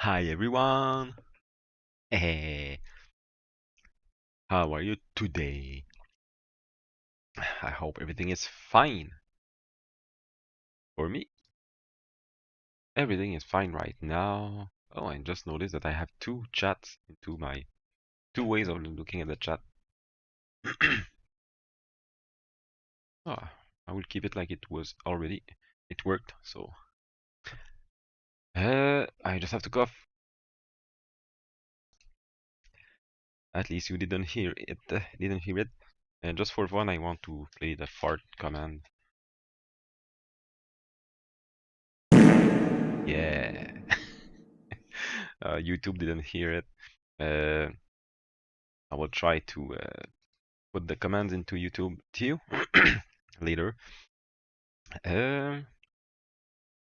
Hi everyone. Hey, how are you today? I hope everything is fine. For me, everything is fine right now. Oh, I just noticed that I have two chats into my two ways of looking at the chat. Ah, I will keep it like it was already. It worked, so I just have to cough. At least you didn't hear it. Didn't hear it. And just for fun, I want to play the fart command. Yeah. YouTube didn't hear it. Uh, I will try to put the commands into YouTube too later. Um,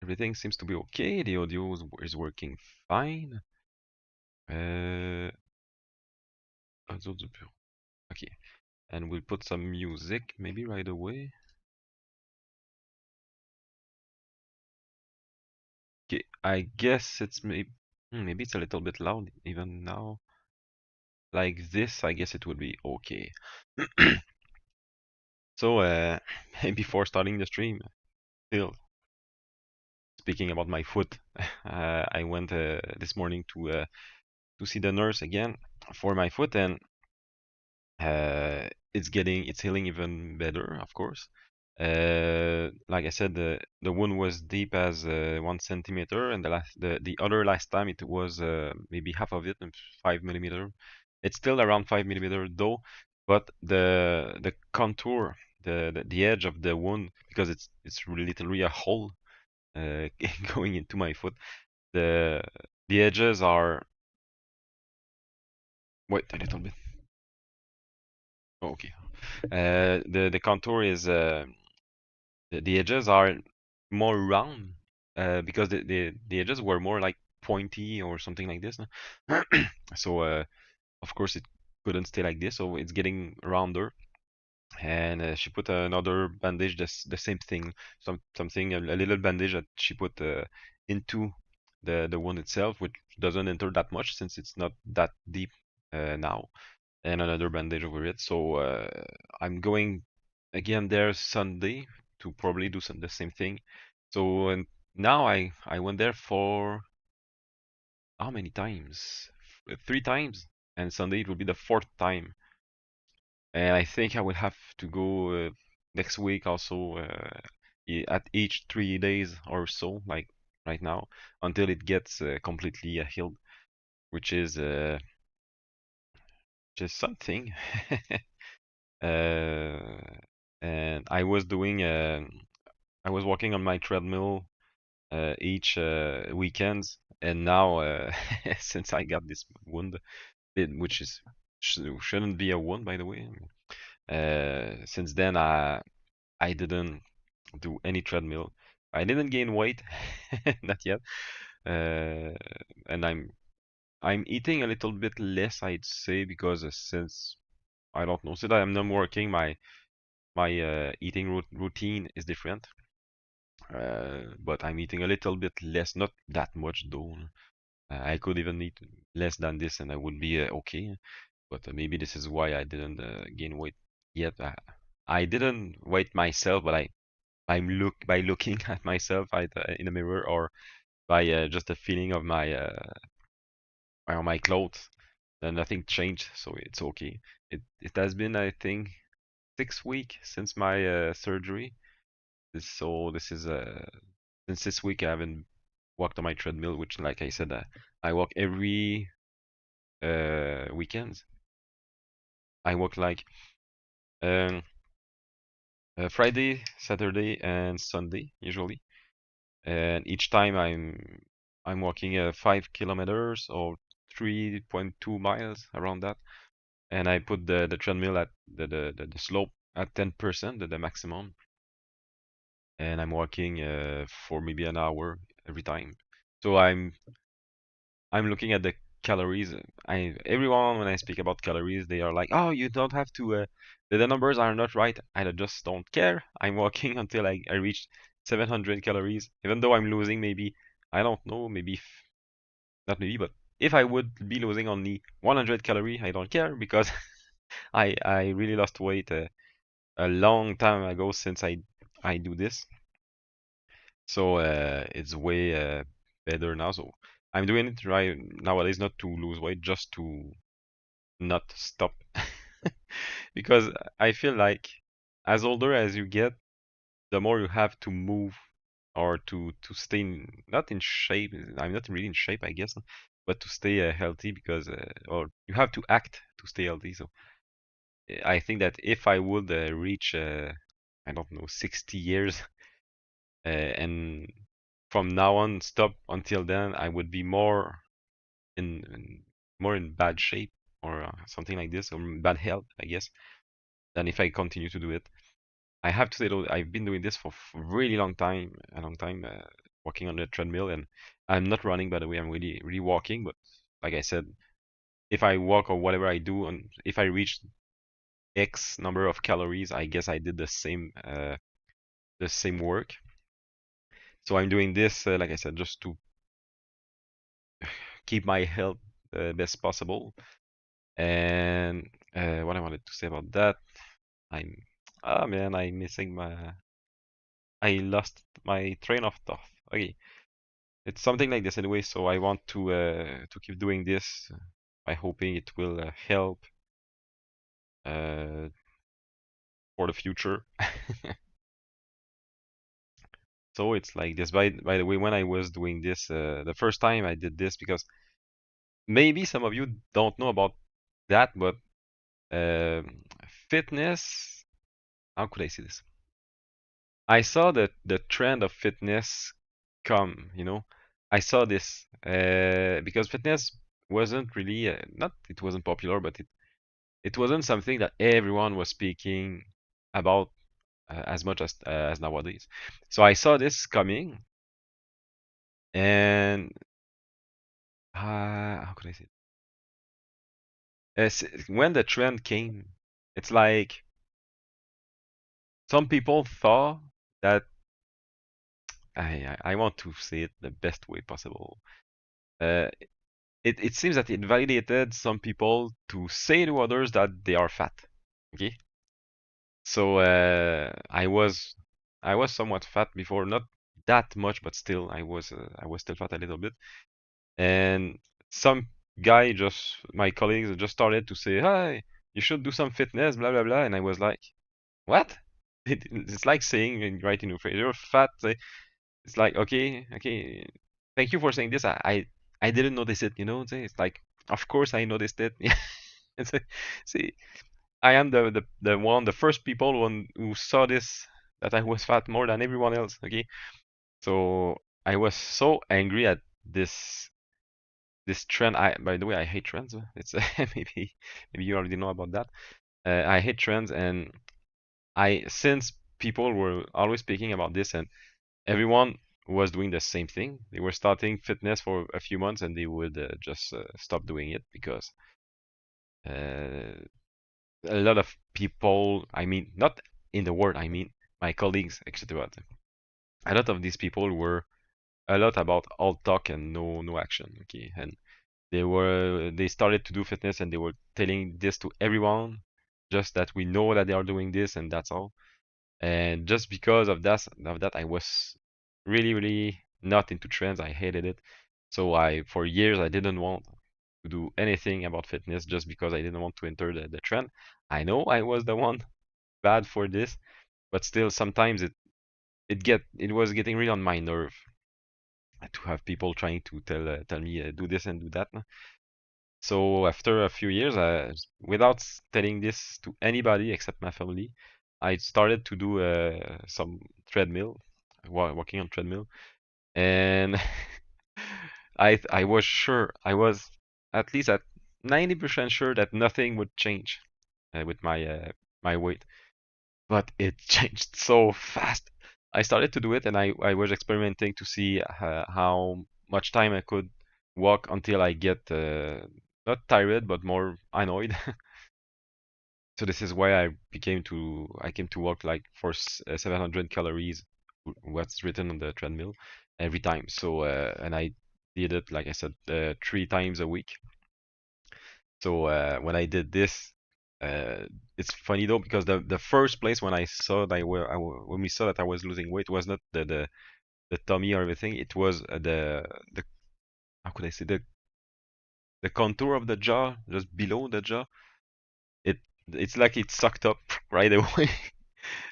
Everything seems to be okay. The audio is working fine. Audio du bureau. Okay, and we'll put some music maybe right away. Okay, I guess it's maybe it's a little bit loud even now. Like this, I guess it would be okay. So, before starting the stream, still speaking about my foot, I went this morning to see the nurse again for my foot, and it's healing even better, of course. Like I said, the wound was deep as 1 centimeter, and the other last time it was maybe half of it, 5 millimeter. It's still around 5 millimeter though, but the contour, the edge of the wound, because it's literally a hole going into my foot. The the edges are wait a little bit. Oh, okay. The contour is the edges are more round because the edges were more like pointy or something like this. No? So of course it couldn't stay like this, so it's getting rounder. And she put another bandage, the same thing, something a little bandage that she put into the wound itself, which doesn't enter that much since it's not that deep now, and another bandage over it. So I'm going again there Sunday to probably do the same thing. So and now I went there for how many times? 3 times, and Sunday it will be the fourth time. And I think I will have to go next week also at each 3 days or so, like right now, until it gets completely healed, which is just something. uh, and I was walking on my treadmill each weekends, and now since I got this wound, which shouldn't be a wound by the way, since then I didn't do any treadmill. I didn't gain weight, not yet, uh, and I'm eating a little bit less, I'd say, because since I don't know, since I'm not working, my eating routine is different. But I'm eating a little bit less, not that much though. I could even eat less than this and I would be okay. But maybe this is why I didn't gain weight yet. I didn't weight myself, but I'm by looking at myself in the mirror or by just the feeling of my clothes. Then nothing changed, so it's okay. It has been, I think, 6 weeks since my surgery. So this is since this week I haven't walked on my treadmill, which, like I said, I walk every weekends. I walk like um, Friday, Saturday, and Sunday usually, and each time I'm walking 5 kilometers or 3.2 miles around that, and I put the treadmill at the slope at 10%, the maximum, and I'm walking for maybe an hour every time. So I'm looking at the calories. Everyone when I speak about calories, they are like, "Oh, you don't have to. The numbers are not right." I just don't care. I'm walking until I reach 700 calories, even though I'm losing maybe I don't know maybe not maybe, but if I would be losing only 100 calorie, I don't care because I really lost weight a long time ago since I do this. So it's way better now. So I'm doing it right nowadays not to lose weight, just to not stop. Because I feel like as older as you get, the more you have to move or to stay not in shape. I'm not really in shape, I guess, but to stay healthy because or you have to act to stay healthy. So I think that if I would reach I don't know 60 years and from now on stop until then, I would be more in bad shape or something like this, or bad health, I guess, than if I continue to do it. I have to say though, I've been doing this for a really a long time, walking on the treadmill, and I'm not running, by the way. I'm really walking. But like I said, if I walk or whatever I do, and if I reach X number of calories, I guess I did the same work. So I'm doing this, like I said, just to keep my health best possible. And what I wanted to say about that, I'm, ah man, I lost my train of thought. Okay, it's something like this anyway. So I want to keep doing this by hoping it will help uh, for the future. So it's like this. By the way, when I was doing this, the first time I did this, because maybe some of you don't know about that, but fitness. How could I say this? I saw that the trend of fitness come. I saw this because fitness wasn't really not it wasn't popular, but it wasn't something that everyone was speaking about as much as nowadays. So I saw this coming, and how could I say it? When the trend came, it's like some people thought that I want to say it the best way possible. Uh, it seems that it validated some people to say to others that they are fat. Okay, so I was somewhat fat before, not that much, but still I was still fat a little bit. And some guy just my colleagues just started to say, "Hi, you should do some fitness, blah blah blah," and I was like, "What?" It's like saying right in your face, "You're fat." It's like, okay, okay, thank you for saying this. I didn't notice it, It's like, of course I noticed it. It's like, see, I am the first people who saw this, that I was fat more than everyone else. Okay, so I was so angry at this trend. By the way, I hate trends. It's maybe you already know about that. I hate trends, and since people were always speaking about this, and everyone was doing the same thing. They were starting fitness for a few months, and they would just stop doing it because uh, a lot of people, I mean, not in the world, I mean my colleagues, etc. A lot of these people were a lot about all talk and no action. Okay, and they started to do fitness, and they were telling this to everyone, just that we know that they are doing this, and that's all. And just because of that, I was really not into trends. I hated it. So for years, I didn't want to do anything about fitness just because I didn't want to enter the trend. I know I was the one bad for this, but still, sometimes it was getting really on my nerve to have people trying to tell me do this and do that. So after a few years, without telling this to anybody except my family, I started to do some treadmill, walking on treadmill, and I was sure, I was at least at 90% sure that nothing would change with my weight, but it changed so fast. I started to do it, and I was experimenting to see how much time I could walk until I get not tired but more annoyed. So this is why I came to walk like for 700 calories, what's written on the treadmill every time. So and I did it, like I said, 3 times a week. So when I did this, uh, it's funny though because the first place when I saw that when we saw that I was losing weight was not the tummy or everything. It was the how could I say the contour of the jaw, just below the jaw. It it's like it sucked up right away.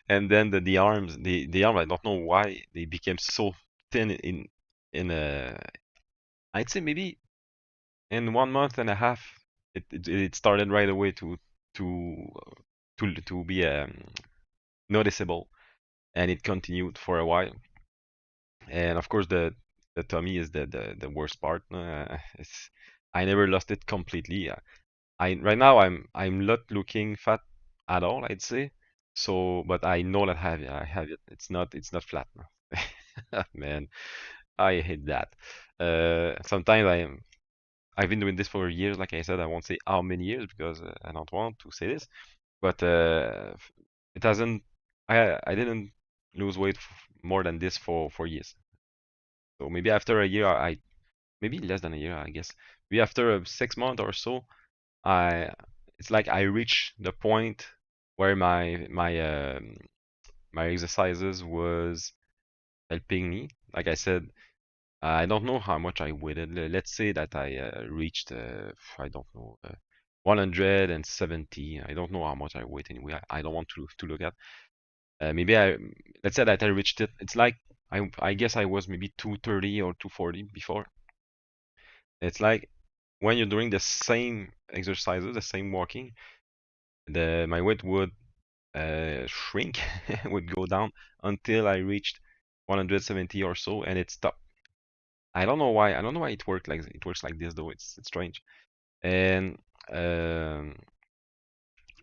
And then the arms, the arm, I don't know why they became so thin in a I'd say maybe in 1 month and a half. It started right away to to be noticeable, and it continued for a while. And of course, the tummy is the worst part. I never lost it completely. I right now I'm not looking fat at all, I'd say. So, but I know that I have it. It's not flat. Man, I hate that. Sometimes I've been doing this for years. Like I said, I won't say how many years because I don't want to say this. But it hasn't. I didn't lose weight more than this for years. So maybe after a year, maybe less than a year, I guess. Maybe after 6 months or so, I it's like I reached the point where my exercises was helping me. Like I said, I don't know how much I weighed. Let's say that I reached I don't know 170. I don't know how much I weighed anyway. I don't want to look at. Maybe let's say that I reached it. It's like I guess I was maybe 230 or 240 before. It's like when you're doing the same exercises, the same walking, the my weight would shrink, would go down until I reached 170 or so, and it stopped. I don't know why. I don't know why it works like this though. It's strange. And um,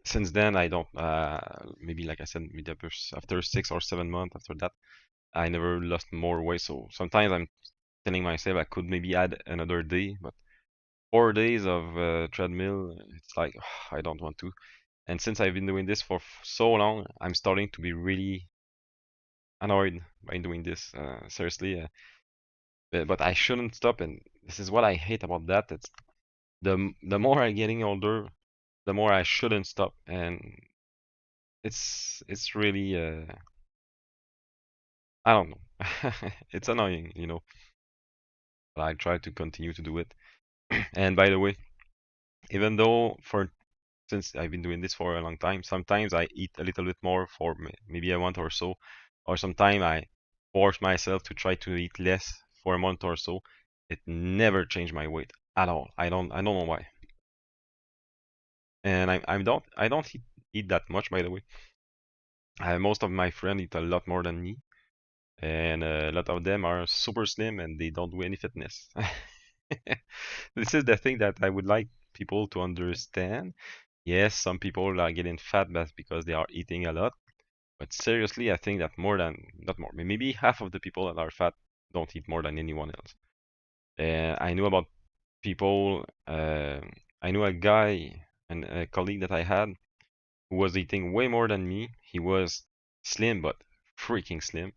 since then, I don't. Maybe like I said, maybe after 6 or 7 months after that, I never lost more weight. So sometimes I'm telling myself I could maybe add another day, but 4 days of treadmill, it's like I don't want to. And since I've been doing this for so long, I'm starting to be really annoyed by doing this. Seriously, but I shouldn't stop. And this is what I hate about that. It's the more I'm getting older, the more I shouldn't stop. And it's really I don't know. It's annoying, but I try to continue to do it. And by the way, even though for since I've been doing this for a long time, sometimes I eat a little bit more for maybe a month or so, or sometimes I force myself to try to eat less for a month or so. It never changed my weight at all. I don't know why. And I don't eat that much, by the way. Most of my friends eat a lot more than me, and a lot of them are super slim and they don't do any fitness. This is the thing that I would like people to understand. Yes, some people are getting fat, that's because they are eating a lot. But seriously, I think that not more, maybe half of the people that are fat don't eat more than anyone else. I knew about people, I knew a guy and a colleague that I had who was eating way more than me. He was slim, but freaking slim.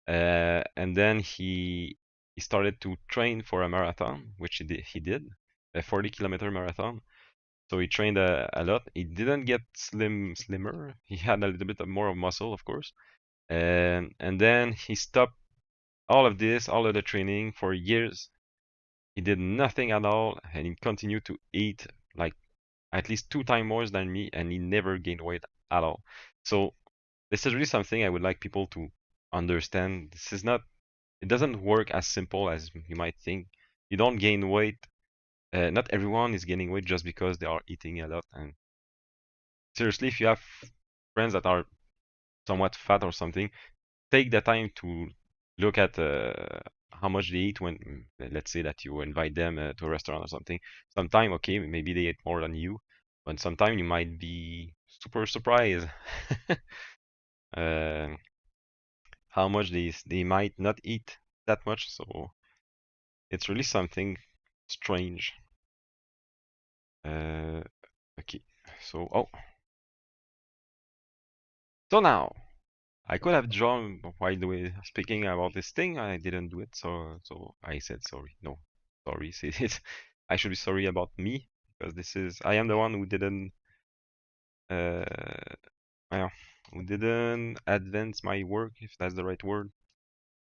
And then he started to train for a marathon, which he did, a 40-kilometer marathon. So he trained a lot. He didn't get slimmer. He had a little bit of more of muscle, of course. And then he stopped all of the training for years. He did nothing at all, and he continued to eat like at least 2 times more than me, and he never gained weight at all. So this is really something I would like people to understand. It doesn't work as simple as you might think. You don't gain weight. Not everyone is gaining weight just because they are eating a lot. And seriously, if you have friends that are somewhat fat or something, take the time to look at how much they eat when, let's say that you invite them to a restaurant or something. Sometime, okay, maybe they eat more than you, but sometime you might be super surprised uh, how much they might not eat that much. So it's really something strange. Uh, okay, so now I could have drawn while speaking about this thing. I didn't do it, so I said sorry. No. sorry. See, I should be sorry about me because I am the one who didn't uh well, who didn't advance my work, if that's the right word.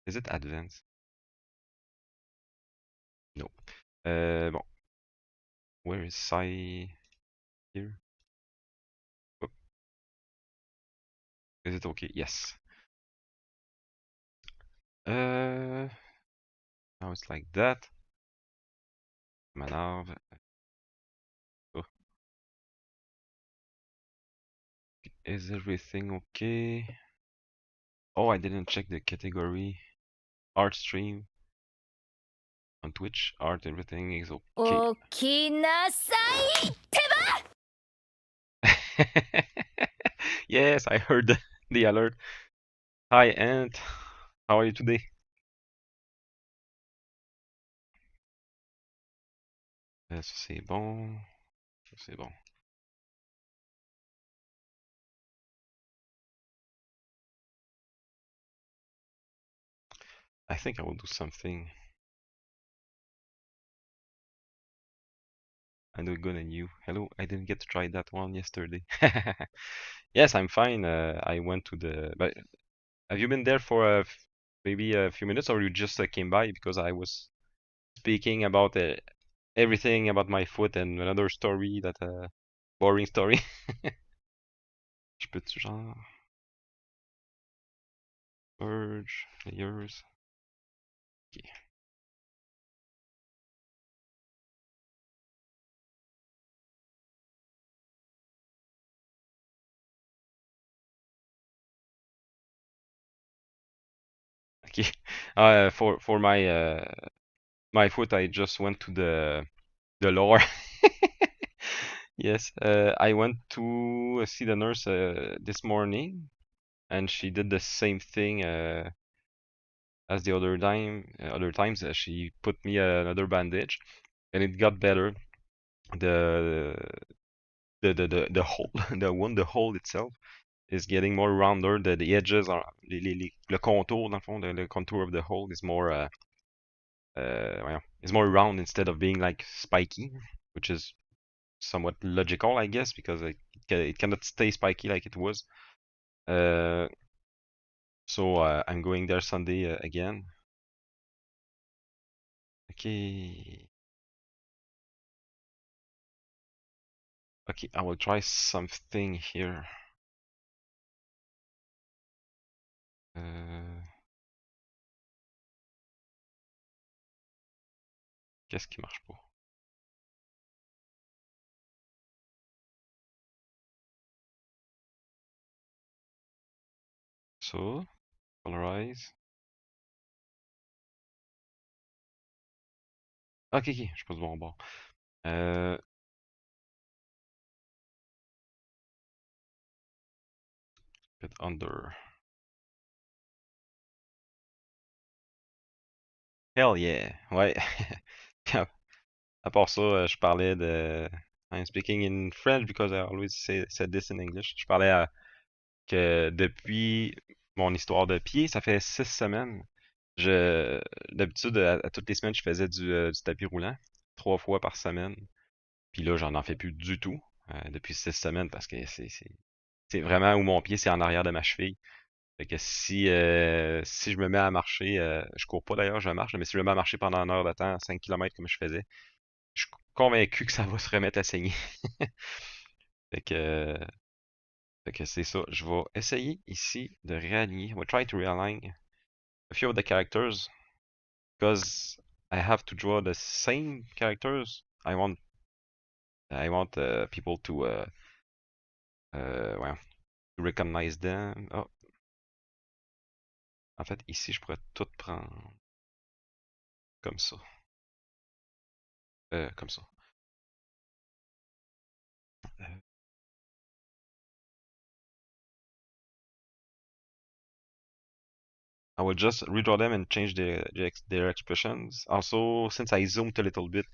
Is it advance? No. Bon. Where is Sai here? Oh, is it okay? Yes. Now it's like that. M'énerve. Oh. Is everything okay? Oh, I didn't check the category. Art stream on Twitch. Art, everything is okay. 起きなさい。 Yes, I heard the alert. Hi, Ant. How are you today? Ça, c'est bon. Ça, c'est bon. I think I will do something. I do good and you. Hello, I didn't get to try that one yesterday. Yes, I'm fine. I went to the. But have you been there for maybe a few minutes, or you just came by because I was speaking about everything about my foot and another story that boring story. Je peux-tu genre merge layers? Okay. Okay. For my foot, I just went to the lower. Yes, I went to see the nurse this morning, and she did the same thing as the other times. She put me another bandage, and it got better. The the hole, the wound, the hole itself is getting more rounder. The edges are le contour, dans le fond, le contour of the hole is more well, is more round instead of being like spiky, which is somewhat logical, I guess, because it cannot stay spiky like it was. So I'm going there Sunday again. Okay. Okay, I will try something here. Qu'est-ce qui marche pas? So, colorize. Ok, ok, je pose bon bord. Put under. Hell yeah, ouais. À part ça, je parlais de. I'm speaking in French because I always said this in English. Je parlais que depuis mon histoire de pied, ça fait 6 semaines. D'habitude, à toutes les semaines, je faisais du tapis roulant, 3 fois par semaine. Puis là, j'en fais plus du tout depuis 6 semaines parce que c'est vraiment où mon pied, c'est en arrière de ma cheville. Fait que si je me mets à marcher, je cours pas d'ailleurs, je marche, mais si je me mets à marcher pendant 1 heure de temps, 5 km comme je faisais, je suis convaincu que ça va se remettre à saigner. Fait que, fait que c'est ça. Je vais essayer ici de réaligner. We'll try to realign a few of the characters because I have to draw the same characters. I want people well, to recognize them. Oh, en fait, ici, je pourrais tout prendre comme ça. Comme ça. I will just redraw them and change their expressions. Also, since I zoomed a little bit,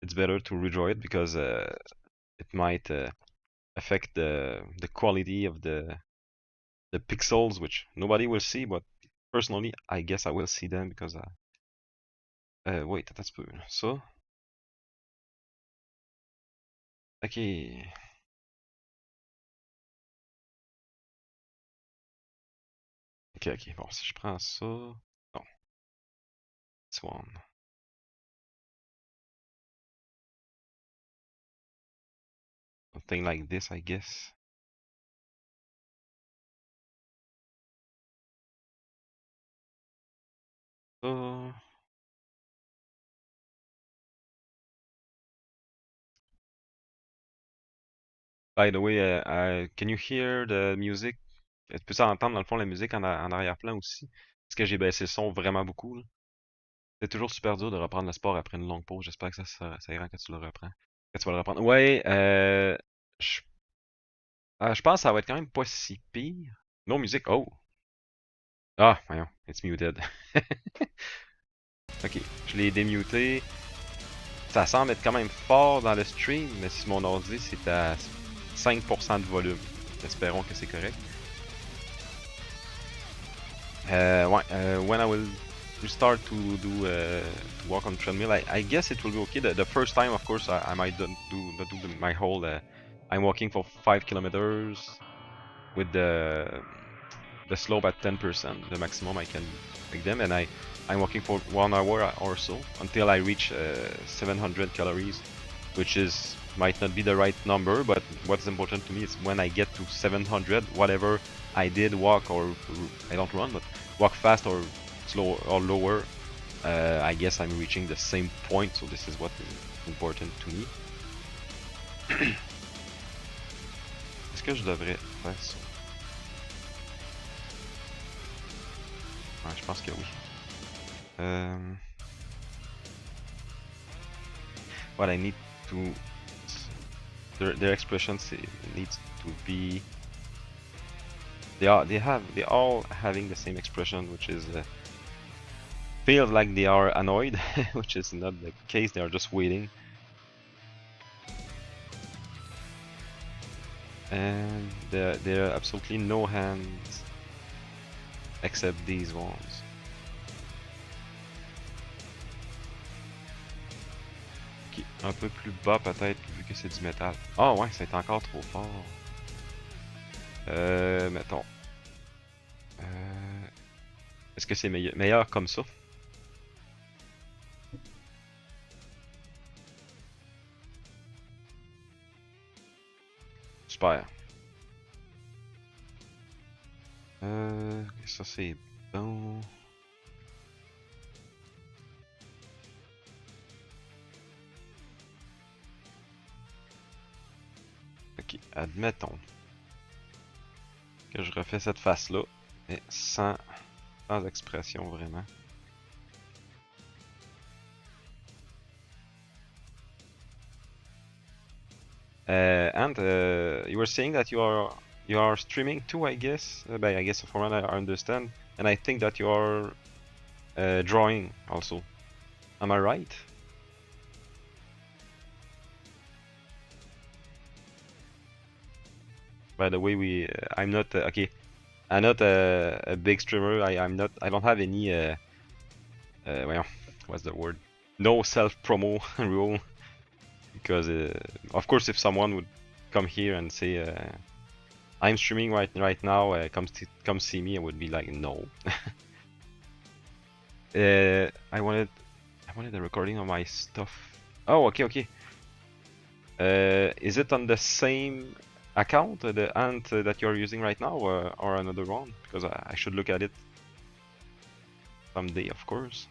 it's better to redraw it because it might affect the quality of the pixels, which nobody will see, but personally, I guess I will see them because Wait, attends un petit peu. Ça. Ok. Ok, ok. Bon, si je prends ça. Non, this one. Something like this, I guess. Ça. By the way, can you hear the music? Peux-tu entendre dans le fond la musique en arrière-plan aussi? Parce que j'ai baissé le son vraiment beaucoup, là. C'est toujours super dur de reprendre le sport après une longue pause. J'espère que ça ira quand tu le reprends. Quand tu vas le reprendre. Ouais, je je pense que ça va être quand même pas si pire. No music. Oh! Ah, voyons, it's muted. Ok, je l'ai démuté. Ça semble être quand même fort dans le stream, mais si mon ordi c'est à 5% de volume. Espérons que c'est correct. Ouais, when I will restart to walk on treadmill, I guess it will be okay. The first time, of course, I might not do my whole. I'm walking for 5 kilometers with the slope at 10%, the maximum I can make them, and I'm walking for 1 hour or so until I reach 700 calories, which is might not be the right number, but what's important to me is when I get to 700, whatever I did walk or I don't run, but walk fast or slow or lower, I guess I'm reaching the same point, so this is what is important to me. Est-ce que je devrais faire ça? Ouais, je pense que oui. What I need to their expressions needs to be they all having the same expression, which is feels like they are annoyed, which is not the case. They are just waiting. And there are absolutely no hands except these ones. Ok, un peu plus bas peut-être vu que c'est du métal. Ah ouais, c'est encore trop fort. Mettons. Est-ce que c'est meilleur comme ça? Super. Ça c'est bon. Ok, admettons que je refais cette face-là, mais sans expression vraiment. And you were saying that you are streaming too, I guess. But I guess for what I understand, and I think that you are drawing also. Am I right? By the way, I'm not okay. I'm not a big streamer. I'm not. I don't have any. Well, what's the word? No self promo rule. Because of course, if someone would come here and say, "I'm streaming right now, come see me," I would be like, "No." I wanted a recording of my stuff. Oh, okay, okay. Is it on the same account, the ant that you're using right now, or another one? Because I should look at it someday, of course.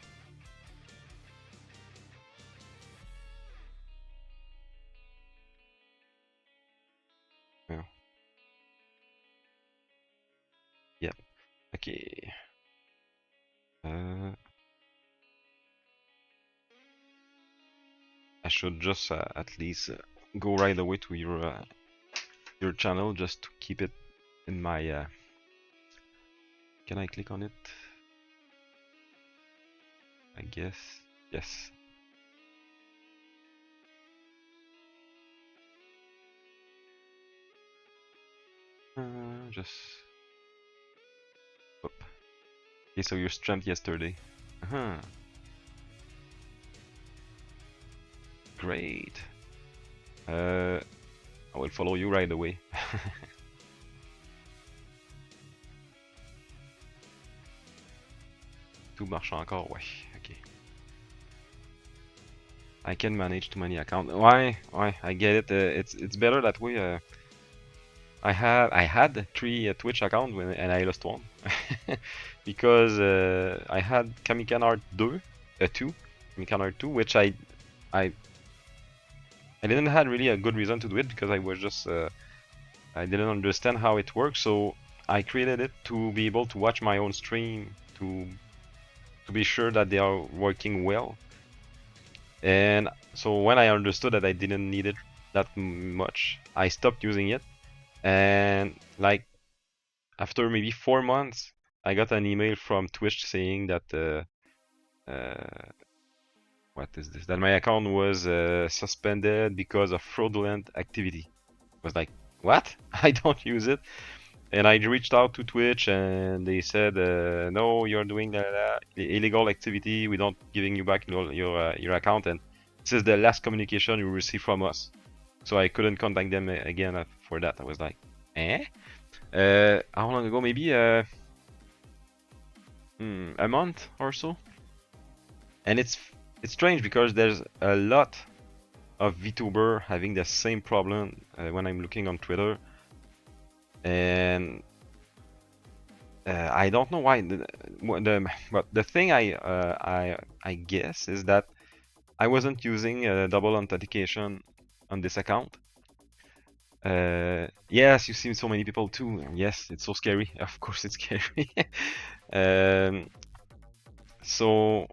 Yeah. Yep. Okay. I should just at least go right away to your channel just to keep it in my. Can I click on it? I guess yes. Just. Oop. Okay, so you streamed yesterday. Uh-huh. great. I will follow you right away. Tout marche encore, ouais, ok. I can manage too many accounts. Ouais, I get it. It's better that way. I had 3 Twitch accounts and I lost one because I had Kamikan Art 2, 2, Kamikan Art 2, which I didn't had really a good reason to do it because I was just I didn't understand how it works, so I created it to be able to watch my own stream to be sure that they are working well. And so when I understood that I didn't need it that much, I stopped using it. And like after maybe 4 months, I got an email from Twitch saying that what is this? That my account was suspended because of fraudulent activity. I was like, what? I don't use it. And I reached out to Twitch and they said, no, you're doing illegal activity. We don't giving you back your account, and this is the last communication you receive from us. So I couldn't contact them again for that. I was like, eh? How long ago? Maybe a month or so. And it's strange because there's a lot of VTuber having the same problem when I'm looking on Twitter. And I don't know why. But the thing I guess is that I wasn't using double authentication on this account. Yes, you see so many people too. Yes, it's so scary. Of course, it's scary. So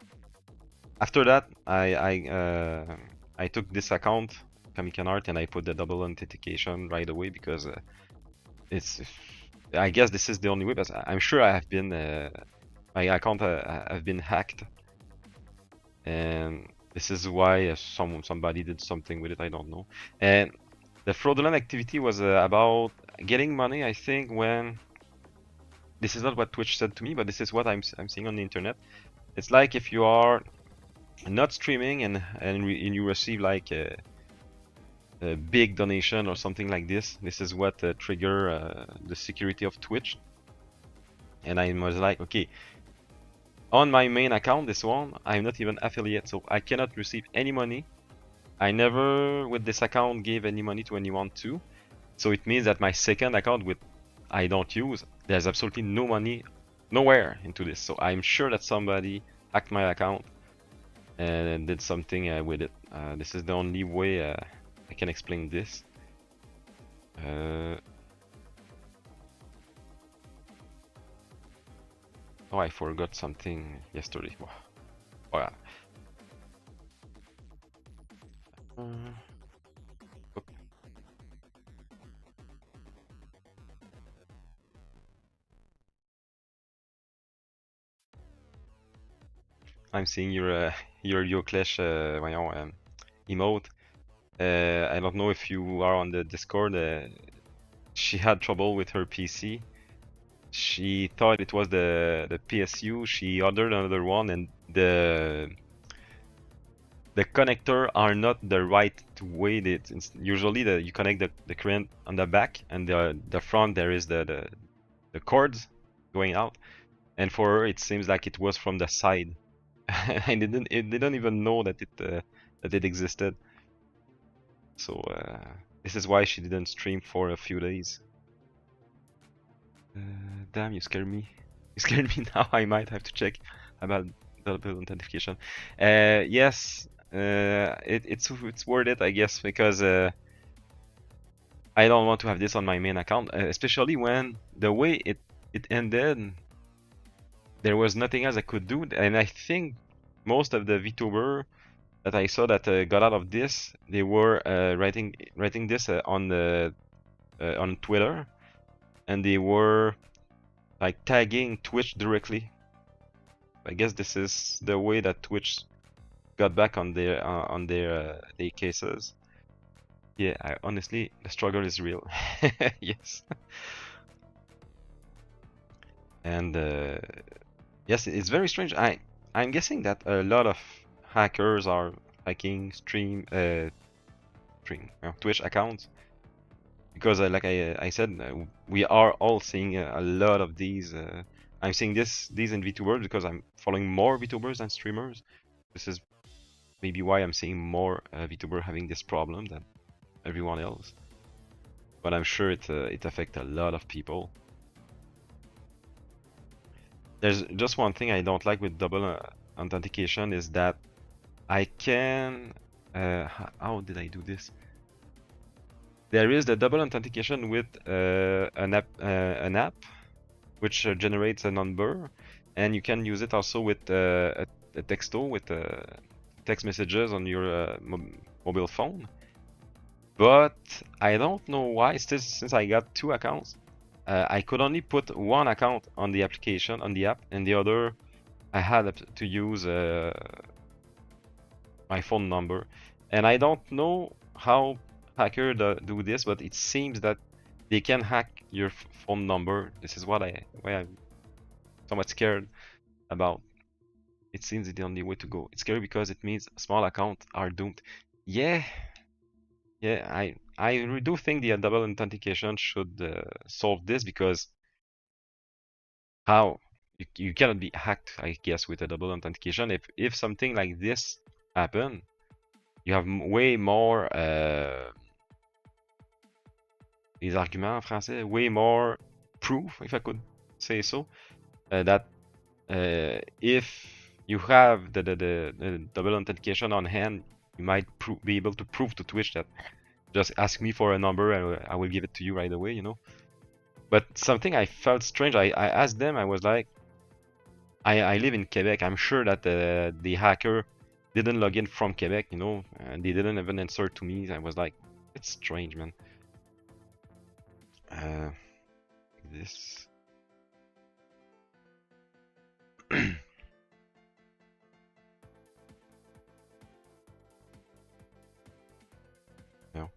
after that, I took this account, Kamikan Art, and I put the double authentication right away because it's. I guess this is the only way, but I'm sure I have been my account have been hacked, and this is why somebody did something with it. I don't know. And the fraudulent activity was about getting money. I think when this is not what Twitch said to me, but this is what I'm seeing on the internet. It's like if you are not streaming and you receive like a big donation or something like this. This is what trigger the security of Twitch. And I was like, okay, on my main account, this one, I'm not even affiliate, so I cannot receive any money. I never, with this account, gave any money to anyone too. So it means that my second account, with I don't use, there's absolutely no money nowhere into this. So I'm sure that somebody hacked my account and did something with it. This is the only way I can explain this. Oh, I forgot something yesterday. Oh, yeah. I'm seeing your YoClash voyons, emote. I don't know if you are on the Discord. She had trouble with her PC. She thought it was the PSU. She ordered another one, and the connector are not the right way. Usually you connect the current on the back, and the front there is the cords going out. And for her, it seems like it was from the side. I didn't even know that it existed. So this is why she didn't stream for a few days. Damn, you scared me. You scared me now. I might have to check about double authentication. Yes, it's worth it, I guess, because I don't want to have this on my main account, especially when the way it ended, there was nothing else I could do. And I think most of the VTuber that I saw that got out of this, they were writing this on Twitter, and they were like tagging Twitch directly. I guess this is the way that Twitch got back on their cases. Yeah, honestly, the struggle is real. Yes. And yes, it's very strange. I'm guessing that a lot of hackers are hacking Twitch accounts because like I said, we are all seeing a lot of these. I'm seeing these in VTubers because I'm following more VTubers than streamers. This is maybe why I'm seeing more VTuber having this problem than everyone else. But I'm sure it affects a lot of people. There's just one thing I don't like with double authentication is that I can. How did I do this? There is the double authentication with an app which generates a number, and you can use it also with a texto with text messages on your mobile phone. But I don't know why, still, since I got two accounts, I could only put one account on the application, on the app, and the other I had to use my phone number. And I don't know how hackers do this, but it seems that they can hack your phone number. This is why I'm somewhat scared about. It seems it's the only way to go. It's scary because it means small accounts are doomed. Yeah, I do think the double authentication should solve this because how you cannot be hacked, I guess, with a double authentication. If something like this happen, you have way more les arguments en français, way more proof, if I could say so, that if you have the double authentication on hand, you might be able to prove to Twitch that just ask me for a number and I will give it to you right away, you know. But something I felt strange, I asked them, I was like, I live in Quebec, I'm sure that the hacker didn't log in from Quebec, you know, and they didn't even answer to me. I was like, it's strange, man. This. No.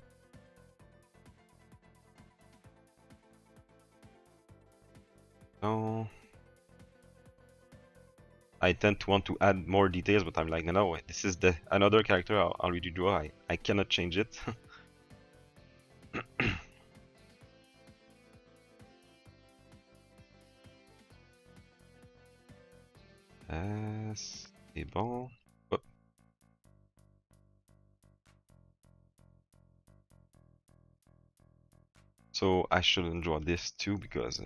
No. I tend to want to add more details, but I'm like, no, this is the another character I'll already draw. I cannot change it. C'est bon. Oh. So I shouldn't draw this too because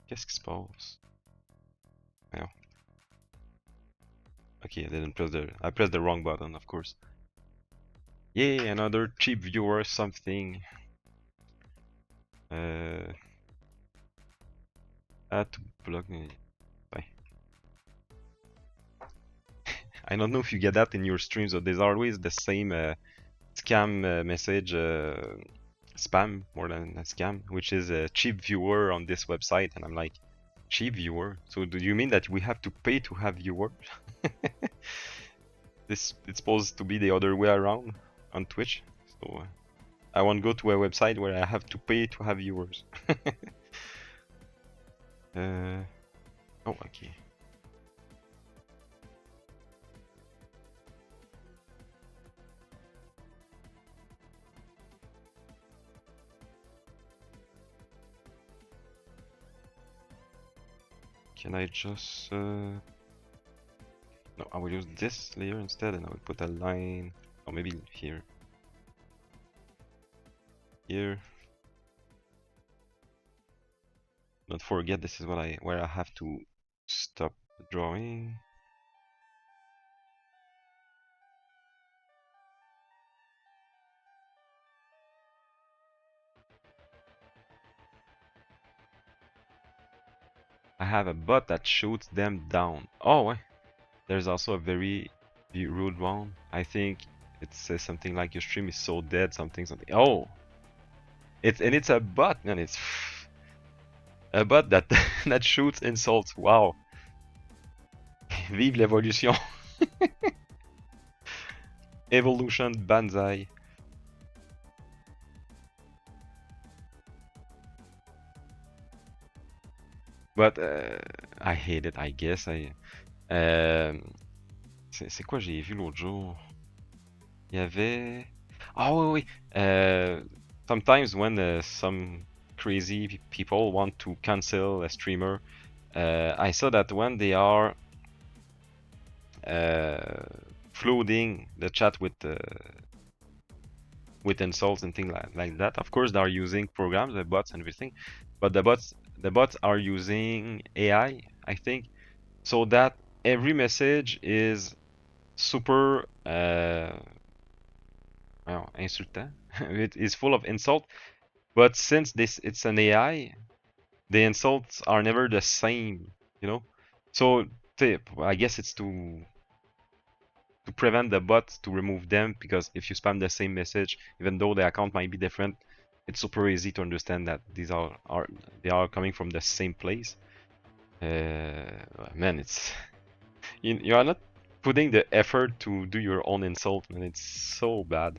qu'est-ce qui se passe? Well. Okay, I pressed the wrong button, of course. Yay, another cheap viewer something. Add to block me. Bye. I don't know if you get that in your streams, but there's always the same scam message, spam more than a scam, which is a cheap viewer on this website, and I'm like, cheap viewer? So do you mean that we have to pay to have viewers? It's supposed to be the other way around on Twitch. So I won't go to a website where I have to pay to have viewers. Oh, okay. Can I just... No, I will use this layer instead and I will put a line... Or maybe here. Here. Don't forget this is where I have to stop the drawing. I have a bot that shoots them down. Oh, there's also a very rude one. I think it says something like your stream is so dead, something. Oh, it's a bot, man. It's a bot that that shoots insults. Wow. Vive l'évolution. Evolution Banzai. But I hate it, I guess. C'est quoi j'ai vu l'autre jour? Il y avait... Ah oui, oui. Sometimes when some crazy people want to cancel a streamer, I saw that when they are flooding the chat with insults and things like that. Of course, they are using programs, the bots and everything, but the bots are using AI, I think, so that every message is super well, insultant. It is full of insult, but since this it's an AI, the insults are never the same, you know. So I guess it's to prevent the bot to remove them, because if you spam the same message, even though the account might be different, it's super easy to understand that these are they are coming from the same place. Man, it's you are not putting the effort to do your own insult, and it's so bad.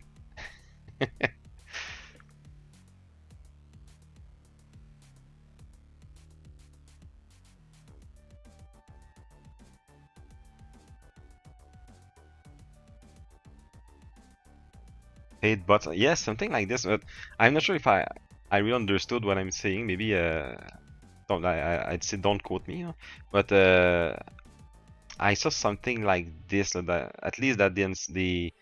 Hate bots, yes, something like this, but I'm not sure if I really understood what I'm saying. Maybe don't I'd say don't quote me, huh? But I saw something like this, that at least that the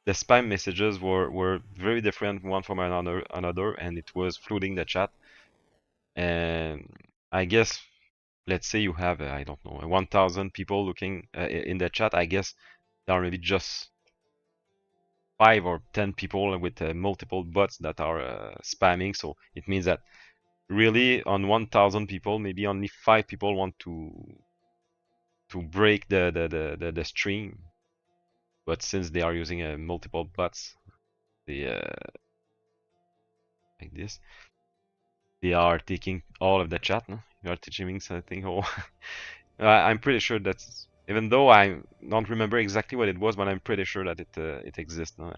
spam messages were very different one from another, and it was flooding the chat. And I guess, let's say you have I don't know 1,000 people looking in the chat. I guess there are maybe just 5 or 10 people with multiple bots that are spamming. So it means that really on 1,000 people, maybe only 5 people want to break the stream. But since they are using multiple bots, they like this, they are taking all of the chat. No? You are teaching me something. Oh, I'm pretty sure that's, even though I don't remember exactly what it was, but I'm pretty sure that it exists. No?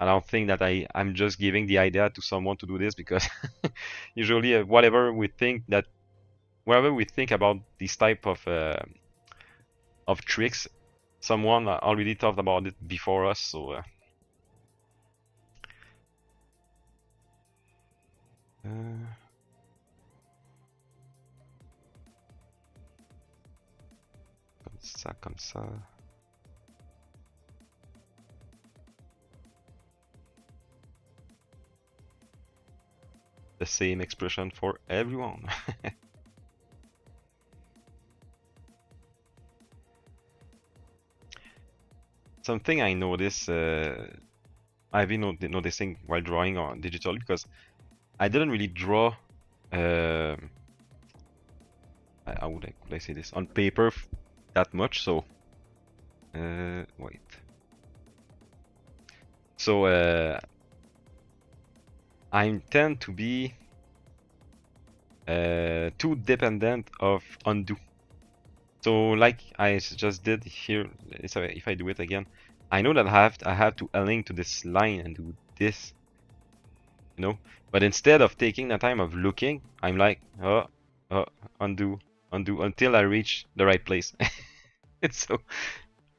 I don't think that I'm just giving the idea to someone to do this, because usually whatever we think about these type of tricks, someone already thought about it before us. So comme ça. The same expression for everyone. Something I noticed, I've been noticing while drawing on digital, because I didn't really draw. How would I say this on paper that much? So, wait. So I tend to be too dependent of undo. So like I just did here, if I do it again, I know that I have to align to this line and do this, you know. But instead of taking the time of looking, I'm like, undo, until I reach the right place. So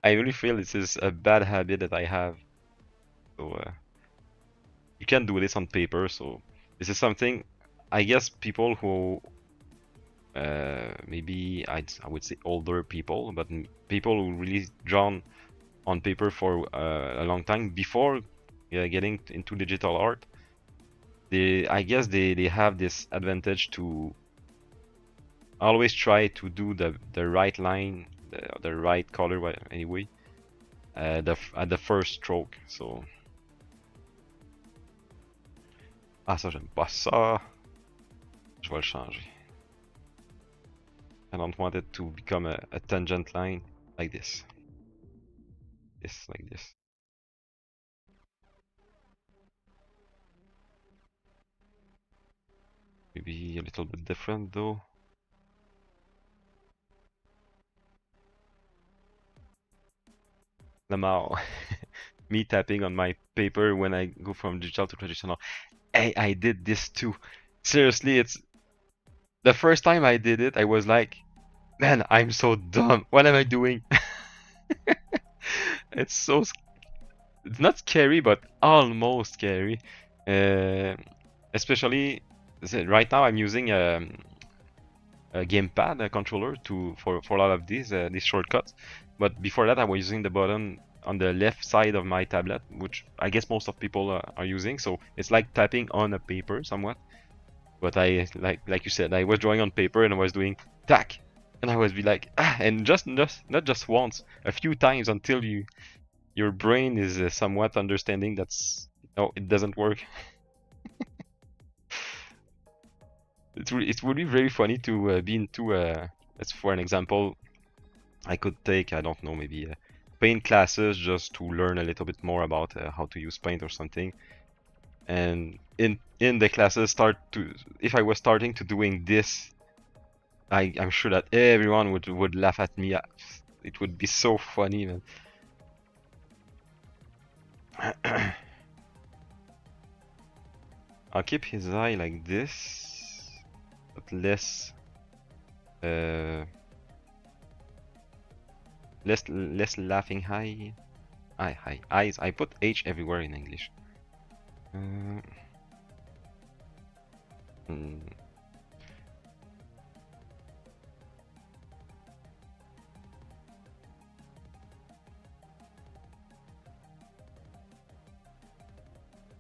I really feel this is a bad habit that I have. So you can do this on paper. So this is something, I guess, people who maybe I would say older people, but people who really drawn on paper for a long time before getting into digital art, I guess they have this advantage to always try to do the right line, the right color, anyway, at the first stroke. So ça j'aime pas ça. Je vais le changer. I don't want it to become a tangent line like this. Like this. Maybe a little bit different though. Lamau. Me tapping on my paper when I go from digital to traditional. Hey, I did this too. Seriously, it's the first time I did it, I was like, man, I'm so dumb. What am I doing? It's so it's not scary, but almost scary. Uh, Especially right now, I'm using a gamepad, a controller for a lot of these shortcuts. But before that, I was using the button on the left side of my tablet, which I guess most of people are using. So it's like tapping on a paper somewhat. But I like you said, I was drawing on paper and I was doing tack, and I was be like and just not just once, a few times until your brain is somewhat understanding that's no, it doesn't work. It's really very funny to be into as for an example, I could take I don't know maybe paint classes just to learn a little bit more about how to use paint or something. And in the classes start to if I was starting to doing this, I'm sure that everyone would laugh at me. It would be so funny, man. I'll keep his eye like this, but uh, less laughing eye. Eye, eyes. I put H everywhere in English. Uh, hmm,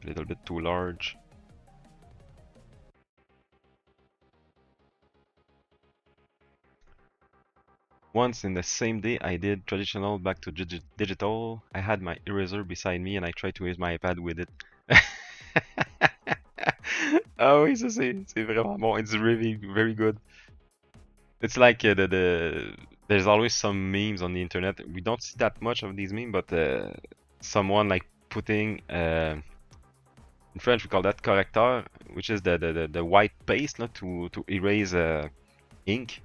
a little bit too large. Once in the same day, I did traditional back to digital. I had my eraser beside me and I tried to use my iPad with it. Ah oui, ça c'est vraiment bon. It's really very good. It's like there's always some memes on the internet. We don't see that much of these memes, but someone like putting in French we call that correcteur, which is the white paste not to erase ink,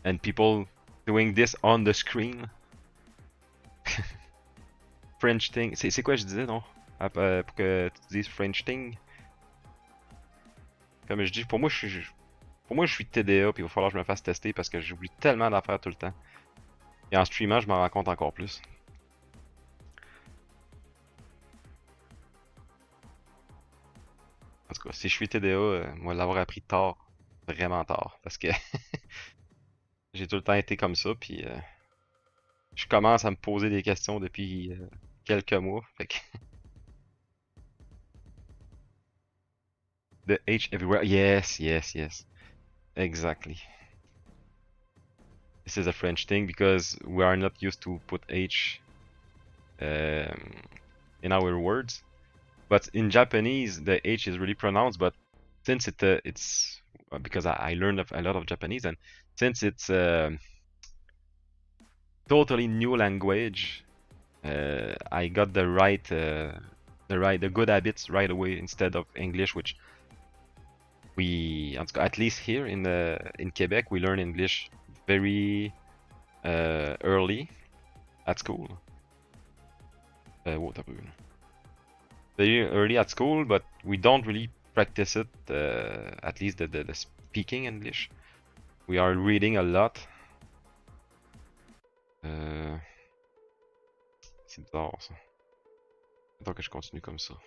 and people doing this on the screen. French thing. C'est quoi je disais non? Pour que tu dises French thing. Comme je dis, pour moi je suis TDA puis il va falloir que je me fasse tester parce que j'oublie tellement d'affaires tout le temps. Et en streamant, je m'en rends compte encore plus. En tout cas, si je suis TDA, moi l'avoir appris tard, vraiment tard, parce que j'ai tout le temps été comme ça, puis je commence à me poser des questions depuis quelques mois. Fait que the H everywhere. Yes, yes, yes. Exactly. This is a French thing because we are not used to put H um, in our words. But in Japanese, the H is really pronounced. But since it's because I learned a lot of Japanese, and since it's totally new language, I got the good habits right away instead of English, which we at least here in Quebec we learn English very early at school. Very early at school, but we don't really practice it. At least the speaking English. We are reading a lot. C'est bizarre ça. Attends que je continue comme ça.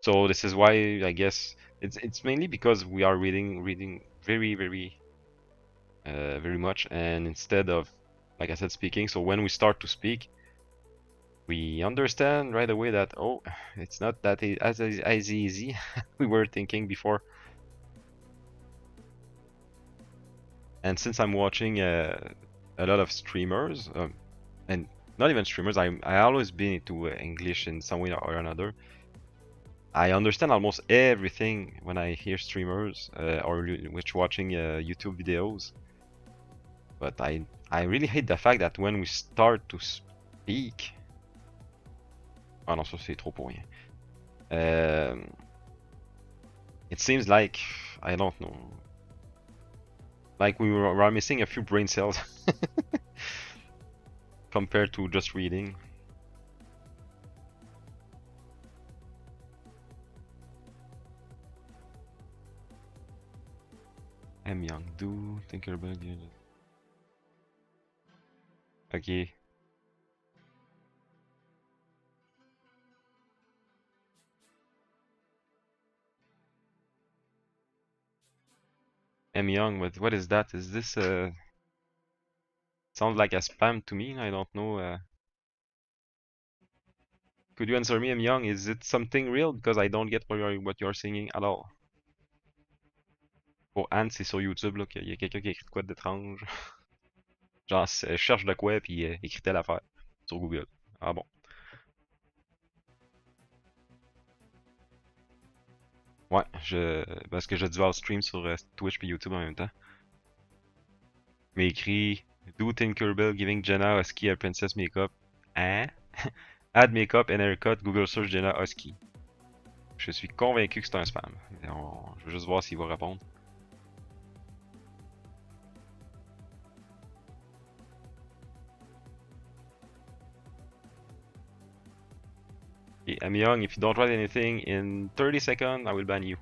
So this is why I guess it's mainly because we are reading very much, and instead of like I said speaking. So when we start to speak, we understand right away that oh, it's not that as easy we were thinking before. And since I'm watching a lot of streamers, and not even streamers, I always been into English in some way or another. I understand almost everything when I hear streamers or which watching YouTube videos. But I really hate the fact that when we start to speak. Ah non, ça c'est trop pour rien. It seems like I don't know. Like we are missing a few brain cells compared to just reading. M Young Do, Tinkerbell. Ok. M Young, what is that? Is this sounds like a spam to me? I don't know. Could you answer me, M Young? Is it something real? Because I don't get what you're singing at all. Pour Anne, c'est sur YouTube là, qu'il y a quelqu'un qui a écrit de quoi d'étrange. Genre, cherche de quoi puis écrit telle affaire sur Google. Ah bon. Ouais, parce que je dual stream sur Twitch puis YouTube en même temps. Mais écrit Do Tinkerbell giving Jenna Husky a princess makeup. Hein? Add makeup and haircut, Google search Jenna Husky. Je suis convaincu que c'est un spam. Je veux juste voir s'il va répondre. Okay, I'm young. If you don't write anything in 30 seconds, I will ban you.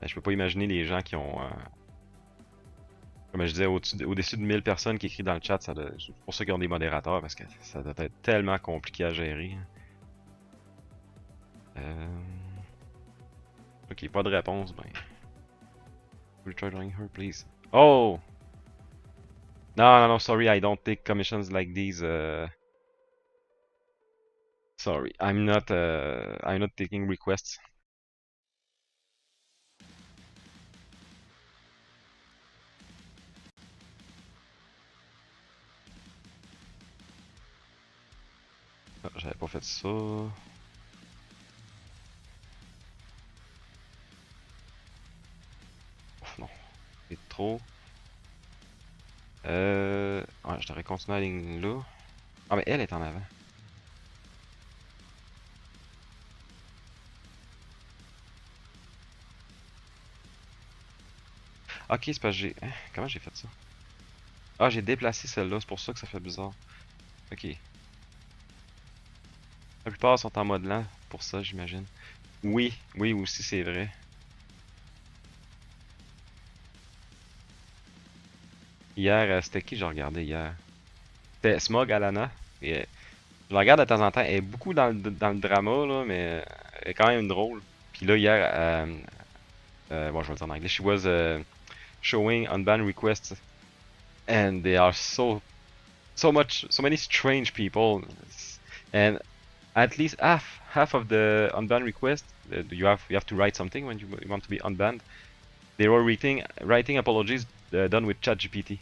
Je peux pas imaginer les gens qui ont, comme je disais, au-dessus de 1000 personnes qui écrivent dans le chat. C'est pour ça qu'ils ont des modérateurs, parce que ça doit être tellement compliqué à gérer. Ok, pas de réponse, ben. Will try joining her, please. Oh! No, sorry, I don't take commissions like these. Sorry, I'm not taking requests. Ah, j'avais pas fait ça. Ouf, non, c'est trop. Ouais, je devrais continuer la ligne là. Ah, mais elle est en avant. Ok, c'est parce que j'ai. Hein, comment j'ai fait ça? Ah, j'ai déplacé celle-là, c'est pour ça que ça fait bizarre. Ok. La plupart sont en mode lent, pour ça, j'imagine. Oui, oui, aussi, c'est vrai. Hier, c'était qui j'ai regardé hier? C'était Smog Alana. Et, je la regarde de temps en temps. Elle est beaucoup dans le drama, là, mais elle est quand même drôle. Puis là, hier, bon, je vais le dire en anglais. She was showing unbanned requests, and they are so many strange people, and at least half of the unbanned requests, you have to write something when you want to be unbanned. They were writing apologies done with ChatGPT.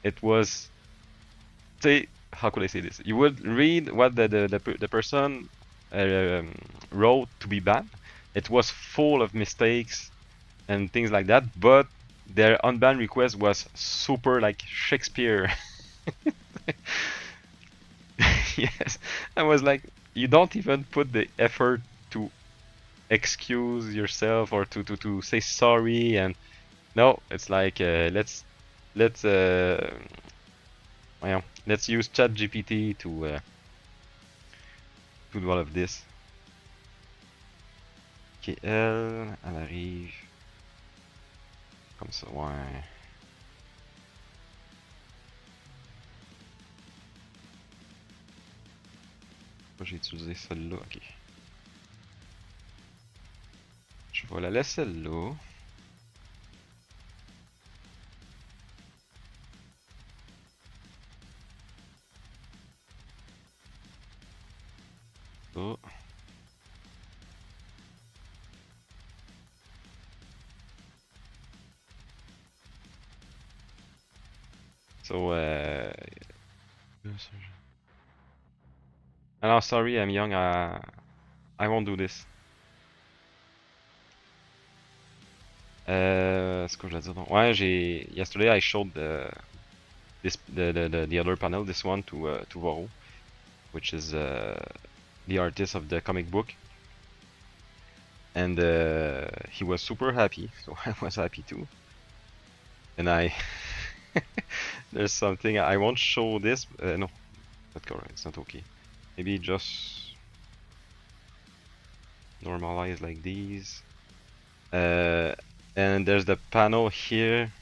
It was, say, how could I say this? You would read what the person wrote to be banned. It was full of mistakes and things like that, but their unbanned request was super like Shakespeare. Yes, I was like, you don't even put the effort to excuse yourself or to say sorry, and no, it's like let's well, let's use ChatGPT to do all of this. Ok, elle arrive comme ça, ouais. J'ai utilisé celle-là, ok. Je vais la laisser là. Ça. So, no, sorry, I'm young. I won't do this. Ce que je voulais dire donc. Ouais, yesterday I showed the other panel, this one to Voro, which is the artist of the comic book, and he was super happy, so I was happy too. And there's something I won't show this. No, that's correct. It's not okay. Maybe just normalize like these. And there's the panel here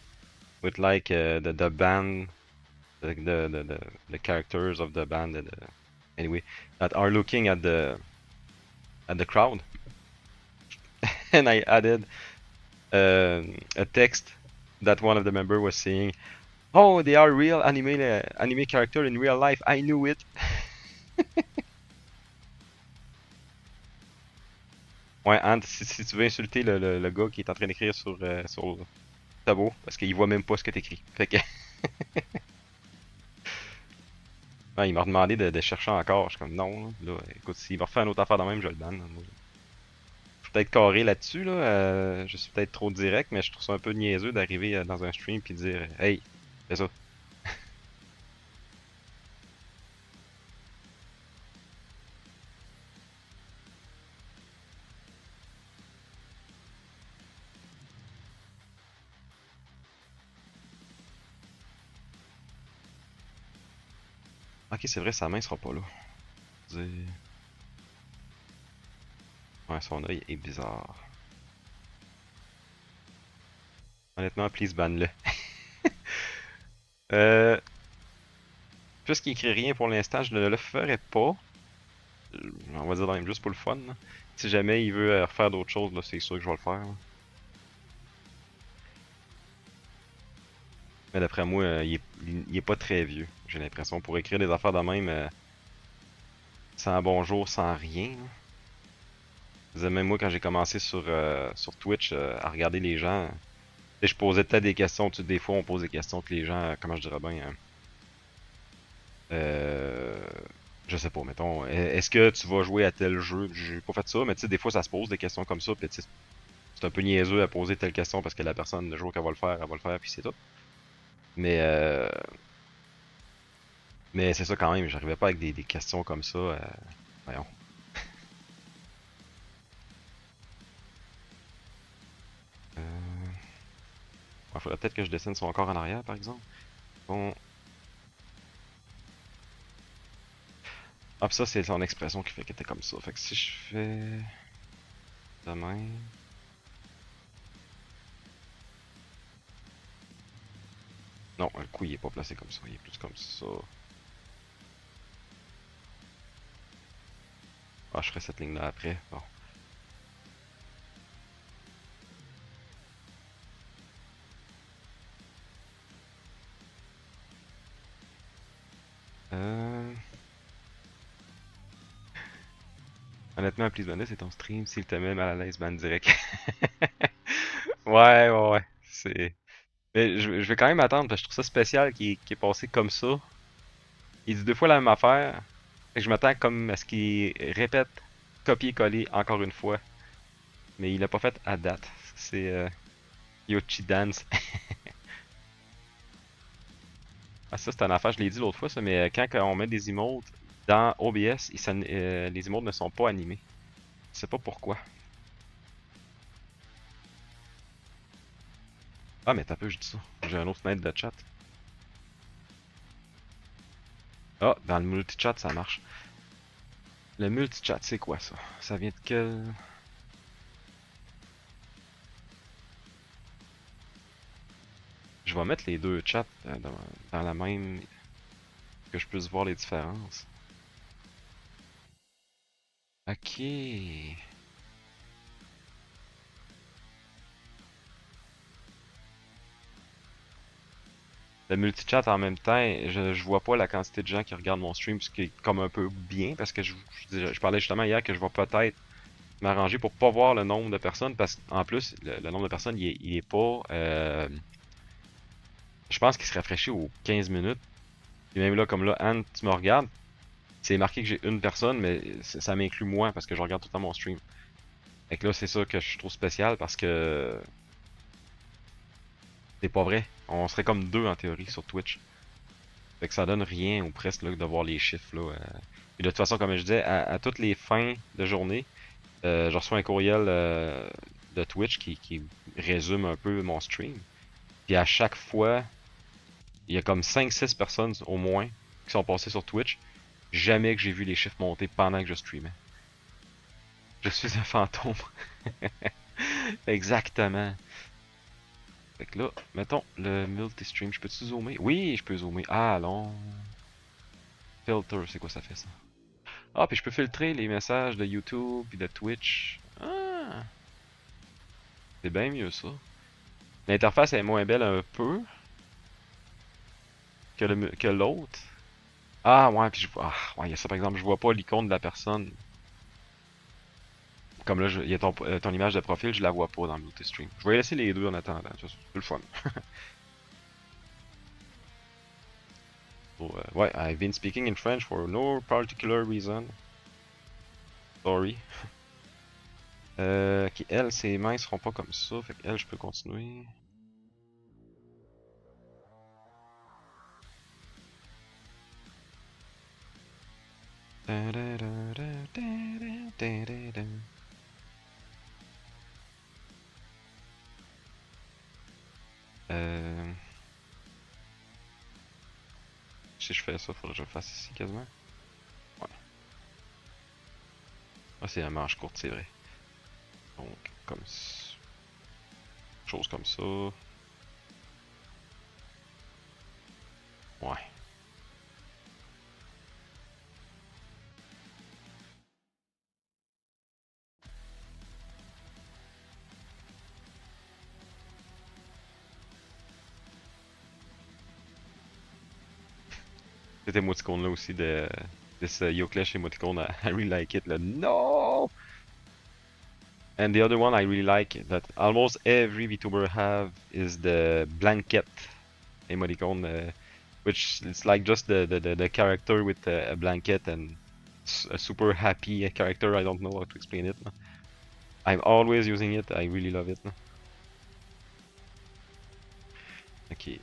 with like the band the characters of the band, anyway, that are looking at the crowd, and I added a text that one of the members was saying, "Oh, they are real anime character in real life. I knew it." Ouais, Ant, si tu veux insulter le gars qui est en train d'écrire sur le tableau, parce qu'il voit même pas ce que t'écris. Fait que, ouais, il m'a demandé de chercher encore. Je suis comme non, là, écoute, s'il va refaire une autre affaire de même, je le banne. Moi, je suis peut-être carré là-dessus, là. Je suis peut-être trop direct, mais je trouve ça un peu niaiseux d'arriver dans un stream puis de dire hey, fais ça. Ok, c'est vrai, sa main sera pas là. Ouais, son œil est bizarre. Honnêtement, please ban-le. euh, Puisqu'il écrit rien pour l'instant, je ne le ferai pas. On va dire même juste pour le fun, là. Si jamais il veut refaire d'autres choses, là, c'est sûr que je vais le faire, là. Mais d'après moi, il est pas très vieux, j'ai l'impression. Pour écrire des affaires de même, sans bonjour, sans rien, là. Je veux dire, même moi, quand j'ai commencé sur Twitch à regarder les gens, tu sais, je posais peut-être des questions. Tu sais, des fois, on pose des questions que les gens, comment je dirais bien, euh, je sais pas, mettons, est-ce que tu vas jouer à tel jeu? J'ai pas fait ça, mais tu sais, des fois, ça se pose des questions comme ça, puis tu sais, c'est un peu niaiseux à poser telle question parce que la personne, le jour qu'elle va le faire, elle va le faire, puis c'est tout. Mais, euh, mais c'est ça quand même, j'arrivais pas avec des questions comme ça. Voyons. Euh, ouais, faudrait peut-être que je dessine son corps en arrière, par exemple. Bon. Ah, pis ça, c'est son expression qui fait qu'elle était comme ça. Fait que si je fais de même. Non, le cou, il est pas placé comme ça, il est plus comme ça. Ah, je ferai cette ligne-là après. Bon. Euh... Honnêtement, Please Bandit, c'est ton stream. S'il te met mal à l'aise, ban direct. Ouais. C'est. Mais je vais quand même attendre parce que je trouve ça spécial qu'il est passé comme ça. Il dit deux fois la même affaire. Fait que je m'attends comme à ce qu'il répète, copier-coller encore une fois. Mais il l'a pas fait à date. C'est Yoshi Dance. Ah, ça, c'est une affaire, je l'ai dit l'autre fois, ça, mais quand on met des emotes dans OBS, les emotes ne sont pas animés. Je sais pas pourquoi. Ah, mais t'as peu, je dis ça. J'ai un autre fenêtre de chat. Ah, dans le multi-chat, ça marche. Le multi-chat, c'est quoi ça? Ça vient de quel... Je vais mettre les deux chats dans la même... que je puisse voir les différences. Ok. Le multi-chat en même temps, je vois pas la quantité de gens qui regardent mon stream, ce qui est comme un peu bien, parce que je parlais justement hier que je vais peut-être m'arranger pour pas voir le nombre de personnes, parce qu'en plus, le nombre de personnes, il est pas... je pense qu'il se rafraîchit aux 15 minutes. Et même là, comme là, Anne, tu me regardes, c'est marqué que j'ai une personne, mais ça m'inclut moi, parce que je regarde tout le temps mon stream. Fait que là, c'est ça que je trouve spécial, parce que c'est pas vrai. On serait comme deux en théorie sur Twitch. Fait que ça donne rien ou presque là, de voir les chiffres là. Et de toute façon, comme je disais, à toutes les fins de journée, je reçois un courriel de Twitch qui résume un peu mon stream. Puis à chaque fois, il y a comme 5-6 personnes au moins qui sont passées sur Twitch. Jamais que j'ai vu les chiffres monter pendant que je streamais. Je suis un fantôme. Exactement. Fait que là, mettons le multi-stream, je peux-tu zoomer? Oui, je peux zoomer. Ah non. Filter, c'est quoi ça fait ça? Ah, puis je peux filtrer les messages de YouTube et de Twitch. Ah, c'est bien mieux ça. L'interface est moins belle un peu que l'autre. Ah ouais, puis je vois. Ah, ouais, il y a ça par exemple, je vois pas l'icône de la personne. Comme là, il y a ton image de profil, je la vois pas dans le multi-stream. Je vais laisser les deux en attendant, c'est le fun. So, ouais, I've been speaking in French for no particular reason. Sorry. Ok, elle, ses mains seront pas comme ça, fait qu'elle, je peux continuer. Euh, si je fais ça, faudrait que je le fasse ici quasiment. Ouais. Ah, c'est la manche courte, c'est vrai. Donc, comme ça. Chose comme ça. Ouais. Cet émoticône là aussi de this Yoclesh emoticon, I really like it. Là. No! And the other one I really like that almost every VTuber have is the blanket emoticon, which it's like just the character with a blanket and a super happy character. I don't know how to explain it. I'm always using it. I really love it. Ok.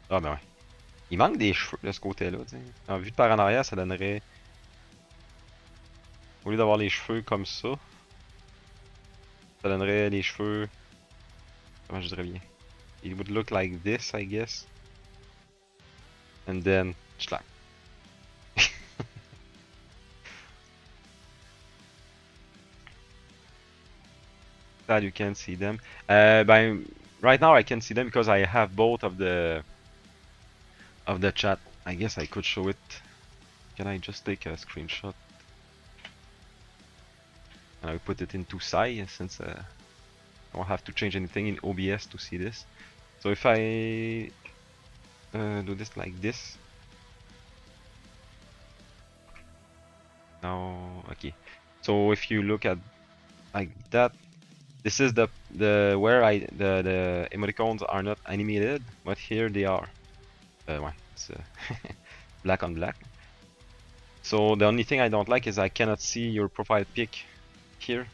Ah ben ouais. Il manque des cheveux de ce côté-là. En vue de par en arrière, ça donnerait. Au lieu d'avoir les cheveux comme ça donnerait les cheveux. Comment je dirais bien? It would look like this, I guess. And then, schlag. Glad you can see them. Right now I can see them because I have both of the chat. I guess I could show it. Can I just take a screenshot? And I put it into Sai since I don't have to change anything in OBS to see this. So if I do this like this. Now, okay. So if you look at like that, this is the where the emoticons are not animated, but here they are. Ouais, it's black on black. So the only thing I don't like is I cannot see your profile pic here.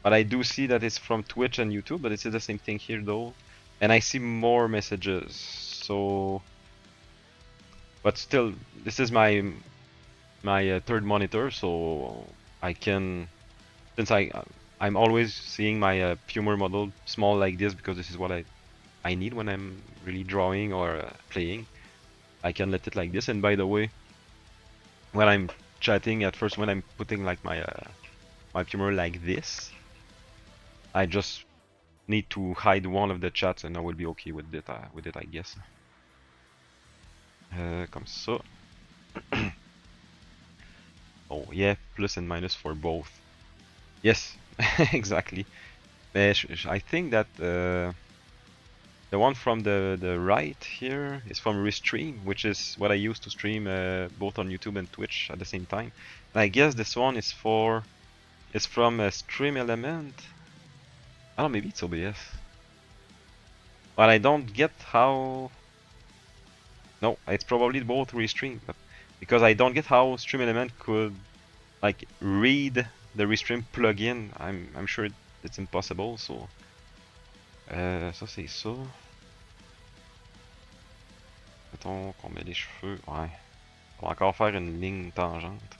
But I do see that it's from Twitch and YouTube, but it's the same thing here though. And I see more messages. So, but still, this is my third monitor, so I can, since I'm always seeing my Pumor model small like this because this is what I need when I'm really drawing or playing. I can let it like this. And by the way, when I'm chatting at first, when I'm putting like my Pumor like this, I just need to hide one of the chats and I will be okay with it I guess. Comme ça. Oh yeah, plus and minus for both. Yes, exactly. I think that the one from the right here is from Restream, which is what I use to stream both on YouTube and Twitch at the same time. And I guess this one is from a Stream Element. I don't know, maybe it's OBS. But I don't get how. No, it's probably both Restream, but because I don't get how Stream Element could like read the Restream plugin. I'm sure it's impossible. So ça c'est ça. Mettons qu'on met les cheveux. Ouais. On va encore faire une ligne tangente.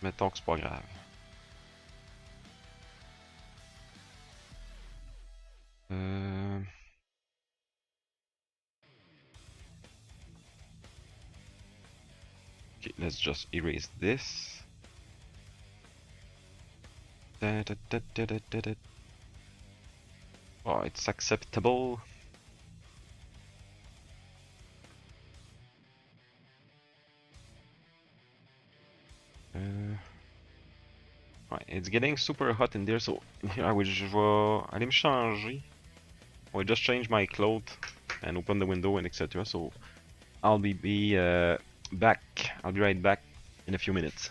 Mettons que c'est pas grave. Okay, let's just erase this. Oh, it's acceptable. Ouais, it's getting super hot in there, so here je vais aller me changer. I will just change my clothes and open the window and etc. So I'll be back. I'll be right back in a few minutes.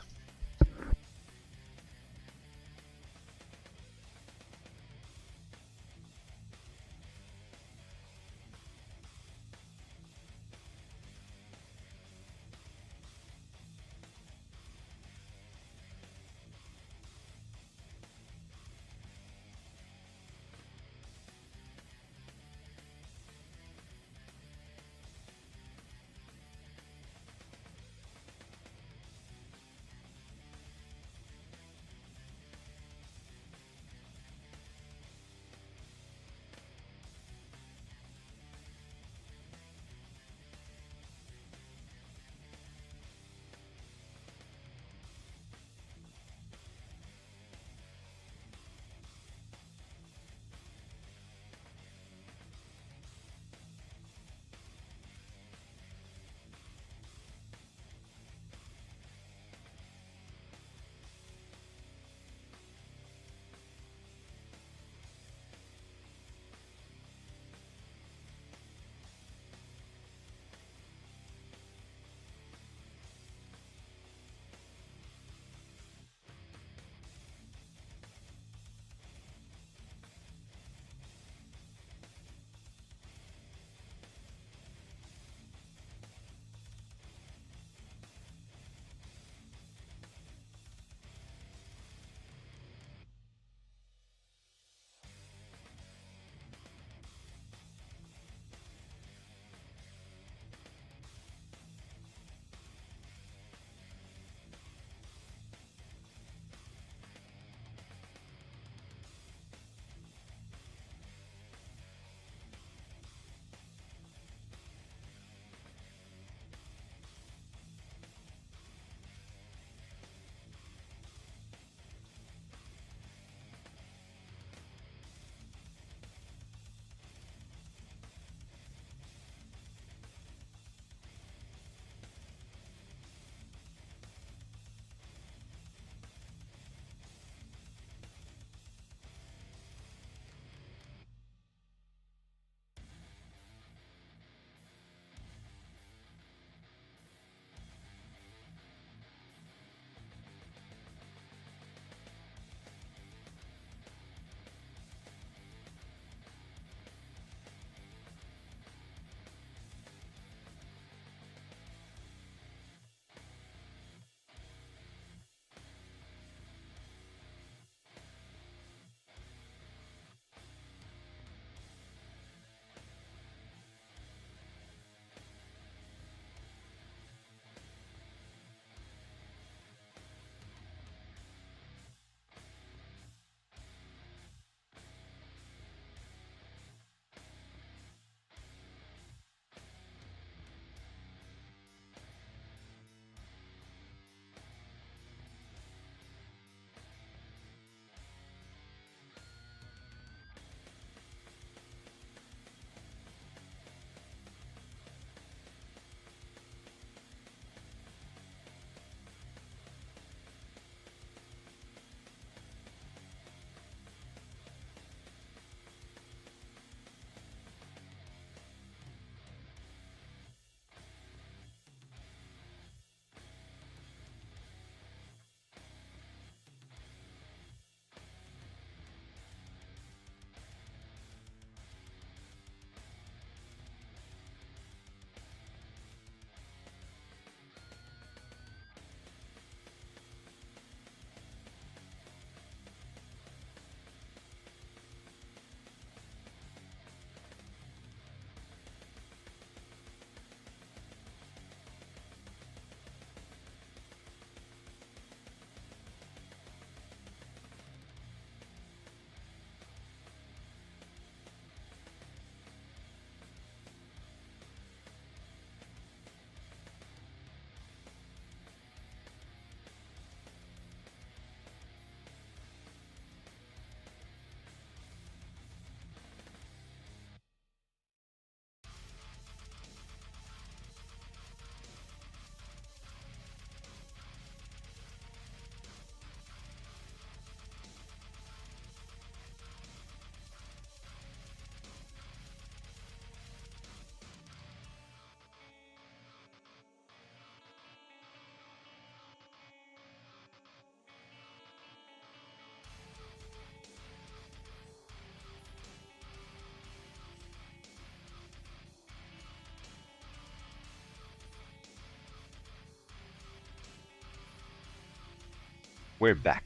We're back.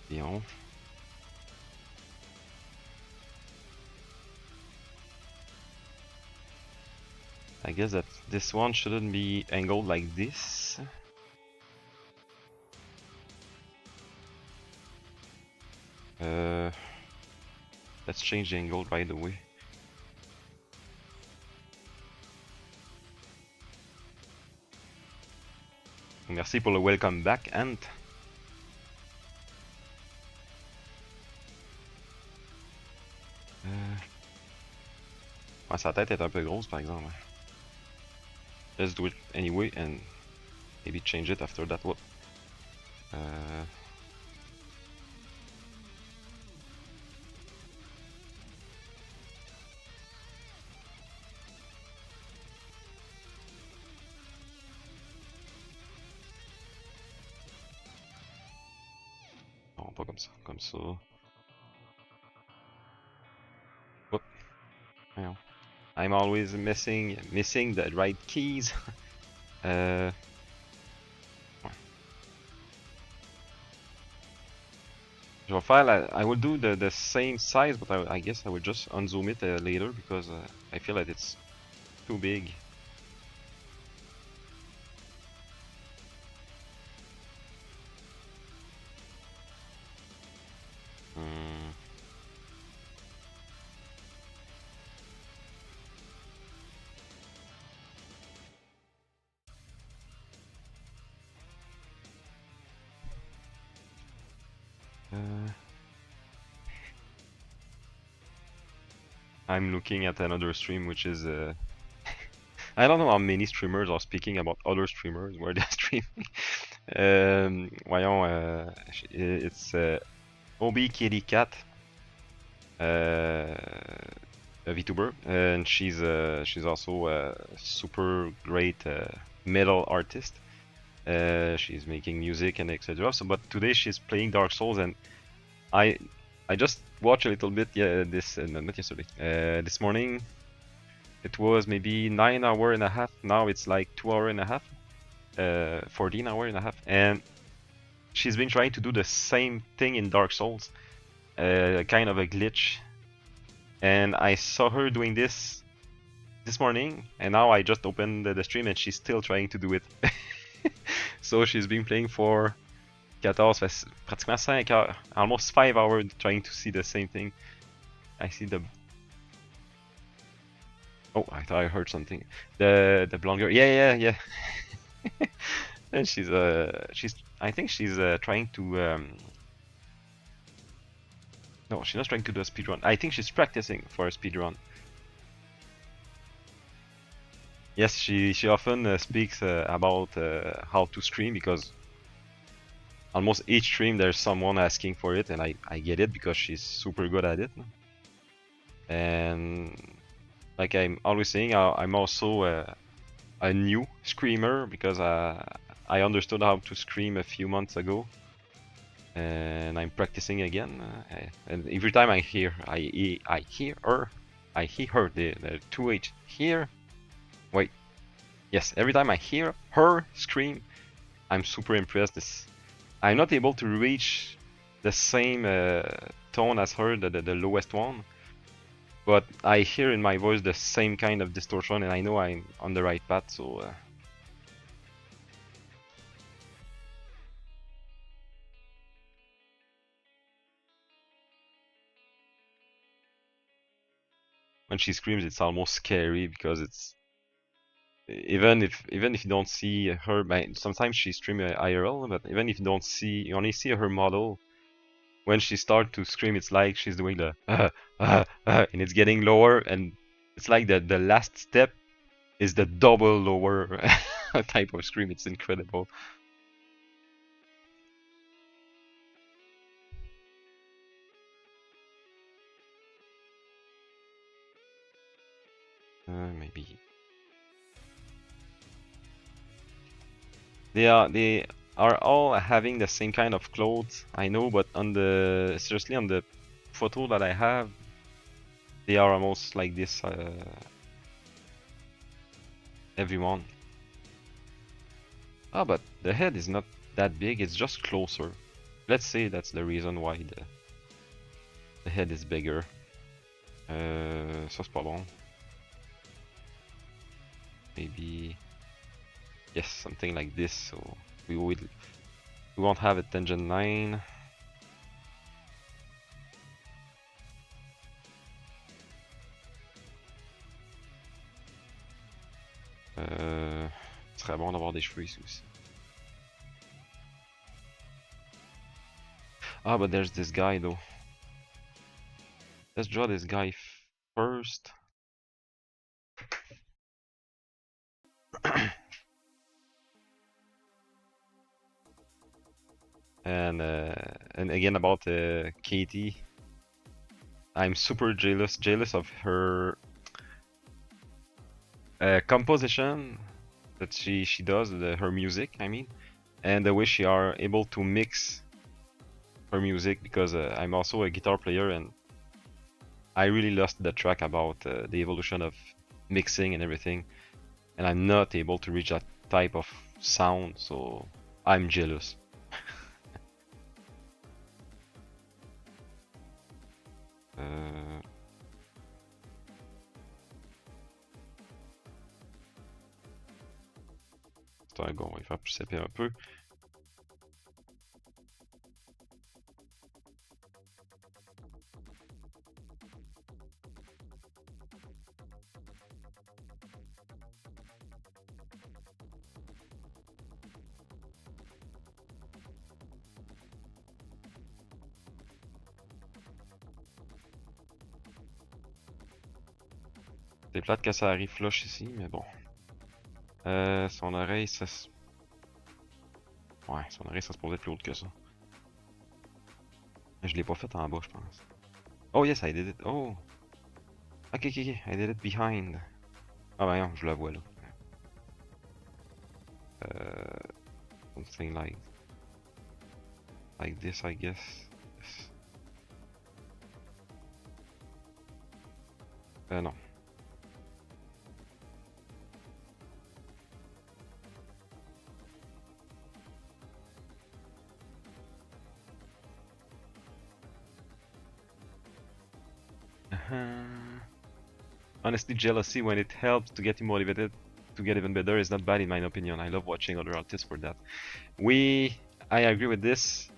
Beyond. I guess that this one shouldn't be angled like this. Let's change the angle right away. Merci pour le welcome back, Ant. Ouais, sa tête est un peu grosse par exemple. Let's do it anyway and maybe change it after that. What? Non, pas comme ça. Comme ça. Whoop. I'm always missing the right keys. Je vais faire I will do the same size, but I guess I will just unzoom it later because I feel that it's too big. I'm looking at another stream which is I don't know how many streamers are speaking about other streamers where they're streaming. Voyons, it's Obi Kitty Cat, a VTuber, and she's also a super great metal artist. She's making music and etc. So, but today she's playing Dark Souls, and I just watched a little bit. Yeah, not yesterday. This morning, it was maybe 9 hours and a half. Now it's like 2 hours and a half, 14 hours and a half, and she's been trying to do the same thing in Dark Souls, kind of a glitch. And I saw her doing this morning, and now I just opened the stream, and she's still trying to do it. So she's been playing for 14, pratiquement 5 hours, almost 5 hours trying to see the same thing. I see the... Oh, I thought I heard something. The blonde girl, yeah. And she's I think she's trying to no, she's not trying to do a speedrun. I think she's practicing for a speedrun. Yes, she often speaks about how to stream, because almost each stream there's someone asking for it, and I get it because she's super good at it. And like I'm always saying, I'm also a new screamer because I understood how to scream a few months ago, and I'm practicing again. And every time I hear her, the 2H here. Wait, yes, every time I hear her scream, I'm super impressed. I'm not able to reach the same tone as her, the lowest one, but I hear in my voice the same kind of distortion, and I know I'm on the right path, so... When she screams, it's almost scary, because it's... Even if you don't see her, sometimes she streams IRL, but even if you only see her model, when she starts to scream, it's like she's doing the and it's getting lower, and it's like the last step is the double lower type of scream. It's incredible. Maybe they are all having the same kind of clothes, I know, but seriously on the photo that I have, they are almost like this. everyone. Ah, but the head is not that big, it's just closer. Let's say that's the reason why the head is bigger. Ça c'est pas bon. Maybe, yes, something like this, so we won't have a tangent line. Ce serait bon d'avoir des cheveux ici aussi. Ah, but there's this guy though. Let's draw this guy first. And again about Katie, I'm super jealous of her composition that she does, her music, I mean, and the way she are able to mix her music, because I'm also a guitar player and I really lost the track about the evolution of mixing and everything, and I'm not able to reach that type of sound, so I'm jealous. Attends, on va faire plus épais un peu. C'est plate que ça arrive flush ici, mais bon. Son oreille, ça se... Ouais, son oreille, ça se pourrait être plus haute que ça. Je l'ai pas fait en bas, je pense. Oh yes, I did it. Oh! Ok, I did it behind. Ah ben non, je la vois là. Something like this, I guess. Non. Honestly, jealousy, when it helps to get you motivated to get even better, is not bad in my opinion. I love watching other artists for that. I agree with this.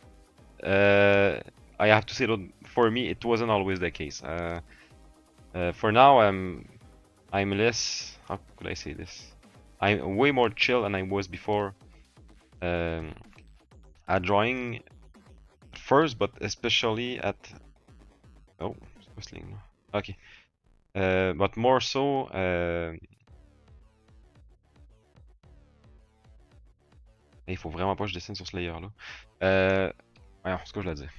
I have to say that for me, it wasn't always the case. For now, I'm less. How could I say this? I'm way more chill than I was before. At drawing first, but especially at. Oh, c'est pas sling. Okay. But more so. Il faut vraiment pas que je dessine sur ce layer là. Voyons, ce que je voulais dire.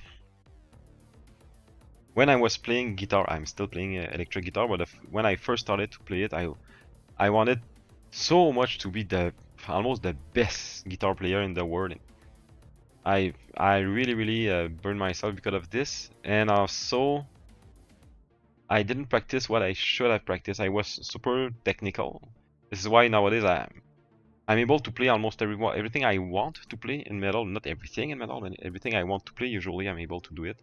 When I was playing guitar, I'm still playing electric guitar, but when I first started to play it, I wanted so much to be almost the best guitar player in the world. I really burned myself because of this, and also I didn't practice what I should have practiced. I was super technical. This is why nowadays I'm able to play almost everything I want to play in metal. Not everything in metal, but everything I want to play, usually I'm able to do it.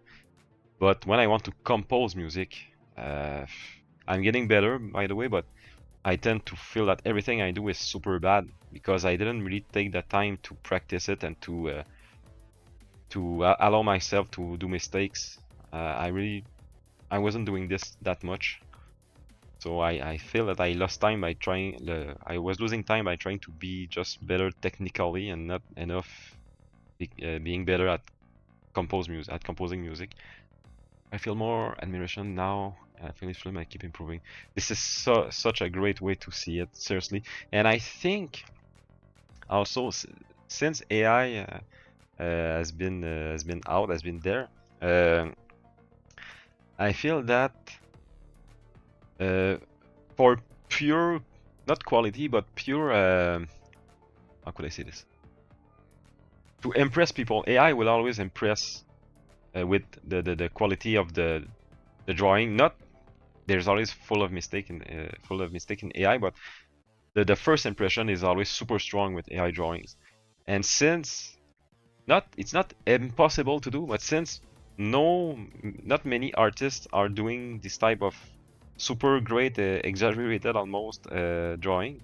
But when I want to compose music, I'm getting better, by the way, but I tend to feel that everything I do is super bad because I didn't really take the time to practice it and to allow myself to do mistakes. I wasn't doing this that much. So I feel that I lost time by I was losing time by trying to be just better technically and not enough being better at composing music. I feel more admiration now. I finish film, I keep improving. This is such a great way to see it, seriously. And I think also since AI has been there, I feel that for pure, not quality, but pure, how could I say this? To impress people, AI will always impress with the quality of the drawing. Not there's always full of mistake in AI, but the first impression is always super strong with AI drawings. And since it's not impossible to do, but since not many artists are doing this type of super great, exaggerated almost drawing,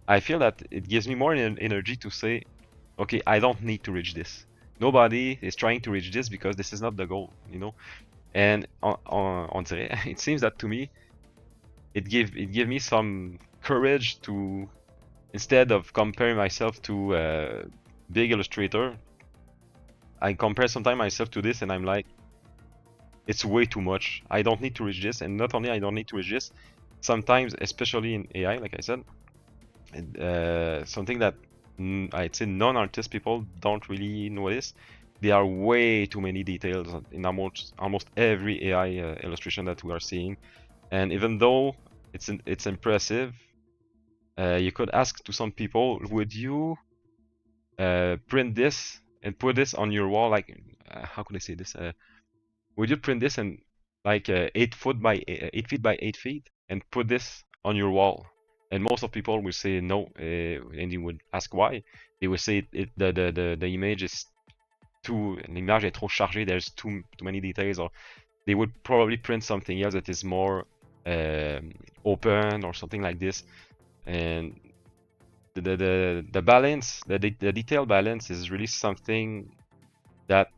I feel that it gives me more energy to say, okay, I don't need to reach this. Nobody is trying to reach this because this is not the goal, you know. And on dirait, it seems that to me, it give me some courage to, instead of comparing myself to a big illustrator, I compare sometimes myself to this and I'm like, it's way too much. I don't need to reach this, and not only I don't need to reach this, sometimes, especially in AI, like I said, something that I'd say non-artist people don't really notice. There are way too many details in almost every AI illustration that we are seeing, and even though it's impressive, you could ask to some people, would you print this and put this on your wall? Like, how could I say this? Would you print this and like 8 feet by 8 feet and put this on your wall? And most of people will say no, and you would ask why. They will say the image is l'image est trop chargée. There's too many details, or they would probably print something else that is more open or something like this. And the balance, the detail balance is really something that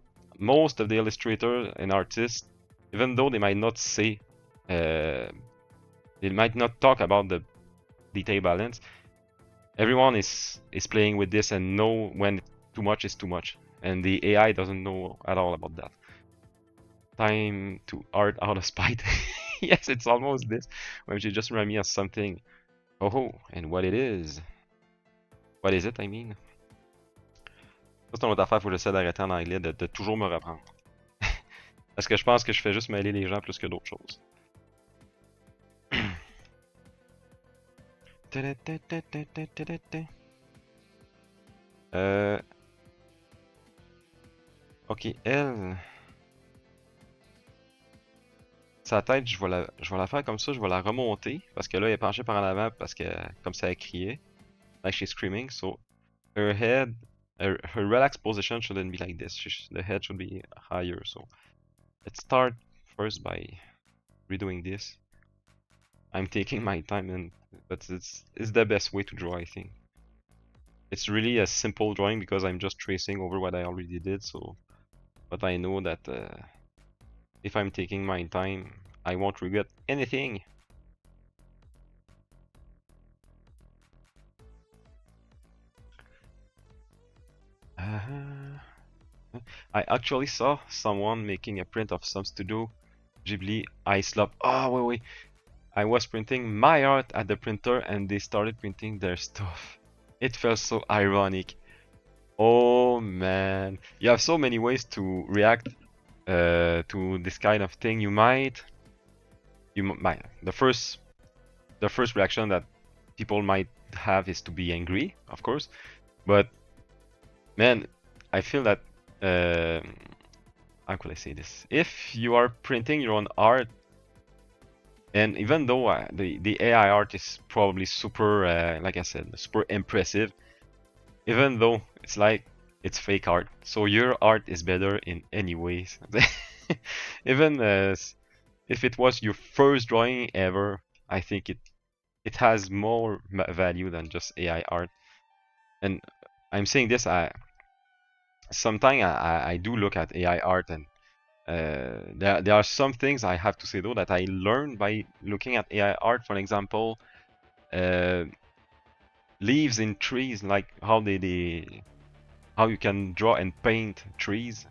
most of the illustrators and artists, even though they might not say, they might not talk about the detail balance, everyone is playing with this and know when too much is too much, and the AI doesn't know at all about that. Time to art out of spite. Yes, it's almost this, when you just remind me of something. Oh, and what it is. What is it, I mean? Ça, c'est une autre affaire, faut que j'essaie d'arrêter en anglais, de toujours me reprendre. Parce que je pense que je fais juste mêler les gens plus que d'autres choses. Ok, elle. Sa tête, je vais la faire comme ça, je vais la remonter. Parce que là, elle est penchée par en avant, parce que comme ça, elle criait. Like she's screaming, so her head, her relaxed position shouldn't be like this. The head should be higher, so let's start first by redoing this. I'm taking my time, but it's the best way to draw, I think. It's really a simple drawing because I'm just tracing over what I already did, so, but I know that if I'm taking my time, I won't regret anything. I actually saw someone making a print of some Studio Ghibli Ice Love. Oh, wait. I was printing my art at the printer and they started printing their stuff. It felt so ironic. Oh man. You have so many ways to react to this kind of thing. The first reaction that people might have is to be angry, of course. But man, I feel that how could I say this? If you are printing your own art, and even though the AI art is probably super, like I said, super impressive, even though it's like it's fake art, so your art is better in any ways. Even if it was your first drawing ever, I think it has more value than just AI art. And I'm saying this, sometimes I do look at AI art, and there are some things I have to say though that I learned by looking at AI art. For example, leaves in trees, like how how you can draw and paint trees.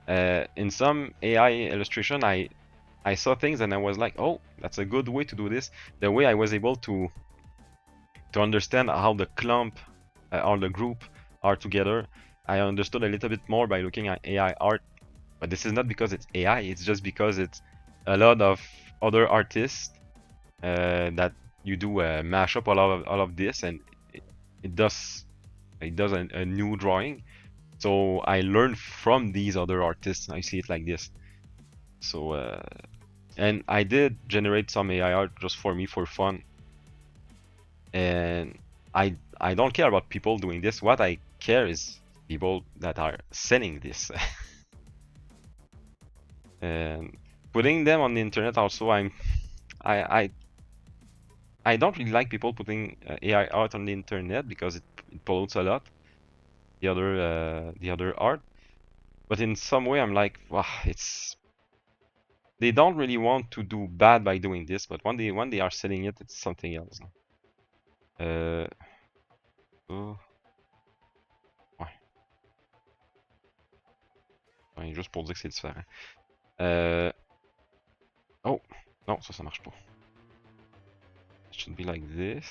In some AI illustration, I saw things and I was like, oh, that's a good way to do this. The way I was able to understand how the clump or the group are together, I understood a little bit more by looking at AI art. But this is not because it's AI, it's just because it's a lot of other artists that you do mash up all of this, and it does a new drawing. So I learned from these other artists. I see it like this. So and I did generate some AI art just for me for fun, and I don't care about people doing this. What I care is people that are selling this. And putting them on the internet also, I I I don't really like people putting AI art on the internet because it pollutes a lot the other art. But in some way, I'm like, wow, it's they don't really want to do bad by doing this, but when they are selling it, it's something else. Oh, ouais. Ouais, juste pour dire que c'est différent. Oh, non, ça marche pas. It should be like this.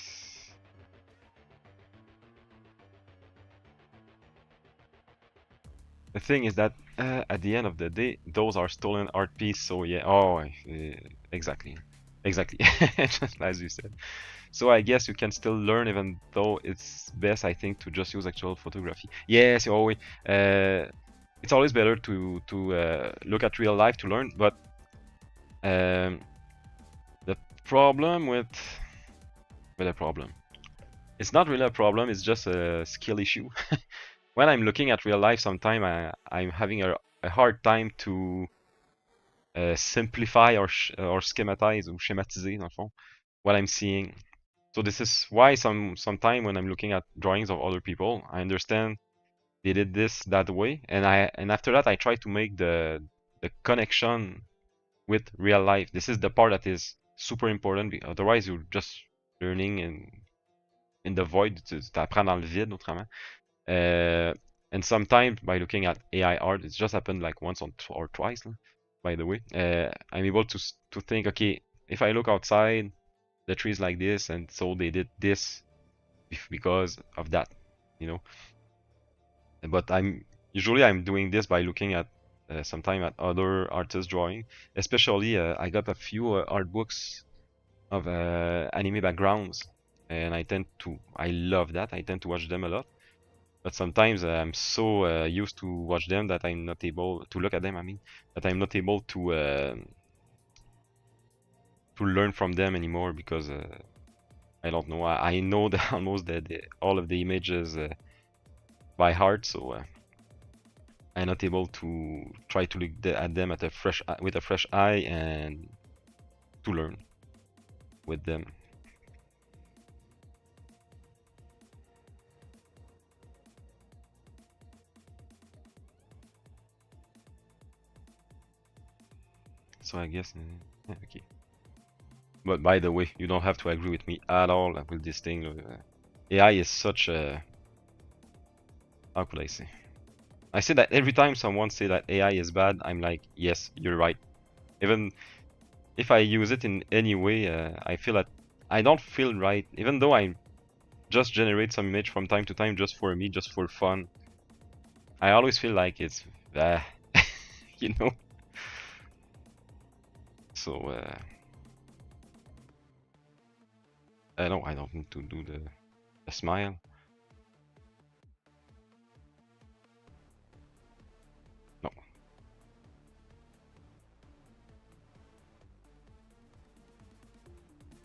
The thing is that at the end of the day, those are stolen art pieces. So yeah, oh, exactly, exactly, just as you said. So I guess you can still learn, even though it's best, I think, to just use actual photography. Yes, always. It's always better to look at real life to learn. But the problem with a problem, it's not really a problem. It's just a skill issue. When I'm looking at real life, sometimes I'm having a hard time to simplify or schematize ou schématiser dans le fond what I'm seeing. So this is why sometime when I'm looking at drawings of other people, I understand they did this that way, and after that I try to make the connection with real life. This is the part that is super important. Otherwise, you're just learning in the void. Tu apprends dans le vide, autrement. And sometimes by looking at AI art, it's just happened like once or twice, by the way. I'm able to think, okay, if I look outside, the trees like this, and so they did this because of that, you know. But I'm doing this by looking at sometime at other artists' drawing. Especially, I got a few art books of anime backgrounds, and I love that. I tend to watch them a lot. But sometimes I'm so used to watch them that I'm not able to look at them. I mean, that I'm not able to learn from them anymore because I don't know. I know almost all of the images by heart, so I'm not able to try to look at them with a fresh eye and to learn with them. So I guess, yeah, okay. But by the way, you don't have to agree with me at all with this thing. AI is such a, how could I say? I say that every time someone say that AI is bad, I'm like, yes, you're right. Even if I use it in any way, I feel that I don't feel right. Even though I just generate some image from time to time just for me, just for fun, I always feel like it's, you know? So, no, I don't need to do the smile. No.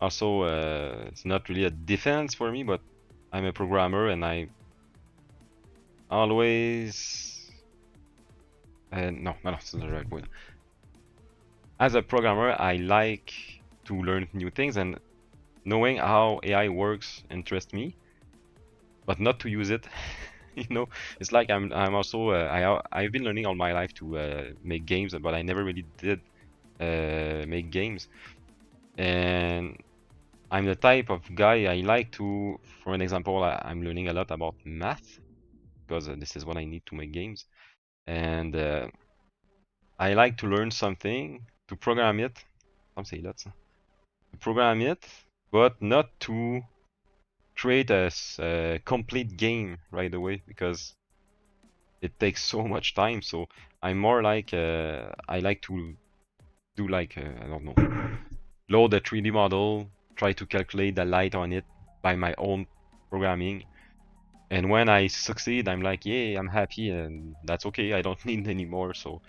Also, it's not really a defense for me, but I'm a programmer and I always... no, it's not the right word. As a programmer, I like to learn new things, and knowing how AI works interests me, but not to use it. You know, it's like I'm also I've been learning all my life to make games, but I never really did make games. And I'm the type of guy I like to, for an example, I'm learning a lot about math because this is what I need to make games, and I like to learn something to program it. Comme c'est là, ça. To program it, but not to create a complete game right away because it takes so much time. So I'm more like I like to do like I don't know, load a 3D model, try to calculate the light on it by my own programming. And when I succeed, I'm like, yeah, I'm happy, and that's okay. I don't need anymore. So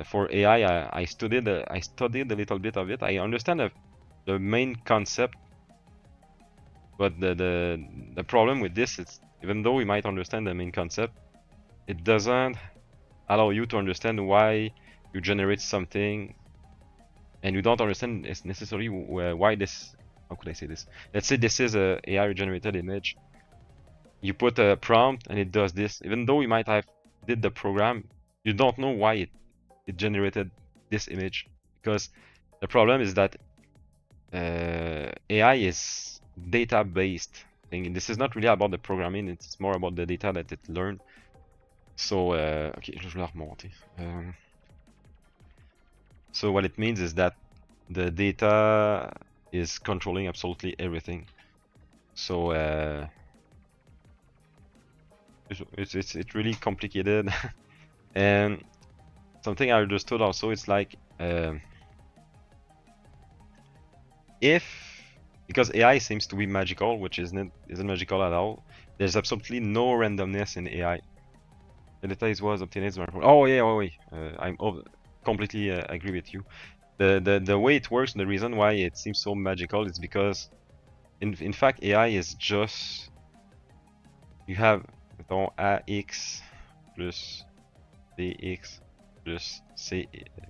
for AI, I studied a little bit of it. I understand the main concept, But the problem with this is, even though we might understand the main concept, it doesn't allow you to understand why you generate something, and you don't understand necessarily why this. How could I say this? Let's say this is a AI generated image. You put a prompt and it does this. Even though you might have did the program, you don't know why it generated this image, because the problem is that AI is data based thing. This is not really about the programming, it's more about the data that it learned. So ok, je vais la remonter. So what it means is that the data is controlling absolutely everything. So it's really complicated. And something I understood also, it's like if, because AI seems to be magical, which isn't magical at all, there's absolutely no randomness in AI. The data was obtained. Oh yeah, oh wait, I'm completely agree with you. The way it works, the reason why it seems so magical is because in fact AI is just, you have mettons AX plus BX plus C,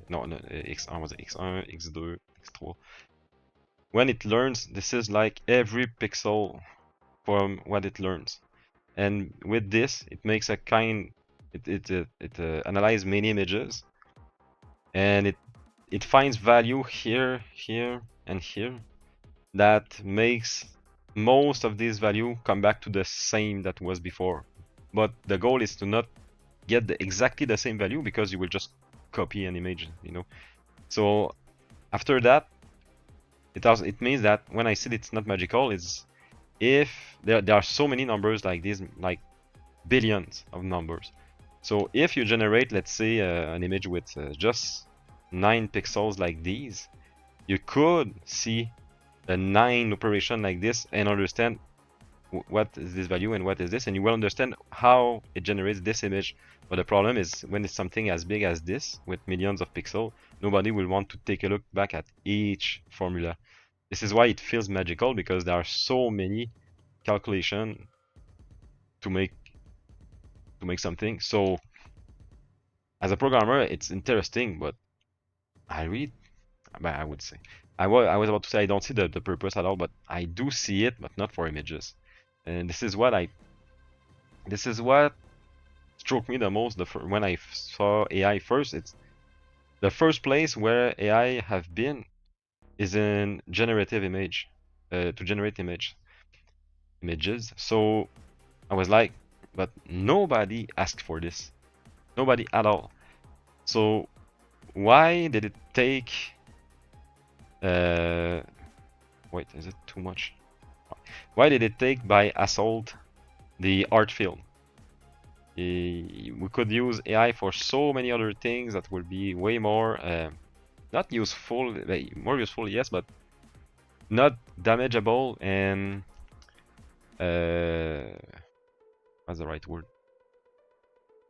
non, X1 was X1, X2, X3. When it learns, this is like every pixel from what it learns, and with this it makes a kind, it analyzes many images, and it finds value here, here, and here that makes most of this value come back to the same that was before. But the goal is to not get exactly the same value, because you will just copy an image, you know. So after that, it means that when I said it's not magical, is if there are so many numbers like this, like billions of numbers. So if you generate, let's say, an image with just 9 pixels like these, you could see a 9 operation like this and understand what is this value and what is this, and you will understand how it generates this image. But the problem is, when it's something as big as this with millions of pixels, nobody will want to take a look back at each formula. This is why it feels magical, because there are so many calculations to make something. So as a programmer, it's interesting, but I would say, I was about to say I don't see the purpose at all, but I do see it, but not for images. And this is what struck me the most when I saw AI first. It's the first place where AI have been is in generative image, to generate images. So I was like, but nobody asked for this, nobody at all. So why did it take? Wait, is it too much? Why did it take by assault the art field? We could use AI for so many other things that would be way more not useful, more useful, yes, but not damageable, and what's the right word?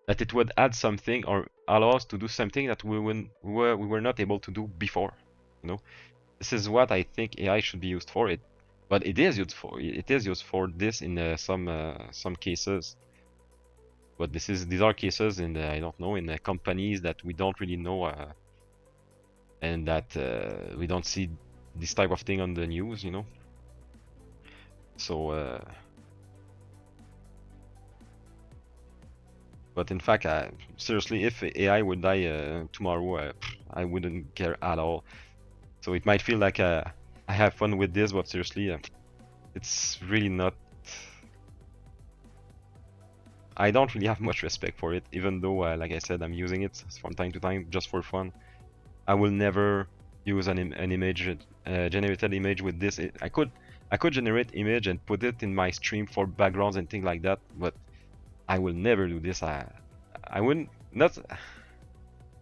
That it would add something or allow us to do something that we were not able to do before. You know, this is what I think AI should be used for. But it is used for. It is used for this in some cases. But these are cases in I don't know, in companies that we don't really know, and that we don't see this type of thing on the news, you know. So but in fact, seriously, if AI would die tomorrow, I wouldn't care at all. So it might feel like I have fun with this, but seriously, it's really not. I don't really have much respect for it, even though, like I said, I'm using it from time to time just for fun. I will never use an image, generated image with this. I could generate image and put it in my stream for backgrounds and things like that, but I will never do this. I wouldn't not.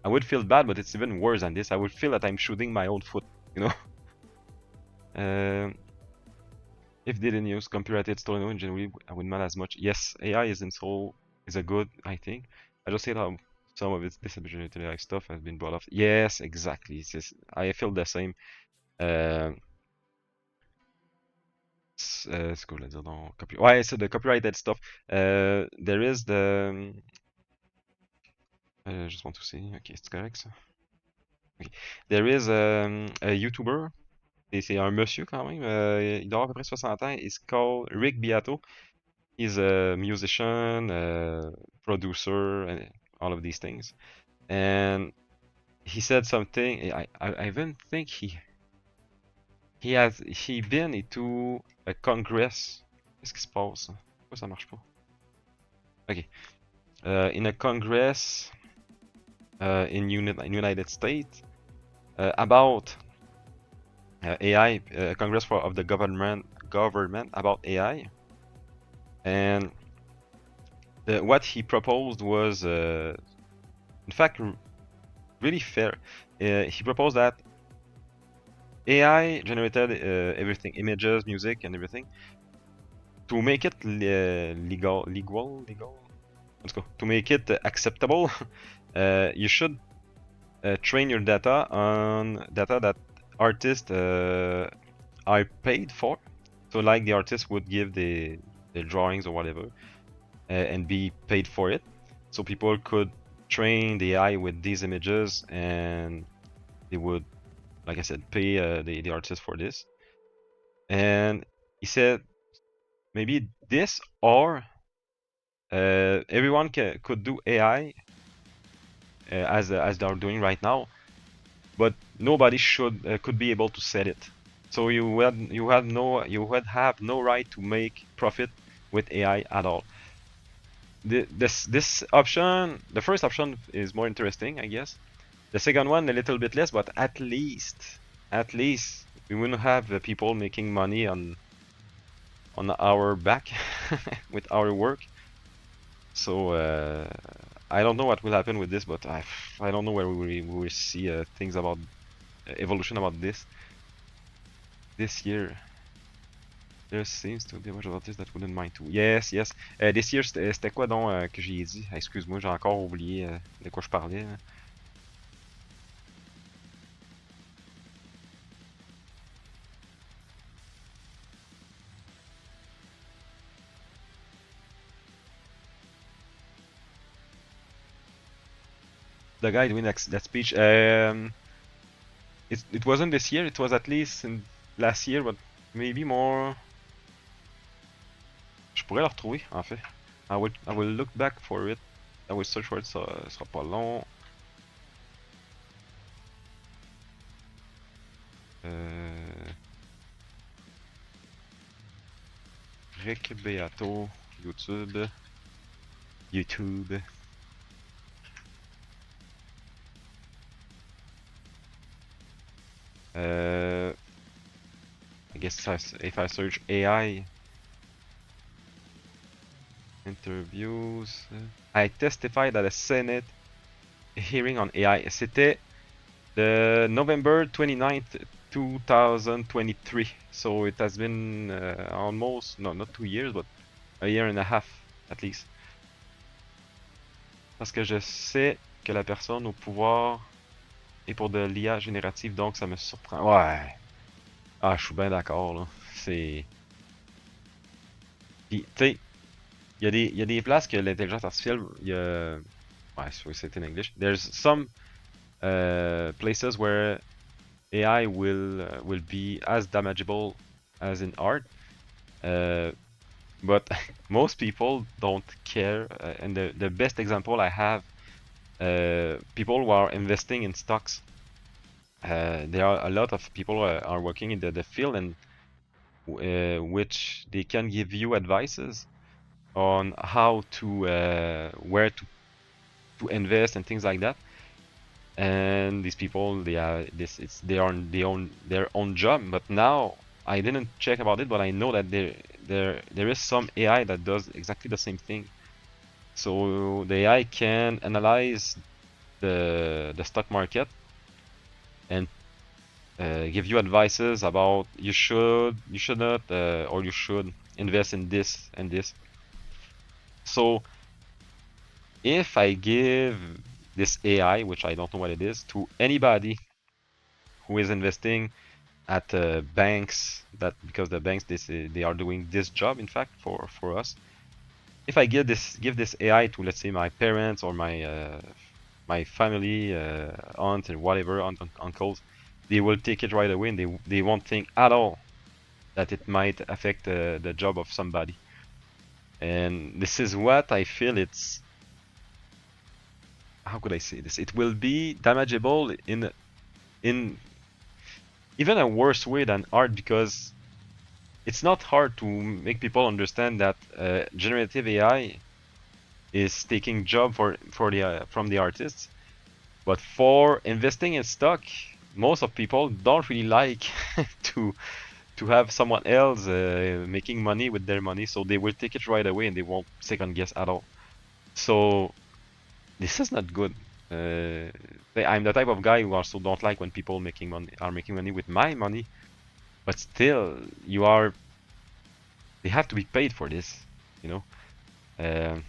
I would feel bad, but it's even worse than this. I would feel that I'm shooting my own foot, you know. If didn't use computer-aided story generally, I would not as much. Yes, AI is a good, I think. I just said how some of its disability stuff has been brought up. Yes, exactly. It's just, I feel the same. Uh, C'est quoi je voulais dire dans ouais, c'est the copyrighted stuff. There is the just want to see. Ok, c'est correct ça. Ok. There is a YouTuber. Et c'est un monsieur quand même. Il doit avoir à peu près 60 ans. He's called Rick Beato. He's a musician, producer, and all of these things. And he said something. I even think he been into a congress. Qu'est-ce qui se passe? Pourquoi ça marche pas? Ok. In a congress in United States about AI, Congress of the government about AI, and what he proposed was, in fact, really fair. He proposed that AI generated everything, images, music, and everything, to make it legal. Let's go. To make it acceptable, you should train your data on data that artists are paid for. So like the artist would give the drawings or whatever and be paid for it. So people could train the AI with these images and they would, like I said, pay the artist for this. And he said maybe this or everyone could do AI as they're doing right now, but nobody could be able to sell it. So you would have no right to make profit with AI at all. This option, the first option is more interesting, I guess. The second one a little bit less, but at least we wouldn't have people making money on our back with our work. So I don't know what will happen with this, but I don't know where we will see things about evolution about this year. There seems to be a bunch of artists that wouldn't mind too. Yes, yes. This year, c'était quoi donc que j'ai dit? Excuse-moi, j'ai encore oublié de quoi je parlais. Là. The guy doing that speech. It wasn't this year. It was at least in last year, but maybe more. Je pourrais le retrouver, en fait. I will look back for it. I will search for it, ça sera pas long. Rick Beato, YouTube. I guess if I search AI interviews, I testified at a Senate hearing on AI. C'était the November 29th, 2023. So it has been almost, no, not 2 years, but a year and a half at least. Parce que je sais que la personne au pouvoir est pour de l'IA générative, donc ça me surprend. Ouais. Ah, je suis bien d'accord, là. C'est... Puis, tu sais, il y a des places que l'intelligence artificielle, il y a... Ouais, c'est in English. There's some places where AI will be as damageable as in art, but most people don't care. And the best example I have, people who are investing in stocks. There are a lot of people are working in the field and which they can give you advices on how to where to invest and things like that. And these people, they are they are their own job. But now I didn't check about it, but I know that there is some AI that does exactly the same thing. So the AI can analyze the stock market and give you advices about you should not or you should invest in this and this. So if I give this AI, which I don't know what it is, to anybody who is investing at banks, that because the banks they are doing this job in fact for us. If I give this AI to, let's say, my parents or my family, aunt and whatever, uncles, they will take it right away and they won't think at all that it might affect the job of somebody. And this is what I feel it's, how could I say this? It will be damageable in even a worse way than art, because it's not hard to make people understand that generative AI is taking job for the from the artists. But for investing in stock, most of people don't really like to have someone else making money with their money, so they will take it right away and they won't second guess at all. So this is not good. Uh, I'm the type of guy who also don't like when people making money with my money, but still, they have to be paid for this, you know. Uh,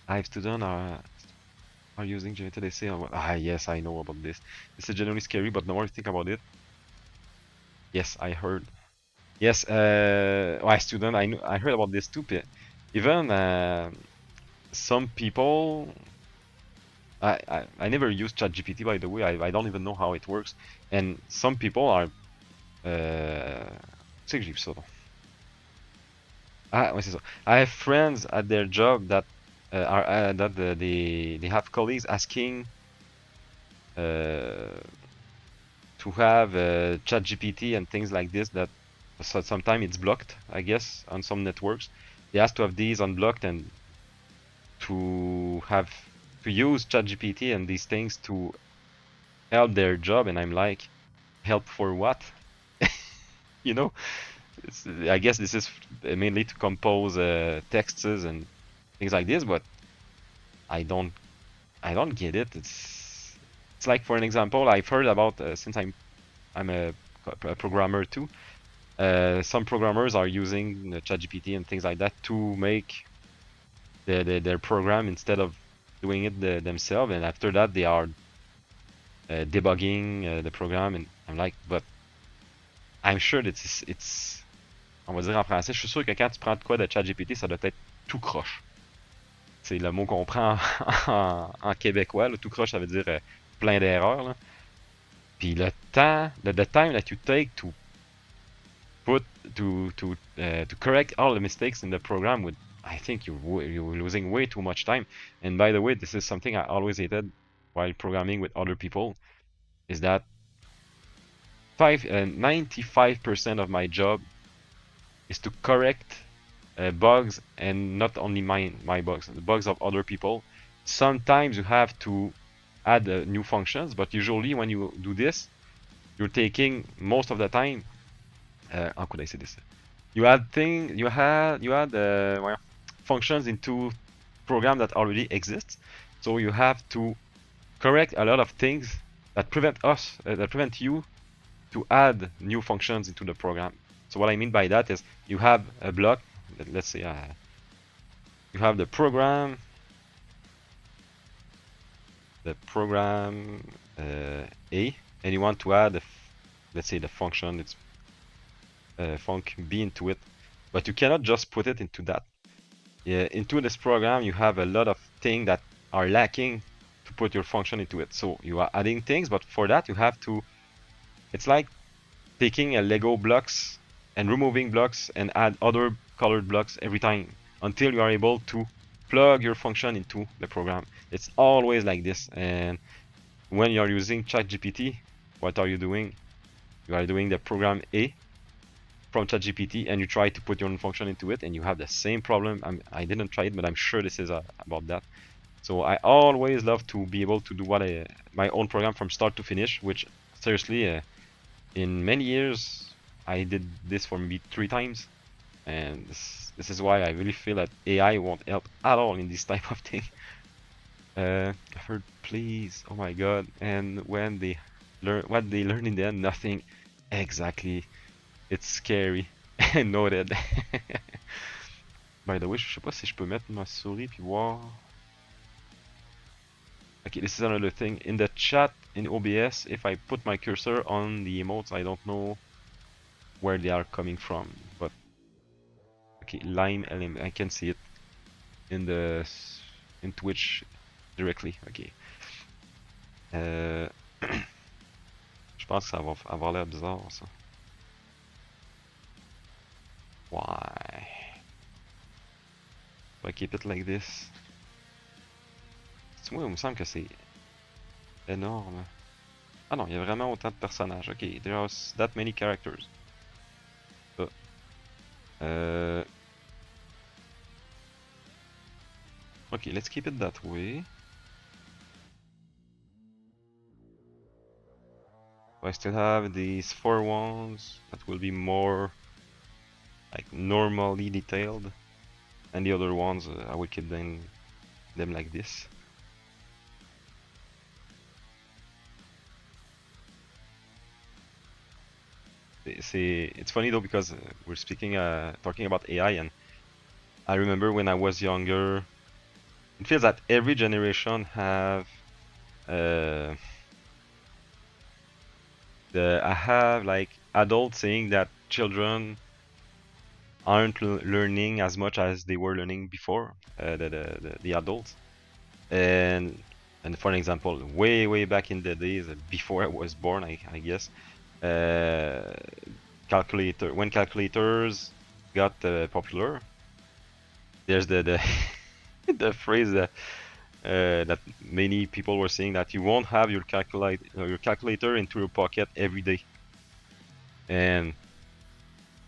I have students are using generative. They say, yes, I know about this. This is generally scary, but the more you think about it, yes, I heard. Yes, I student, I heard about this too. Even some people, I never used ChatGPT, by the way. I don't even know how it works. And some people are, c'est que j'ai vu ça, donc. Ah, ouais, c'est ça. I have friends at their job that they have colleagues asking uh, to have ChatGPT and things like this, that sometimes it's blocked, I guess, on some networks. They ask to have these unblocked and to have to use ChatGPT and these things to help their job, and I'm like, help for what? You know, I guess this is mainly to compose texts and things like this, but I don't I don't get it. It's like, for an example, I've heard about since I'm a programmer too. Some programmers are using ChatGPT and things like that to make their program instead of doing it themselves, and after that they are debugging the program, and I'm like, but I'm sure that on va dire en français, je suis sûr que quand tu prends de quoi de ChatGPT, ça doit être tout croche. C'est le mot qu'on prend en québécois, là, tout croche, ça veut dire plein d'erreurs, là. Puis the time that you take to put to correct all the mistakes in the program would, I think you're losing way too much time. And by the way, this is something I always hated while programming with other people, is that 95% of my job is to correct bugs, and not only my bugs, the bugs of other people. Sometimes you have to add new functions, but usually when you do this, you're taking most of the time. How could I say this? You add well, functions into program that already exists, so you have to correct a lot of things that prevent you to add new functions into the program. So what I mean by that is, you have a block. Let's say you have the program A, and you want to add let's say the function, it's func B into it, but you cannot just put it into that. Into this program, you have a lot of things that are lacking to put your function into it. So you are adding things, but for that you have to. It's like taking a Lego blocks and removing blocks and add other colored blocks every time until you are able to plug your function into the program. It's always like this. And when you are using ChatGPT, what are you doing? You are doing the program A from ChatGPT, and you try to put your own function into it, and you have the same problem. I didn't try it, but I'm sure this is about that. So I always love to be able to do my own program from start to finish, which seriously, in many years, I did this for maybe 3 times, and this is why I really feel that AI won't help at all in this type of thing. I've heard please, oh my god, and when they what they learn in the end, nothing. Exactly. It's scary. Noted. By the way, je sais pas si je peux mettre ma souris puis voir. Okay, this is another thing. In the chat in OBS, if I put my cursor on the emotes, I don't know where they are coming from. But okay, lime element, I can see it in the in Twitch directly. Okay. Je pense que ça va avoir l'air bizarre ça. Why? Do I keep it like this? Moi, il me semble que c'est énorme. Ah non, il y a vraiment autant de personnages. Ok, there are that many characters. Okay, let's keep it that way. I still have these 4 ones that will be more like normally detailed, and the other ones I will keep them like this. It's funny though because we're talking about AI, and I remember when I was younger, it feels that every generation have I have like adults saying that children aren't learning as much as they were learning before, the adults. And for an example, way back in the days before I was born, I guess, when calculators got popular, there's the the phrase that that many people were saying that you won't have your calculator into your pocket every day. And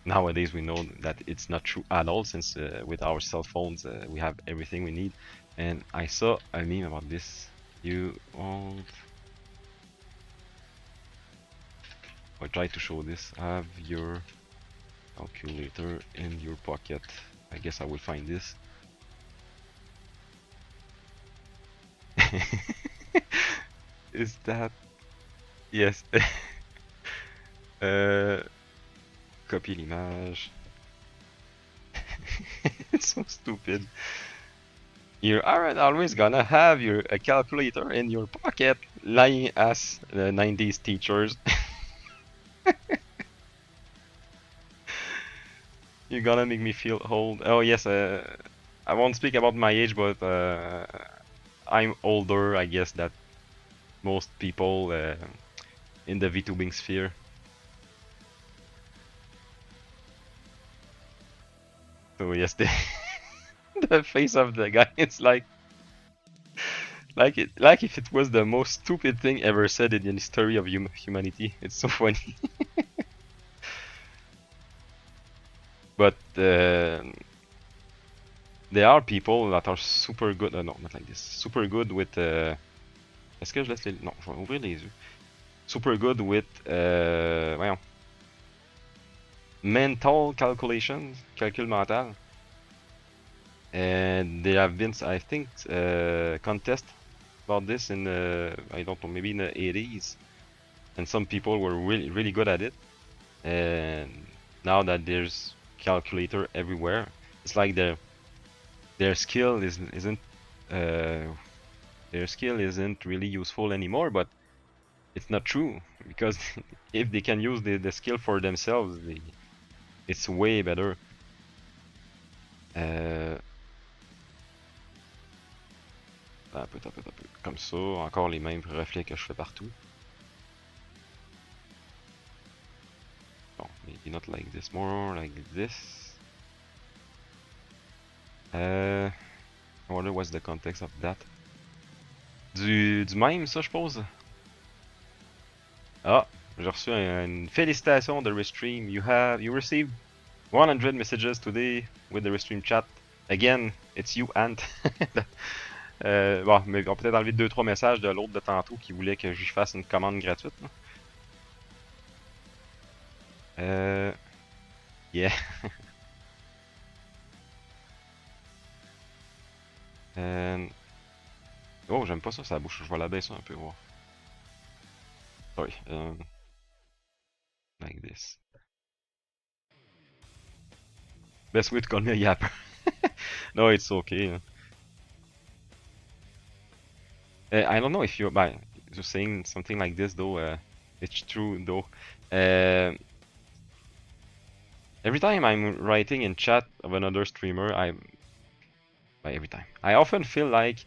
nowadays we know that it's not true at all, since with our cell phones we have everything we need. And I saw a meme about this. You won't... I try to show this. Have your calculator in your pocket. I guess I will find this. Is that... Yes. Copie l'image. It's so stupid. You aren't always gonna have a calculator in your pocket, lying as the 90s teachers. You're gonna make me feel old. Oh yes, I won't speak about my age, but I'm older, I guess, that most people in the VTubing sphere. So yes, the face of the guy, it's like if it was the most stupid thing ever said in the history of humanity. It's so funny. But there are people that are super good. No, not like this. Super good with. Est-ce que je laisse les... Non, je vais ouvrir les yeux. Super good with. Voyons. Mental calculations, calcul mental. And there have been, I think, contests about this in I don't know, maybe in the 80s, and some people were really good at it. And now that there's calculator everywhere, it's like their skill isn't really useful anymore. But it's not true, because if they can use the skill for themselves, it's way better. Un peu. Comme ça, encore les mêmes reflets que je fais partout. Bon, maybe not like this, more like this. I wonder what's the context of that. Du mème, ça, je suppose. Ah, j'ai reçu une félicitation de Restream. You received 100 messages today with the Restream chat. Again, it's you, Ant. Bon, mais on va peut-être enlever 2-3 messages de l'autre de tantôt qui voulait que je fasse une commande gratuite. Yeah. Oh, j'aime pas ça, ça bouche. Je vais la baisser un peu, voir. Sorry. Like this. Best way to call me a yapper. No, it's okay. I don't know if you're saying something like this though. It's true though. every time I'm writing in chat of another streamer, every time I often feel like,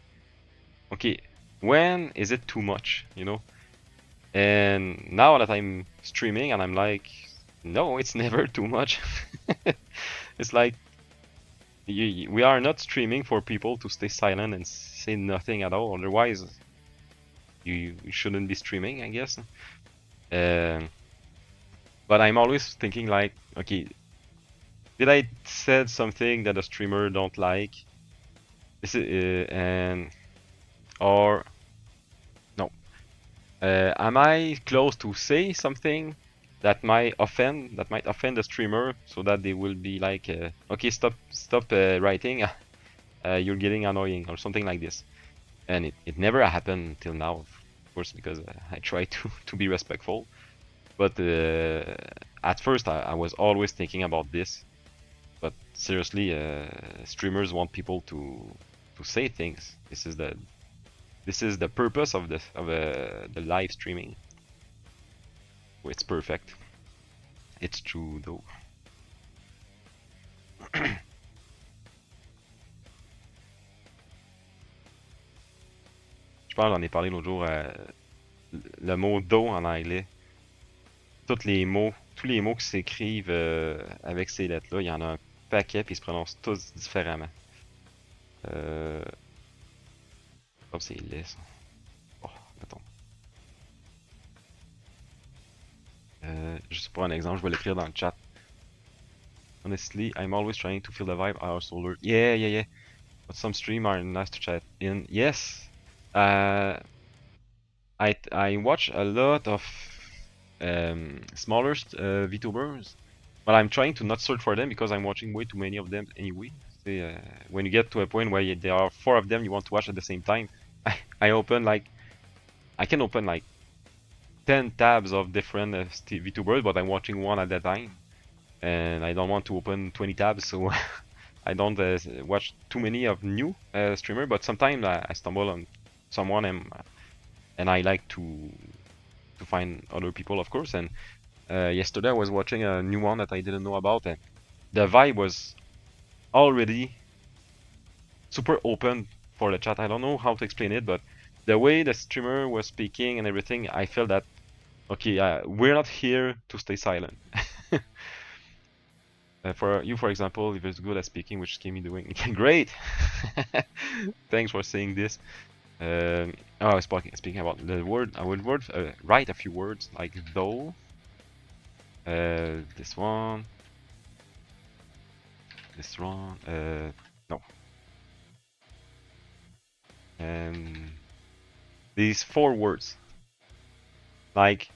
okay, when is it too much, you know? And now that I'm streaming and I'm like, no, it's never too much. It's like we are not streaming for people to stay silent and say nothing at all. Otherwise, you shouldn't be streaming, I guess. Um, but I'm always thinking like, okay, did I said something that a streamer don't like? This is, and or no? Am I close to say something that might offend the streamer, so that they will be like, okay, stop writing, you're getting annoying or something like this. And it never happened till now, of course, because I try to be respectful. But at first, I was always thinking about this. But seriously, streamers want people to say things. This is the purpose of the live streaming. It's perfect. It's true though. Je pense j'en ai parlé l'autre jour. Le mot though en anglais. Tous les mots qui s'écrivent avec ces lettres-là, il y en a un paquet puis ils se prononcent tous différemment. Oh, c'est laid ça. Oh, mettons. Juste pour un exemple, je vais l'écrire dans le chat. Honestly, I'm always trying to feel the vibe our solar. Yeah. But some stream are nice to chat in. Yes. I watch a lot of smaller VTubers, but I'm trying to not search for them because I'm watching way too many of them anyway. When you get to a point where there are 4 of them you want to watch at the same time, I can open like 10 tabs of different VTubers, but I'm watching one at a time, and I don't want to open 20 tabs, so I don't watch too many of new streamer. But sometimes I stumble on someone and I like to find other people, of course. And yesterday I was watching a new one that I didn't know about, and the vibe was already super open for the chat. I don't know how to explain it, but the way the streamer was speaking and everything, I felt that, okay, we're not here to stay silent. For you, for example, if it's good at speaking, which Kimi doing, great. Thanks for saying this. Oh, speaking about the word, I would write a few words like though. This one. No. And these 4 words, like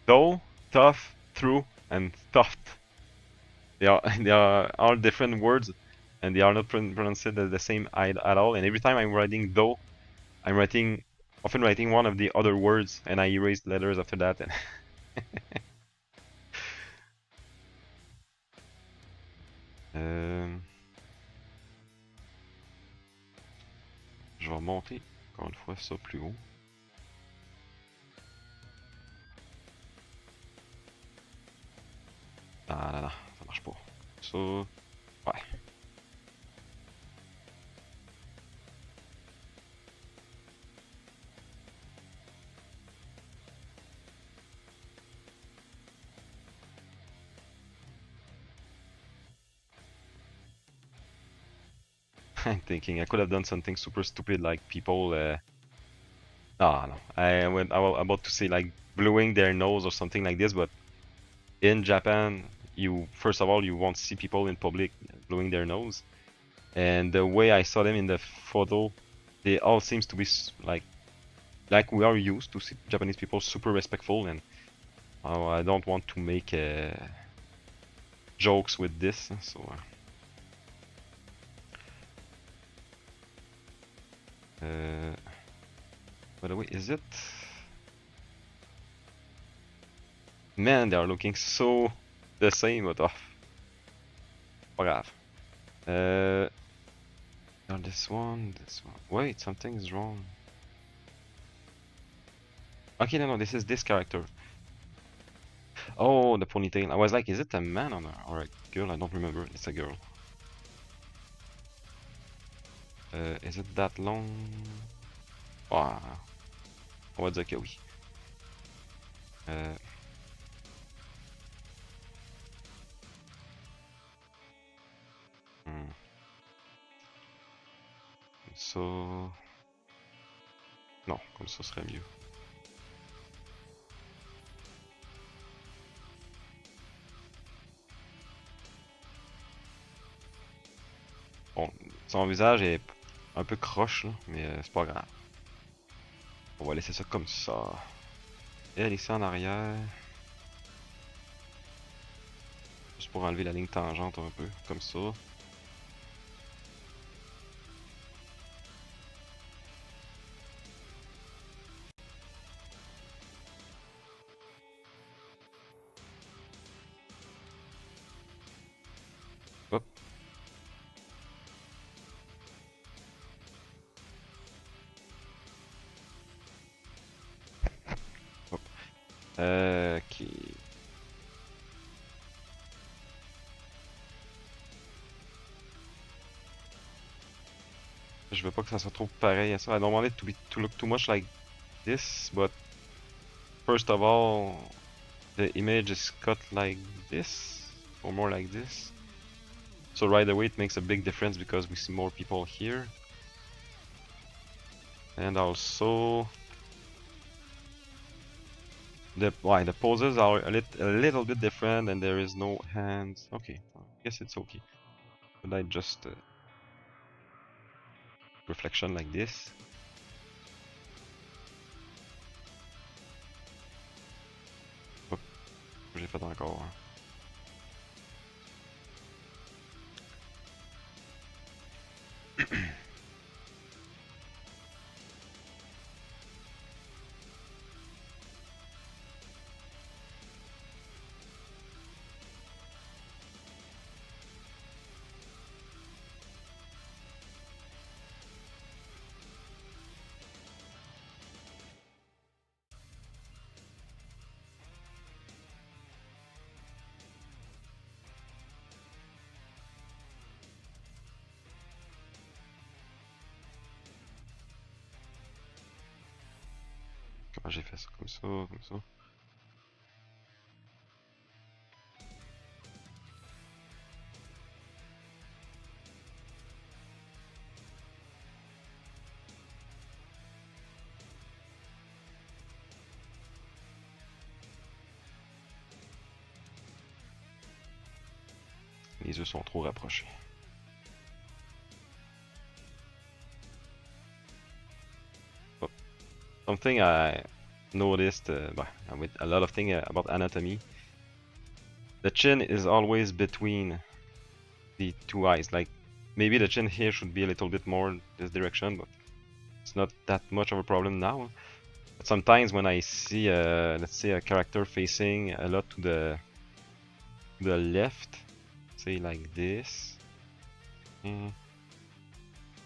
though, tough, through, and thuft. They are all different words, and they are not pronounced the same at all. And every time I'm writing though, I'm often writing one of the other words, and I erase letters after that. And je vais monter encore une fois ça plus haut. Non, ça marche pas. Ça, ouais. I'm thinking I could have done something super stupid like people. No. I was about to say like blowing their nose or something like this, but in Japan, first of all you won't see people in public blowing their nose, and the way I saw them in the photo, they all seems to be like we are used to see Japanese people super respectful, and I don't want to make jokes with this, so. By the way, is it? Man, they are looking so the same, but oh, pas grave. Now this one. Wait, something is wrong. Okay, no, this is this character. Oh, the ponytail. I was like, is it a man or a girl? I don't remember. It's a girl. Is it that long? Ah, on va dire que oui. Euh, hmm, comme ça. Non, comme ça serait mieux. Bon, son visage est un peu croche, là, mais c'est pas grave. On va laisser ça comme ça. Et elle ici en arrière. Juste pour enlever la ligne tangente un peu, comme ça. Hop. Hop. Ok. Je veux pas que ça soit trop pareil à ça. I don't want it to look too much like this, but first of all, the image is cut like this, or more like this. So right away it makes a big difference because we see more people here. And also, the poses are a little bit different and there is no hands. Okay, I guess it's okay. Could I just reflection like this? Hop, j'ai fait encore. Comment j'ai fait ça? Comme ça, comme ça. Les yeux sont trop rapprochés. But something I noticed with a lot of things about anatomy, the chin is always between the two eyes. Like maybe the chin here should be a little bit more this direction, but it's not that much of a problem now. But sometimes when I see, let's say, a character facing a lot to the left, say like this,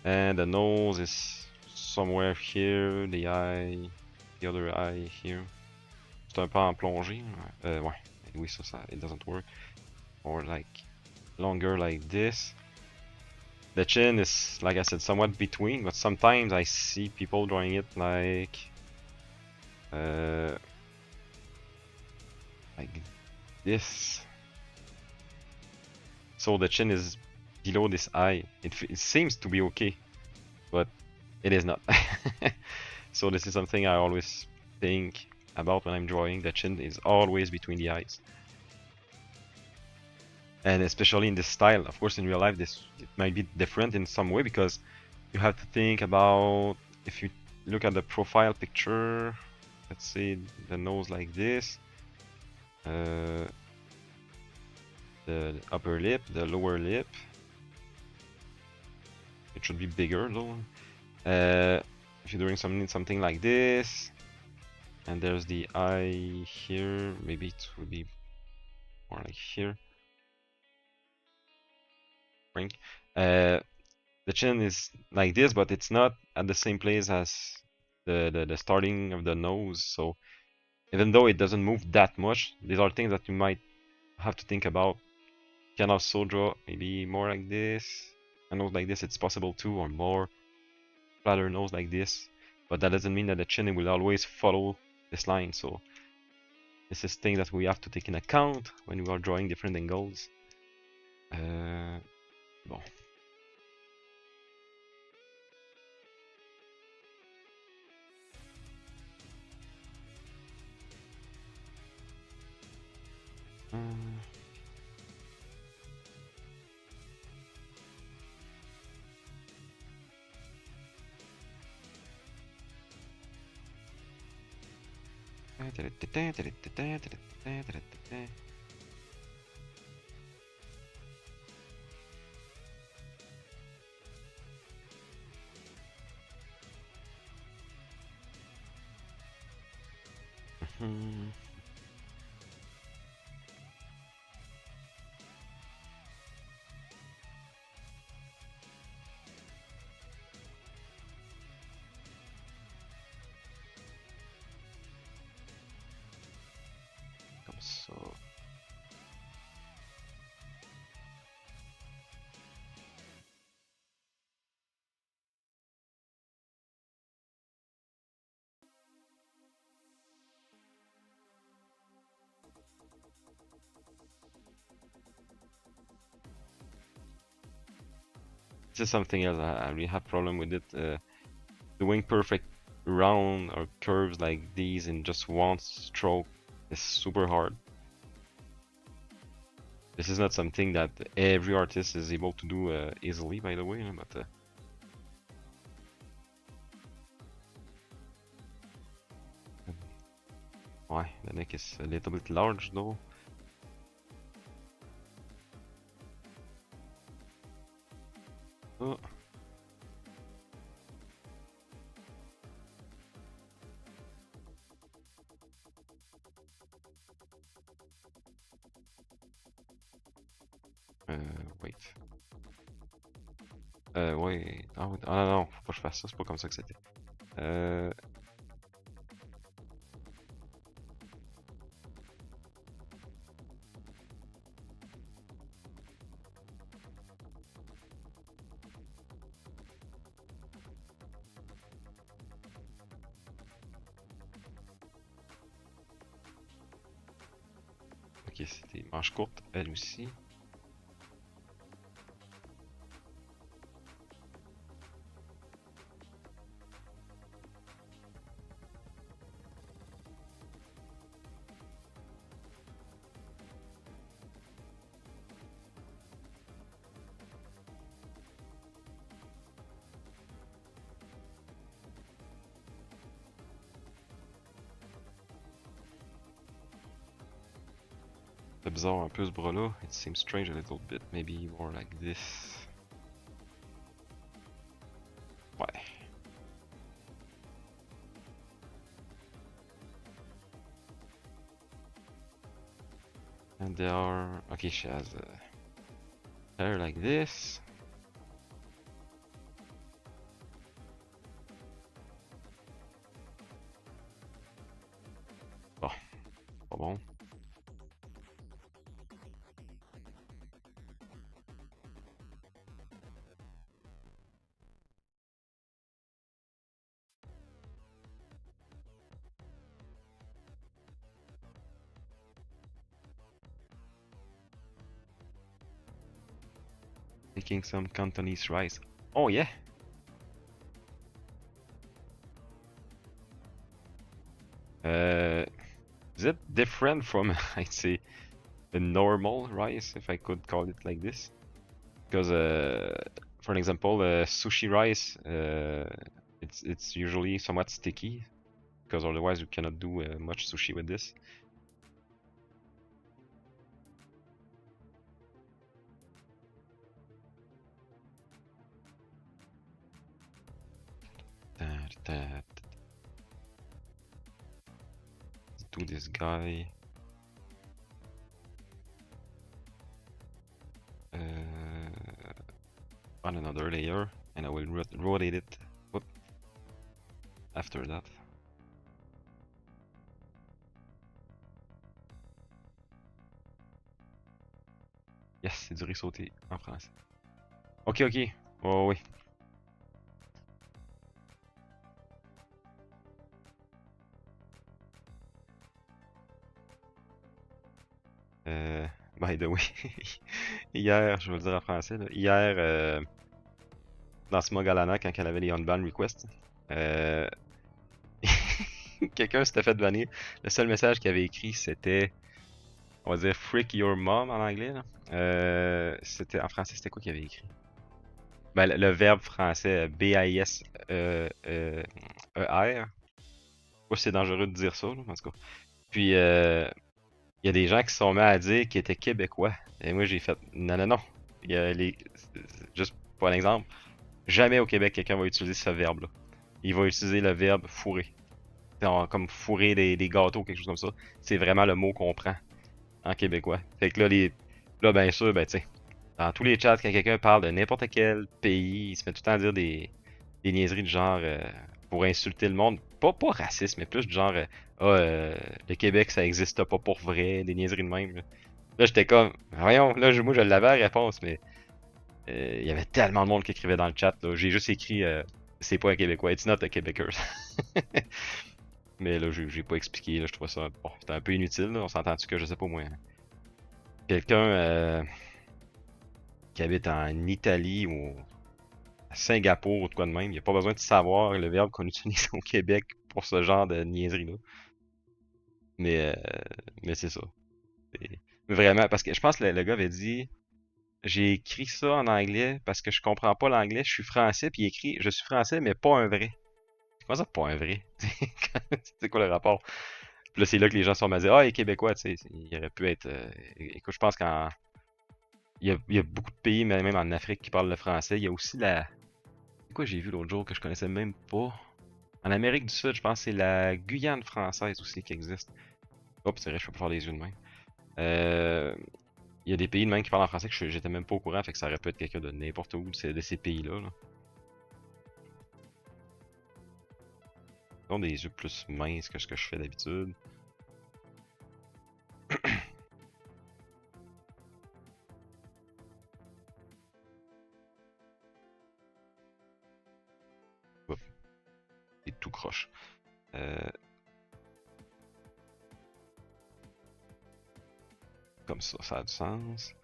and the nose is somewhere here, the eye, the other eye here. C'est un peu en plongée. Ouais, oui, ça, it doesn't work. Or like longer like this. The chin is, like I said, somewhat between, but sometimes I see people drawing it like this. So the chin is below this eye. It seems to be okay, but it is not. So this is something I always think about when I'm drawing. The chin is always between the eyes. And especially in this style, of course in real life it might be different in some way because you have to think about, if you look at the profile picture, let's say the nose like this, the upper lip, the lower lip, it should be bigger though. If you're doing something like this, and there's the eye here, maybe it would be more like here. The chin is like this, but it's not at the same place as the starting of the nose, so Even though it doesn't move that much, these are things that you might have to think about. Can also draw maybe more like this, a nose like this, it's possible too, or more flatter nose like this. But that doesn't mean that the chin will always follow this line, so this is things that we have to take in account when we are drawing different angles. Bon. Comme ça. This is something else I really have problem with it. Doing perfect round or curves like these in just one stroke is super hard. This is not something that every artist is able to do easily, by the way, but why? The neck is a little bit large though. Oh. Wait. Ouais. Ah, non, faut pas que je fasse ça, c'est pas comme ça que c'était. Ok, c'était manche courte, elle aussi. C'est bizarre un peu ce bras-là. It seems strange a little bit. Maybe more like this. Ouais. And they are... Okay, she has hair like this. Bon, pas bon. Making some Cantonese rice. Oh yeah! Is it different from, I'd say, the normal rice, if I could call it like this? Because, for example, sushi rice, it's usually somewhat sticky, because otherwise you cannot do much sushi with this. Let's do this guy. On another layer, and I will rotate it after that. c'est du riz sauté en français. Ok, ok. Oh, oui. Euh, by the way, hier, je vais le dire en français, là, hier, dans ce Galana, quand elle avait les unban requests, euh, quelqu'un s'était fait bannir. Le seul message qu'il avait écrit, c'était, on va dire, freak your mom en anglais. Là. C'était, en français, c'était quoi qu'il avait écrit? Ben, le verbe français, B-A-I-S-E-R. Je sais pas si c'est dangereux de dire ça, là, en tout cas. Puis, il y a des gens qui se sont mis à dire qu'ils étaient québécois. Et moi, j'ai fait, non, non, non. Il y a les, juste pour un exemple, jamais au Québec, quelqu'un va utiliser ce verbe-là. Il va utiliser le verbe fourrer. Comme fourrer des gâteaux, quelque chose comme ça. C'est vraiment le mot qu'on prend en québécois. Fait que là, là bien sûr, ben, tu sais, dans tous les chats, quand quelqu'un parle de n'importe quel pays, il se met tout le temps à dire des niaiseries du genre pour insulter le monde. Pas raciste, mais plus du genre le Québec, ça existe pas pour vrai, des niaiseries de même. Là, j'étais comme, voyons, là, moi, je l'avais la réponse, mais il y avait tellement de monde qui écrivait dans le chat. J'ai juste écrit, c'est pas un Québécois, it's not a Québécois. Mais là, j'ai pas expliqué, là, je trouvais ça, bon, c'était un peu inutile, là, on s'entend-tu que, je sais pas moi, quelqu'un qui habite en Italie ou à Singapour ou de quoi de même, il a pas besoin de savoir le verbe qu'on utilise au Québec pour ce genre de niaiserie-là. Mais, mais c'est ça. Mais vraiment, parce que je pense que le gars avait dit, j'ai écrit ça en anglais parce que je comprends pas l'anglais, je suis français, puis il écrit, je suis français, mais pas un vrai. Comment ça, pas un vrai? C'est quoi le rapport? Puis là, c'est là que les gens sont à dire, ah, il est québécois, tu sais, il aurait pu être. Écoute, je pense il y a beaucoup de pays, même en Afrique, qui parlent le français. Il y a aussi la. C'est quoi j'ai vu l'autre jour que je connaissais même pas? En Amérique du Sud, je pense que c'est la Guyane française aussi qui existe. Oh, c'est vrai, je peux pas faire les yeux de même. Il y a des pays de même qui parlent en français que j'étais même pas au courant, fait que ça aurait pu être quelqu'un de n'importe où de ces pays-là. Là. Ils ont des yeux plus minces que ce que je fais d'habitude. Oups, c'est tout croche. Comme ça a du sens.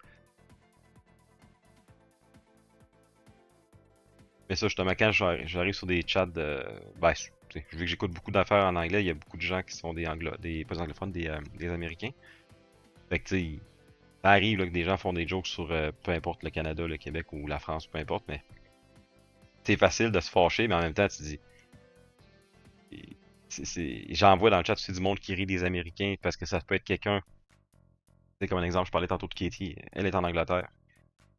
Mais ça, justement, quand j'arrive sur des chats de. Ben, vu que j'écoute beaucoup d'affaires en anglais, il y a beaucoup de gens qui sont pas des anglophones, des Américains. Fait que, tu sais, ça arrive là, que des gens font des jokes sur peu importe le Canada, le Québec ou la France, peu importe, mais c'est facile de se fâcher, mais en même temps, tu dis. J'en vois dans le chat aussi du monde qui rit des Américains parce que ça peut être quelqu'un. C'est comme un exemple, je parlais tantôt de Katie, elle est en Angleterre.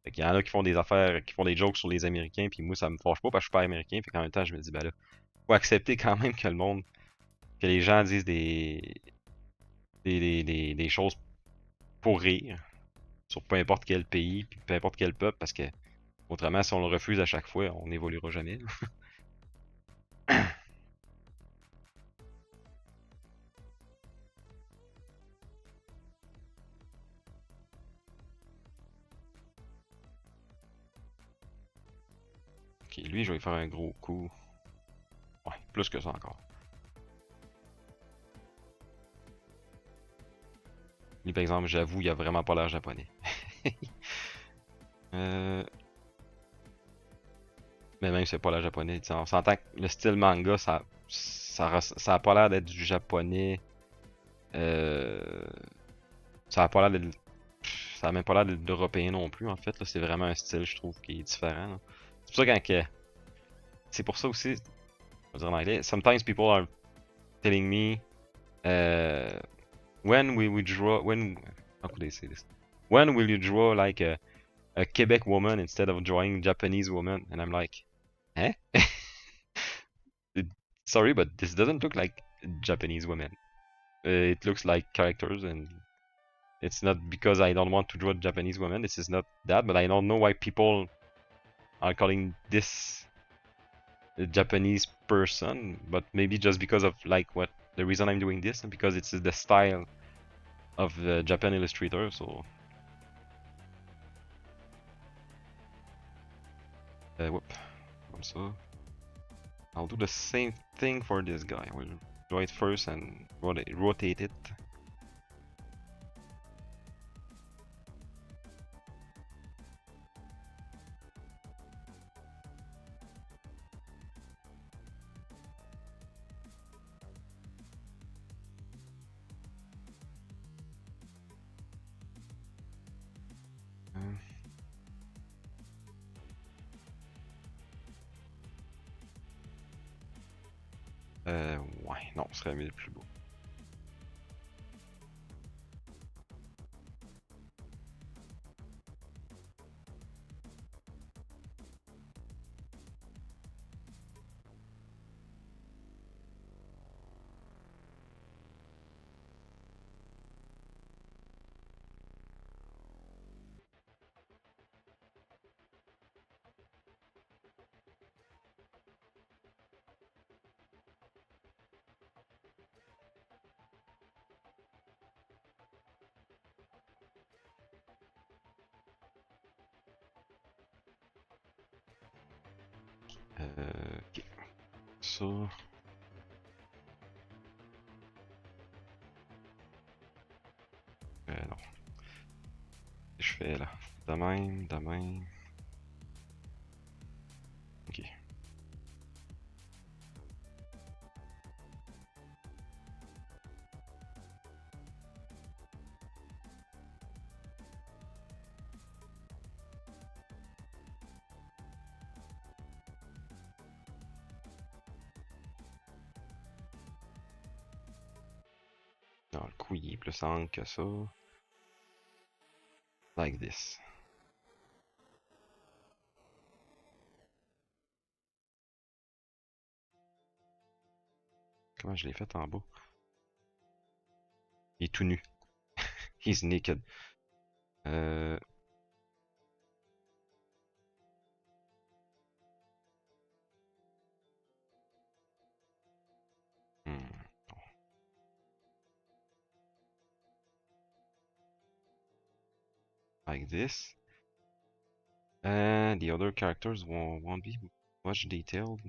Fait qu'il y en a qui font des affaires, qui font des jokes sur les Américains, puis moi ça me fâche pas parce que je suis pas américain, fait qu'en même temps je me dis, ben là, faut accepter quand même que le monde, que les gens disent des choses pour rire, sur peu importe quel pays, puis peu importe quel peuple, parce que autrement, si on le refuse à chaque fois, on n'évoluera jamais. Là. Ok, lui, je vais lui faire un gros coup. Ouais, plus que ça encore. Lui, par exemple, j'avoue, il a vraiment pas l'air japonais. euh... Mais même si c'est pas l'air japonais, on s'entend que le style manga, ça a pas l'air d'être du japonais. Euh... Ça a pas l'air d'être. Ça a même pas l'air d'être d'européen non plus, en fait. Là, c'est vraiment un style, je trouve, qui est différent. Là. C'est pour ça c'est pour ça aussi, je vais dire en anglais, sometimes people are telling me when will we draw how could they say this? When will you draw like a Quebec woman instead of drawing Japanese woman? And I'm like, eh? Sorry, but this doesn't look like Japanese women. It looks like characters, and it's not because I don't want to draw Japanese women. This is not that, but I don't know why people are calling this a Japanese person. But maybe just because of like what the reason I'm doing this, because it's the style of the Japan Illustrator. So Whoop, comme ça. I'll do the same thing for this guy. We'll draw it first and rotate it. Ouais, non, ce serait mieux le plus beau. Ok. Ça. Non. Je fais là. De même, de même. Ok. Non, le coup il est plus angle que ça. Like this. Comment je l'ai fait en bas? Il est tout nu. He's naked. Euh... hmm, Like this. And the other characters won't be much detailed.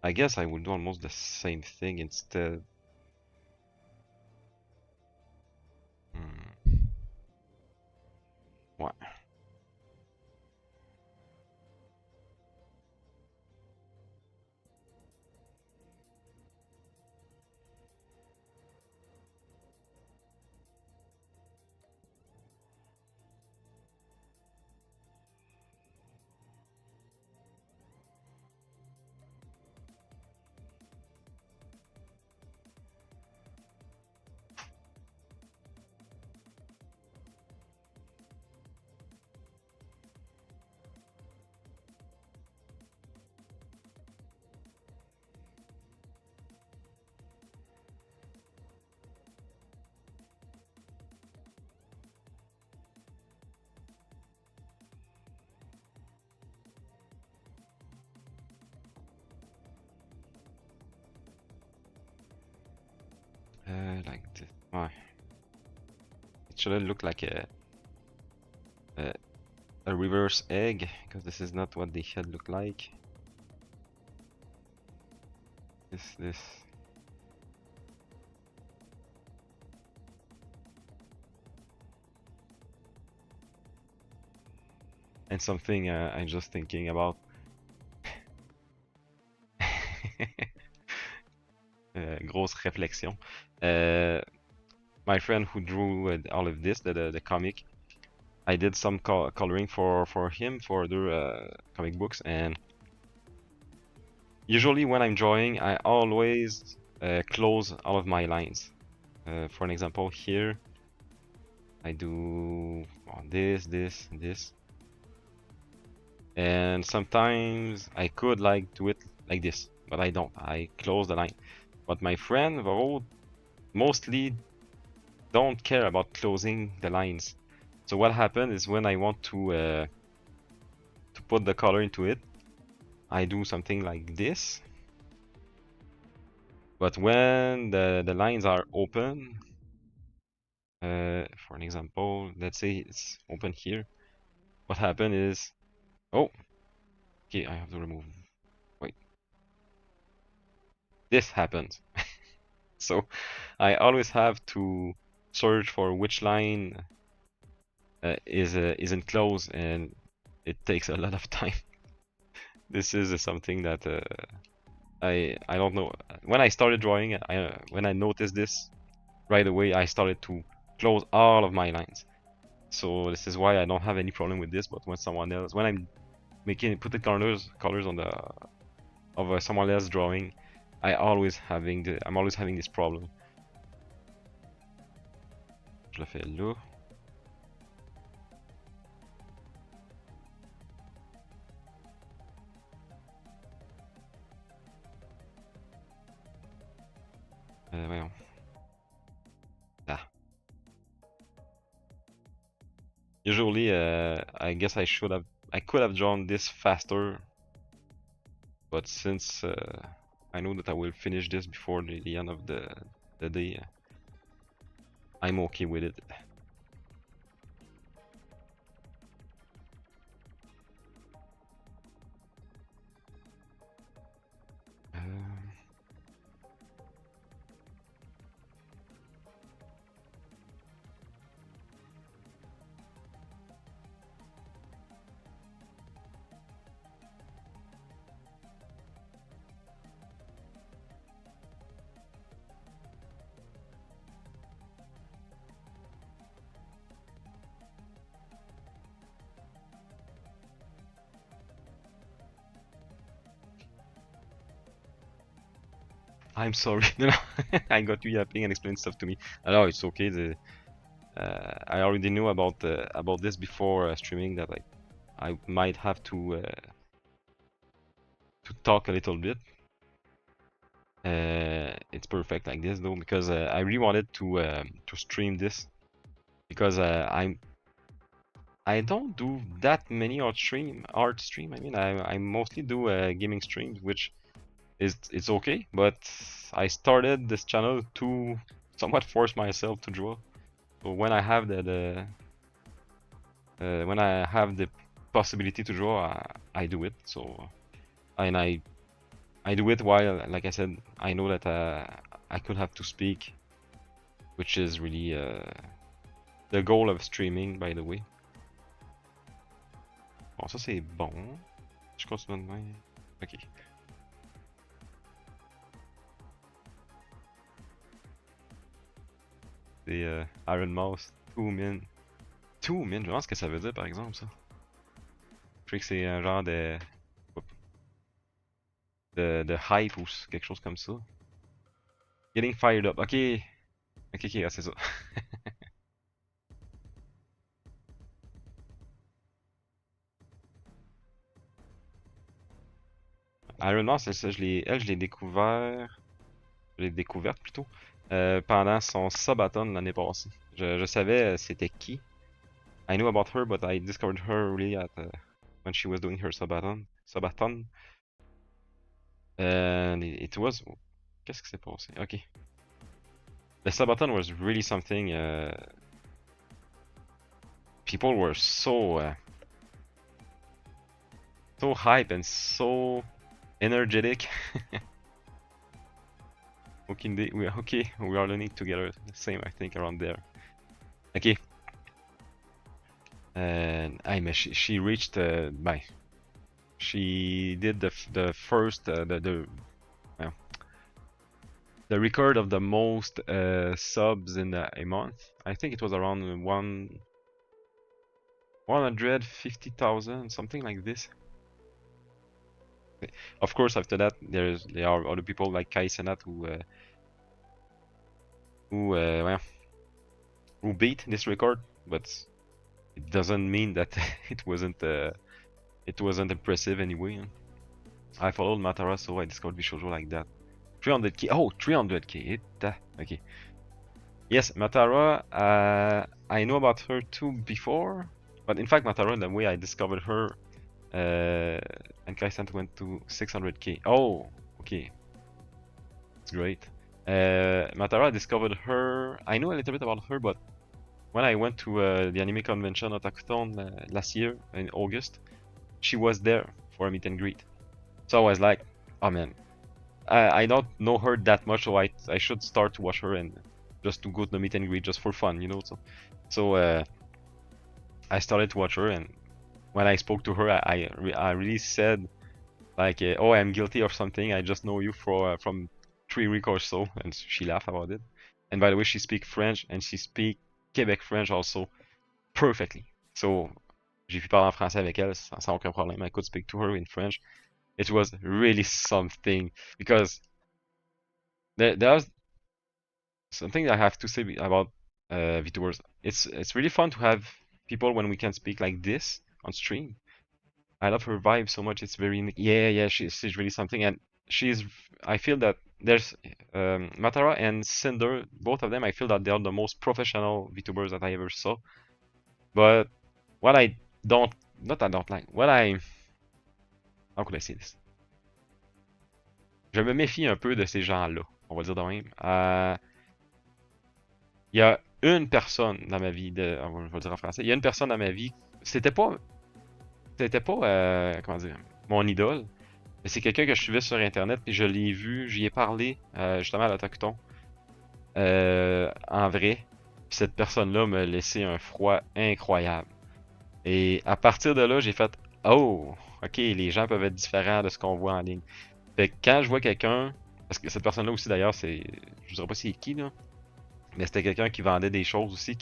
I guess I would do almost the same thing instead. Hmm. Ouais. Like this. Ouais. It shouldn't look like a, a reverse egg, because this is not what they should look like. This. And something I'm just thinking about. Grosse réflexion. My friend who drew all of this, the comic, I did some coloring for him for their comic books, and usually when I'm drawing, I always close all of my lines. For an example, here I do this, this, and sometimes I could like do it like this, but I don't. I close the line. But my friend wrote mostly don't care about closing the lines. So what happened is when I want to put the color into it, I do something like this. But when the lines are open, for an example, let's say it's open here. What happened is, oh, Okay, I have to remove. Wait. This happens. So I always have to search for which line is enclosed, and it takes a lot of time. This is something that I don't know. When I started drawing, when I noticed this right away, I started to close all of my lines. So this is why I don't have any problem with this. But when someone else, when I'm put the colors on the of someone else drawing, I'm always having this problem. Je le fais là. Voyons. Ah. Usually, I guess I could have drawn this faster, but since I know that I will finish this before the end of the day, I'm okay with it. I'm sorry. No, I got you yapping and explaining stuff to me. No, it's okay. I already knew about this before streaming, that I might have to talk a little bit. It's perfect like this though, because I really wanted to stream this, because I don't do that many art stream. I mean, I mostly do gaming streams, which it's okay. But I started this channel to somewhat force myself to draw. So when I have when I have the possibility to draw, I do it. So and I do it while, like I said, I know that I could have to speak, which is really the goal of streaming, by the way. Bon, ça c'est bon. Je continue de même. Ok. C'est Iron Mouse 2 min. 2 min, je pense que ça veut dire par exemple ça. Je sais que c'est un genre de hype ou quelque chose comme ça. Getting fired up. Ok. Ok, ok, c'est ça. Iron Mouse, je l'ai découvert. Je l'ai découverte plutôt. Pendant son subathon l'année passée. Je savais c'était qui. I knew about her, but I discovered her really at when she was doing her subathon. And it was. Qu'est-ce qui s'est passé? Ok. The subathon was really something. People were so hype and so energetic. Okay, we are learning together. The same, I think, around there. Okay. And she reached she did the first the record of the most subs in a month. I think it was around 150,000, something like this. Of course, after that, there are other people like Kai Cenat who beat this record, but it doesn't mean that it wasn't impressive anyway. I followed Matara, so I discovered Bishojo like that. 300k. Oh, 300k. Okay. Yes, Matara. I know about her too before, but in fact, Matara, the way I discovered her, and Kaisant went to 600k. Oh, okay. It's great. Matara, I discovered her. I know a little bit about her, but when I went to the anime convention Otakuton last year in August, she was there. for a meet and greet. So I was like, oh man, I don't know her that much, so I should start to watch her and just to go to the meet and greet just for fun, you know. So I started to watch her, and when I spoke to her, I really said like, oh, I'm guilty of something. I just know you from 3 weeks or so, and she laughed about it. And by the way, she speaks French and she speaks Quebec French also perfectly. So j'ai pu parler en français avec elle sans aucun problème. I could speak to her in French. It was really something because there's something I have to say about VTubers. It's really fun to have people when we can speak like this on stream. I love her vibe so much. It's very yeah, she's really something, and she's I feel that there's Matara and Cinder, both of them. I feel that they are the most professional VTubers that I ever saw. But what I don't not I don't like what I how could I say this? Je me méfie un peu de ces gens-là. On va dire de même. Il y a une personne dans ma vie je vais le dire en français. Il y a une personne dans ma vie. C'était pas comment dire mon idole. Mais c'est quelqu'un que je suivais sur internet puis je l'ai vu, j'y ai parlé justement à l'Autochton en vrai. Puis cette personne-là m'a laissé un froid incroyable. Et à partir de là, j'ai fait oh, ok, les gens peuvent être différents de ce qu'on voit en ligne. Fait que quand je vois quelqu'un, parce que cette personne-là aussi d'ailleurs, je dirais pas c'est qui là, mais c'était quelqu'un qui vendait des choses aussi,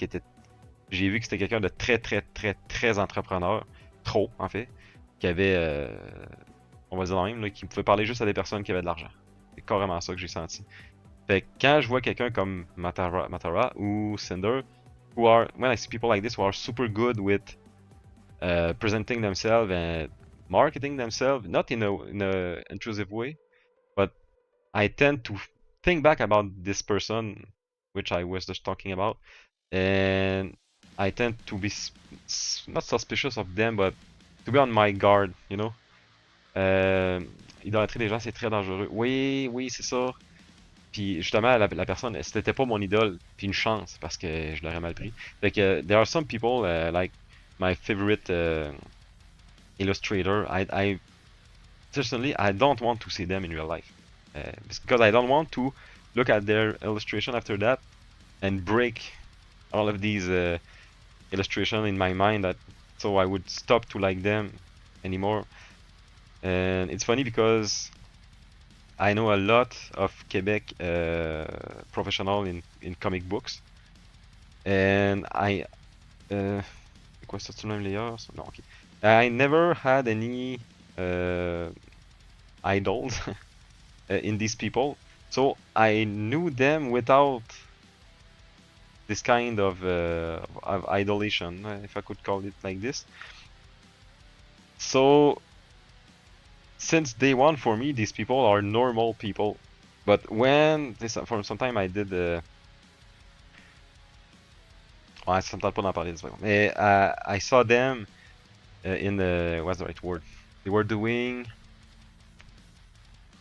j'ai vu que c'était quelqu'un de très très très très entrepreneur, trop en fait, qui avait, on va dire dans même, là, qui pouvait parler juste à des personnes qui avaient de l'argent. C'est carrément ça que j'ai senti. Fait que quand je vois quelqu'un comme Matara ou Cinder, when I see people like this who are super good with presenting themselves and marketing themselves, not in a intrusive way, but I tend to think back about this person, which I was just talking about, and I tend to be not suspicious of them, but to be on my guard, you know. Idolâtrer les gens, c'est très dangereux. Oui, oui, c'est ça. Puis justement, la personne, c'était pas mon idole, puis une chance, parce que je l'aurais mal pris. Fait que, there are some people, like my favorite illustrator, I personally, I don't want to see them in real life. Because I don't want to look at their illustration after that and break all of these illustration in my mind so I would stop to like them anymore. And it's funny because I know a lot of Quebec professional in comic books, and quoi ça, tu le même layer? Non, ok. I never had any idols in these people, so I knew them without this kind of idolation, if I could call it like this. So since day one, for me, these people are normal people. But for some time I did ouais, ça me tente pas d'en parler, mais I saw them in the what's the right word? They were doing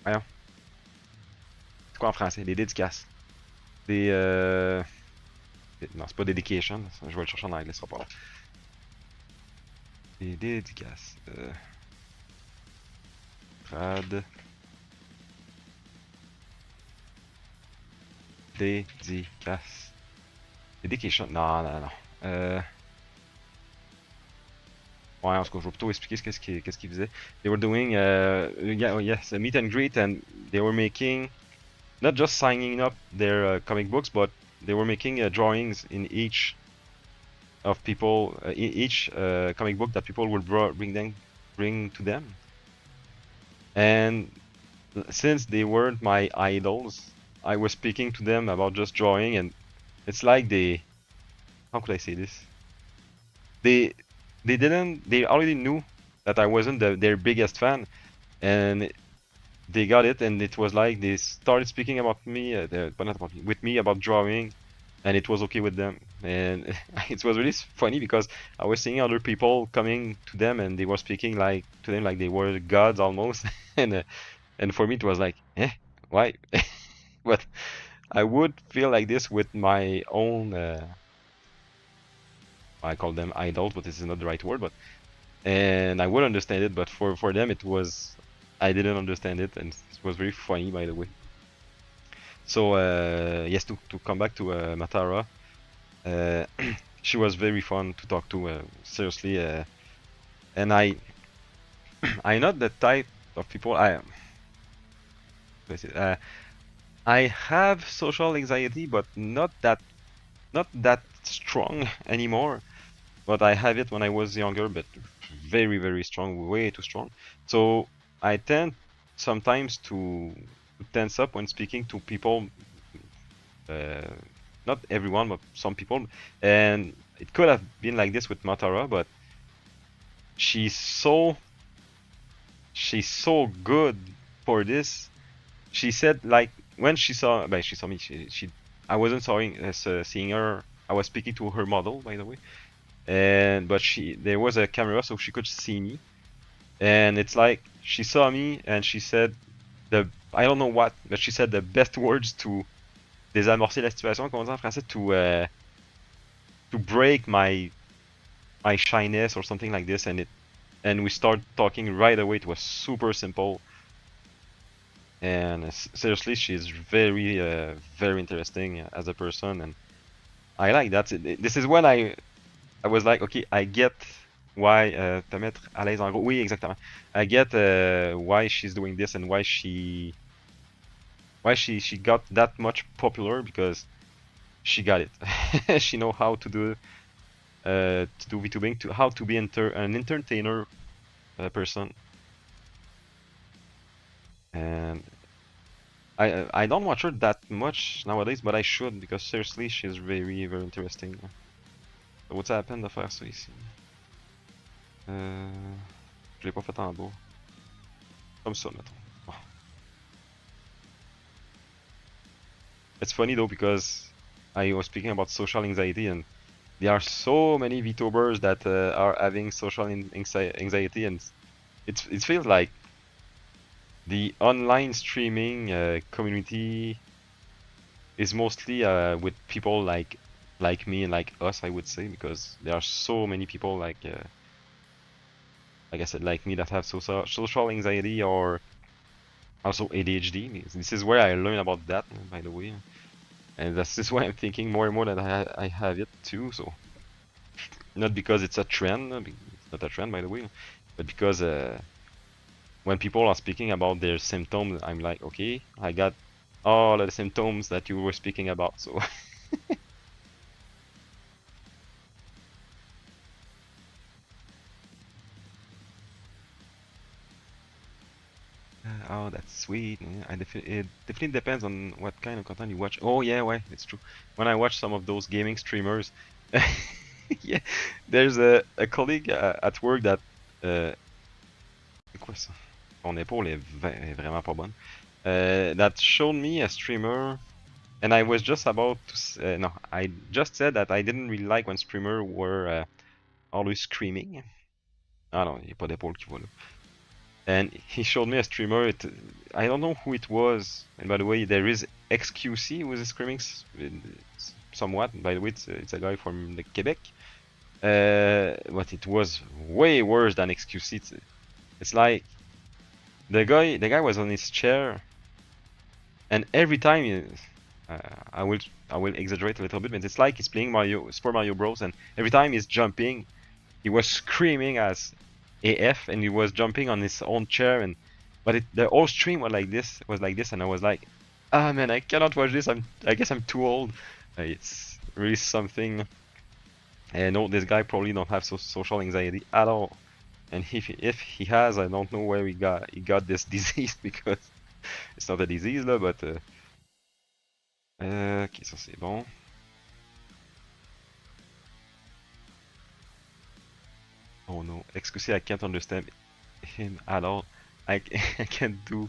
voyons. C'est quoi en français? Des dédicaces. Non, c'est pas dedication, je vais le chercher en anglais, ce sera pas là. Des dédicaces. Trad. Dédicace. Dedication. Non, non, non. Ouais, en tout cas, je vais plutôt expliquer qu'est-ce qu'ils faisaient. They were doing, yes, a meet and greet, and they were making, not just signing up their comic books, but they were making drawings in each of people, each comic book that people would bring to them. And since they weren't my idols, I was speaking to them about just drawing, and it's like how could I say this? They they already knew that I wasn't their biggest fan, and they got it, and it was like they started speaking about me, but not about me, with me about drawing, and it was okay with them. And it was really funny because I was seeing other people coming to them, and they were speaking like to them like they were gods almost, and for me it was like, why? But I would feel like this with my own. I call them idols, but this is not the right word. But and I would understand it, but for them it was I didn't understand it, and it was very funny, by the way. So yes, to come back to Matara, uh, she was very fun to talk to. Seriously, and I'm not the type of people. Let's see, I have social anxiety, but not that strong anymore. But I have it when I was younger, but very, very strong, way too strong. So I tend sometimes to tense up when speaking to people, uh, not everyone, but some people. And it could have been like this with Matara, but she's so she's so good for this. She said like when she saw me. I wasn't seeing her. I was speaking to her model, by the way, and but there was a camera so she could see me, and it's like she saw me and she said I don't know what, but she said the best words to désamorcer la situation, comment on dit en français, to break my shyness or something like this, and we start talking right away. It was super simple, and seriously, she's very very interesting as a person, and I like that. This is when I was like, okay, I get why te mettre à l'aise en gros. Oui, exactement. I get why she's doing this and why she got that much popular, because she got it. She know how to do VTubing, to how to be an entertainer person. And I don't watch her that much nowadays, but I should, because seriously, she's very very interesting. So what's happened de faire ça ici? Je l'ai pas fait en bas. Comme ça, mettons. Oh. It's funny though, because I was speaking about social anxiety, and there are so many VTubers that are having social anxiety, and it feels like the online streaming community is mostly with people like me and like us, I would say, because there are so many people like I said, like me, that have social anxiety or also ADHD. This is where I learned about that, by the way, and this is why I'm thinking more and more that I have it too. So not because it's a trend, it's not a trend, by the way, but because when people are speaking about their symptoms, I'm like, okay, I got all of the symptoms that you were speaking about. So oh, that's sweet. Yeah, it definitely depends on what kind of content you watch. Oh yeah, ouais, it's true. When I watch some of those gaming streamers, yeah, there's a colleague at work that c'est quoi ça? Ton épaule est vraiment pas bonne. That showed me a streamer, and I was just about to no, I just said that I didn't really like when streamers were always screaming. Ah non, il n'y a pas d'épaule qui va là. And he showed me a streamer. I don't know who it was. And by the way, there is XQC who is screaming somewhat. By the way, it's a guy from the Quebec. But it was way worse than XQC. It's like the guy was on his chair, and every time I will exaggerate a little bit, but it's like he's playing Super Mario Bros. And every time he's jumping, he was screaming as AF, and he was jumping on his own chair, and but the whole stream was like this, and I was like, ah man, I cannot watch this. I guess I'm too old. It's really something. And no, this guy probably don't have social anxiety at all. And if he has, I don't know where he got this disease, because it's not a disease là, but ok, ça c'est bon. Oh no, excuse, I can't understand him at all. I can't do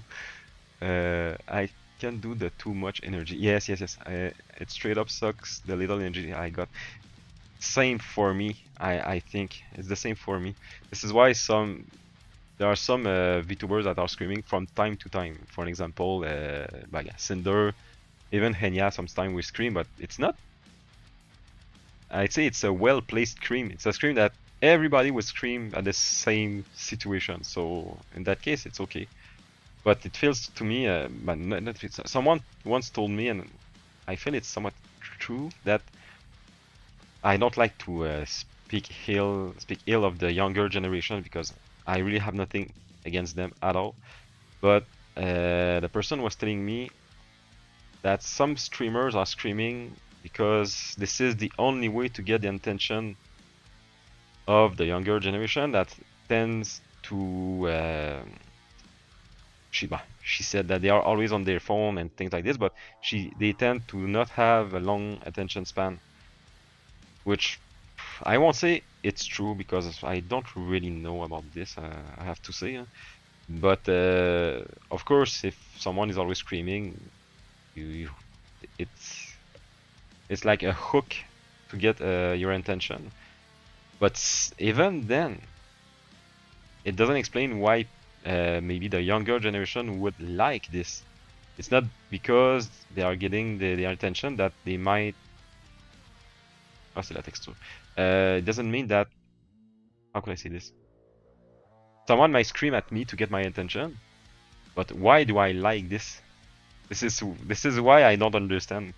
I can't do the too much energy. Yes, yes, yes. It straight up sucks the little energy I got. Same for me. I think it's the same for me. This is why there are some VTubers that are screaming from time to time. For example, like Cinder, even Henya. Sometimes we scream, but it's not. I'd say it's a well-placed scream. It's a scream that everybody would scream at the same situation. So in that case, it's okay. But it feels to me, but not someone once told me, and I feel it's somewhat true, that I don't like to speak ill of the younger generation because I really have nothing against them at all. But the person was telling me that some streamers are screaming because this is the only way to get the attention of the younger generation that tends to she said that they are always on their phone and things like this, but they tend to not have a long attention span, which I won't say it's true because I don't really know about this, I have to say. But of course, if someone is always screaming, you it's like a hook to get your attention. But even then, it doesn't explain why maybe the younger generation would like this. It's not because they are getting their attention that they might. Oh, c'est la texture. It doesn't mean that. How could I say this? Someone might scream at me to get my attention, but why do I like this? This is why I don't understand.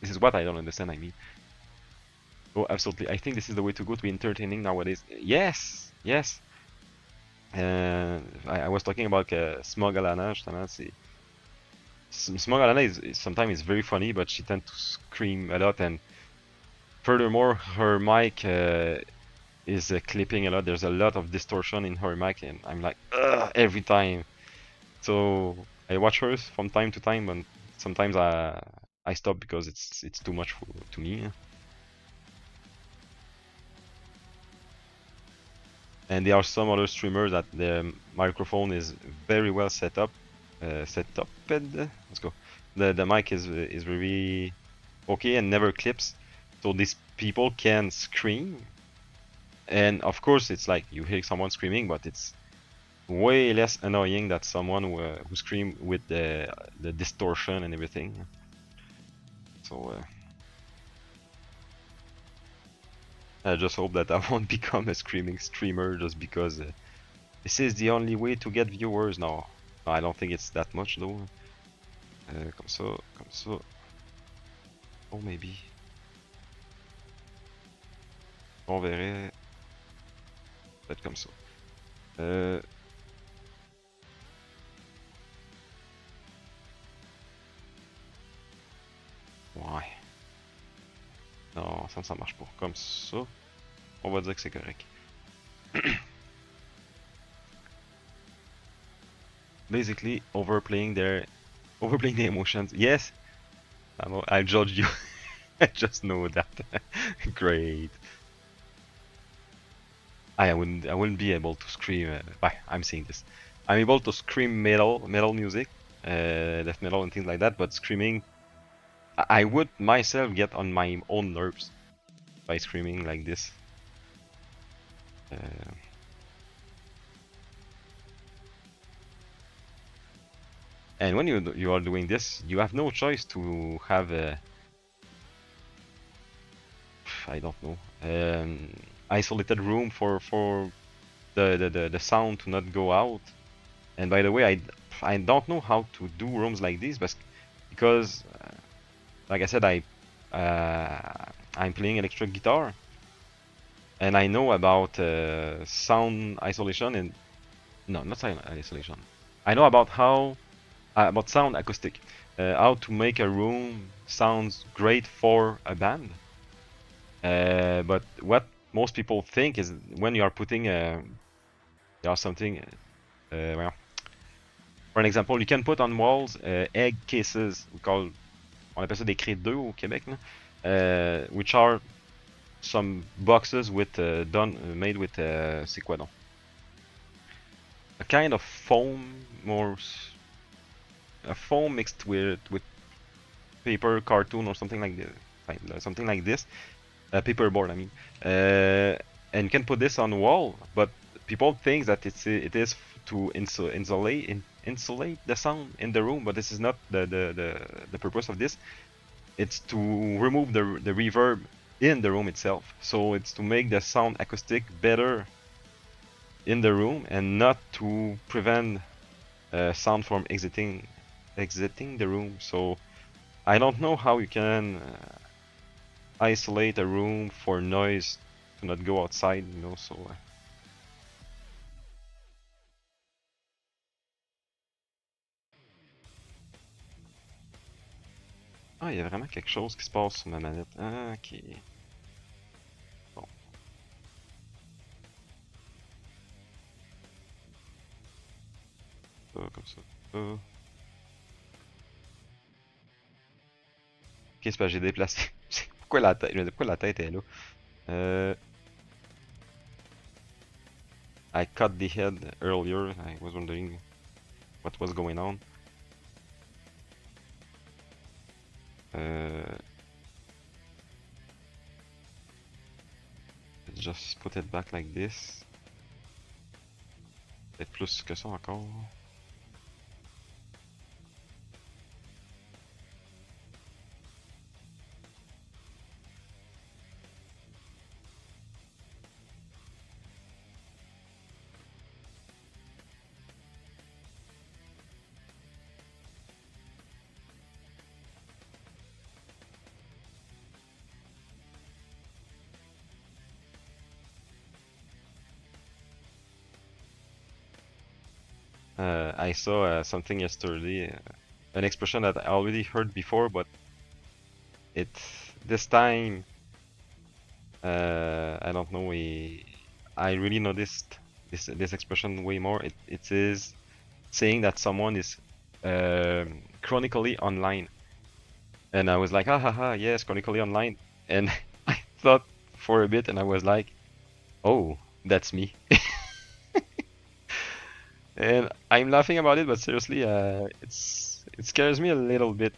This is what I don't understand. I mean. Oh, absolutely. I think this is the way to go to be entertaining nowadays. Yes, yes. I was talking about Smog Alana, justement. Smog Alana is sometimes it's very funny, but she tends to scream a lot, and furthermore, her mic is clipping a lot. There's a lot of distortion in her mic, and I'm like, ugh, every time. So I watch hers from time to time, but sometimes I stop because it's too much to me. And there are some other streamers that their microphone is very well set up. Let's go. The mic is really okay and never clips, so these people can scream. And of course, it's like you hear someone screaming, but it's way less annoying than someone who scream with the distortion and everything. So I just hope that I won't become a screaming streamer just because this is the only way to get viewers now. No, I don't think it's that much though. Comme ça, comme ça. Oh, maybe. On verrait. Peut-être comme ça. Ouais. Non, ça marche pas. Comme ça, on va dire que c'est correct. Basically, overplaying the emotions. Yes, I judge you. I just know that. Great. I wouldn't be able to scream. I'm saying this. I'm able to scream metal music, death metal and things like that. But screaming, I would myself get on my own nerves by screaming like this. And when you are doing this, you have no choice to have a, I don't know, isolated room for the sound to not go out. And by the way, I don't know how to do rooms like this, but because like I said, I'm playing electric guitar, and I know about sound isolation and no, not sound isolation. I know about how about sound acoustic, how to make a room sounds great for a band. But what most people think is when you are putting there are something. Well, for an example, you can put on walls egg cases. On appelle ça des crêtes d'œufs au Québec, là, which are some boxes with made with c'est quoi donc? A kind of foam, a foam mixed with paper, cartoon, or something like this. Paperboard, I mean. And you can put this on the wall, but people think that it is to insulate the sound in the room, but this is not the purpose of this. It's to remove the reverb in the room itself. So it's to make the sound acoustic better in the room and not to prevent sound from exiting the room. So I don't know how you can isolate a room for noise to not go outside, you know. So ah, il y a vraiment quelque chose qui se passe sur ma manette. Ah, ok. Bon. Ça, comme ça. Ça. Ok, c'est parce que j'ai déplacé. Pourquoi la tête? Je me dis, pourquoi la tête est là? I cut the head earlier. I was wondering what was going on. Let's just put it back like this. Peut-être plus que ça encore. I saw something yesterday, an expression that I already heard before, but it this time I don't know. I really noticed this expression way more. It is saying that someone is chronically online, and I was like, ah, ha, ha, yes, chronically online, and I thought for a bit, and I was like, oh, that's me. And I'm laughing about it, but seriously, it scares me a little bit.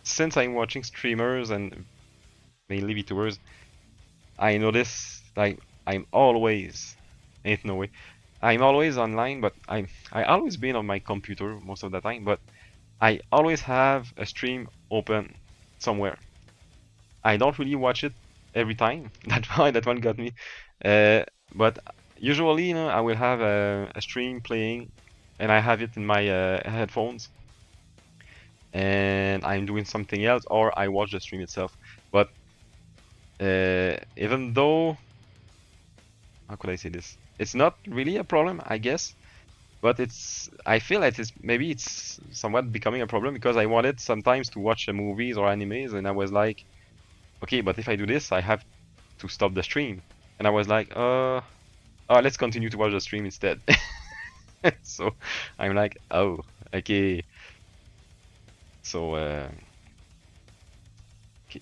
Since I'm watching streamers and mainly VTubers, I notice like I'm always ain't no way. I'm always online, but I always been on my computer most of the time, but I always have a stream open somewhere. I don't really watch it every time. That one got me. But usually, you know, I will have a stream playing, and I have it in my headphones, and I'm doing something else, or I watch the stream itself. But even though, how could I say this? It's not really a problem, I guess. But I feel like maybe it's somewhat becoming a problem because I wanted sometimes to watch movies or animes, and I was like, okay, but if I do this, I have to stop the stream. And I was like, oh, let's continue to watch the stream instead. So I'm like, oh, okay. So, okay,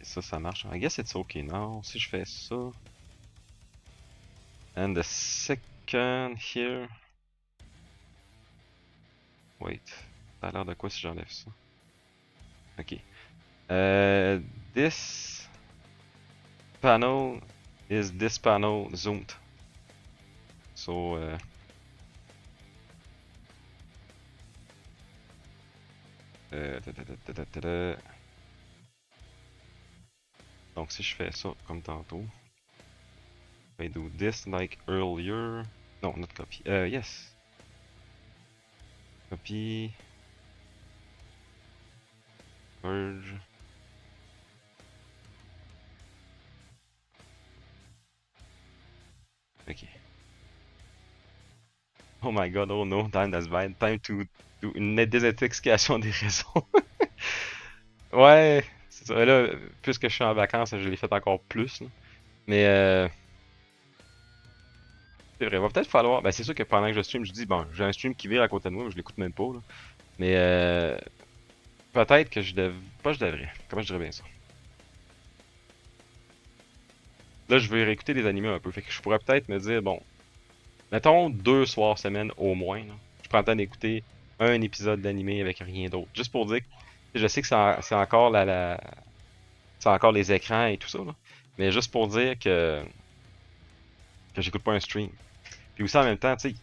ça marche. I guess it's okay now. Si je fais ça. And the second here. Wait. Ça a l'air de quoi si j'enlève ça? Ok. This panel is this panel zoomed. So, donc si je fais ça comme tantôt, I do this like earlier. No, not copy. Yes. Copy. Merge. Okay. Oh my god, oh no, time that's bad. Time to do une désintoxication des réseaux. Ouais, c'est ça. Là, puisque je suis en vacances, je l'ai fait encore plus. Là. Mais c'est vrai, va peut-être falloir. Ben, c'est sûr que pendant que je stream, je dis, bon, j'ai un stream qui vire à côté de moi, mais je l'écoute même pas. Là. Mais peut-être que je devrais. Pas je devrais. Comment je dirais bien ça? Là, je vais réécouter des animés un peu. Fait que je pourrais peut-être me dire, bon, mettons 2 soirs semaine au moins. Là. Je prends le temps d'écouter un épisode d'animé avec rien d'autre. Juste pour dire que je sais que c'est encore c'est encore les écrans et tout ça. Là. Mais juste pour dire que j'écoute pas un stream. Puis aussi en même temps, tu sais,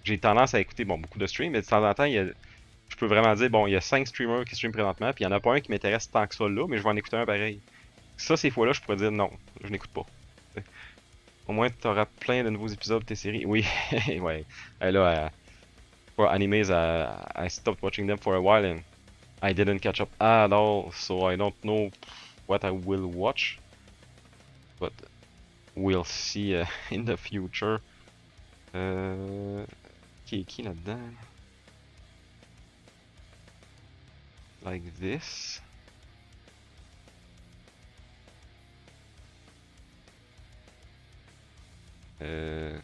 j'ai tendance à écouter bon, beaucoup de streams, mais de temps en temps, je je peux vraiment dire, bon, il y a 5 streamers qui streament présentement, puis il y en a pas un qui m'intéresse tant que ça là, mais je vais en écouter un pareil. Ça, ces fois-là, je pourrais dire non, je n'écoute pas. Au moins, tu auras plein de nouveaux épisodes de tes séries. Oui, ouais. Là, for animes, I stopped watching them for a while and I didn't catch up at all, so I don't know what I will watch. But we'll see in the future. Qui là-dedans? Like this.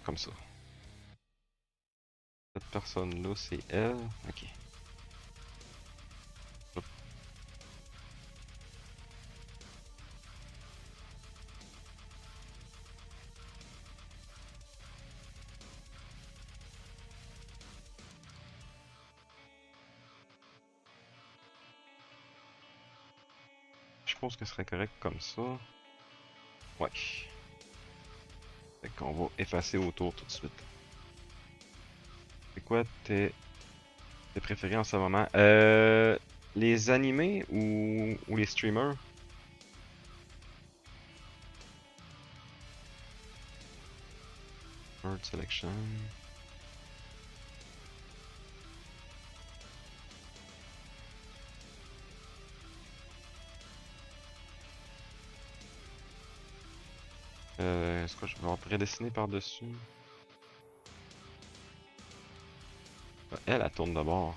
Comme ça. Cette personne-là, c'est elle. Ok. Hop. Je pense que ce serait correct comme ça. Ouais. Fait qu'on va effacer autour tout de suite. C'est quoi tes préférés en ce moment? Les animés ou les streamers? Bird selection. Est-ce que je vais en prédessiner par-dessus? Elle tourne d'abord.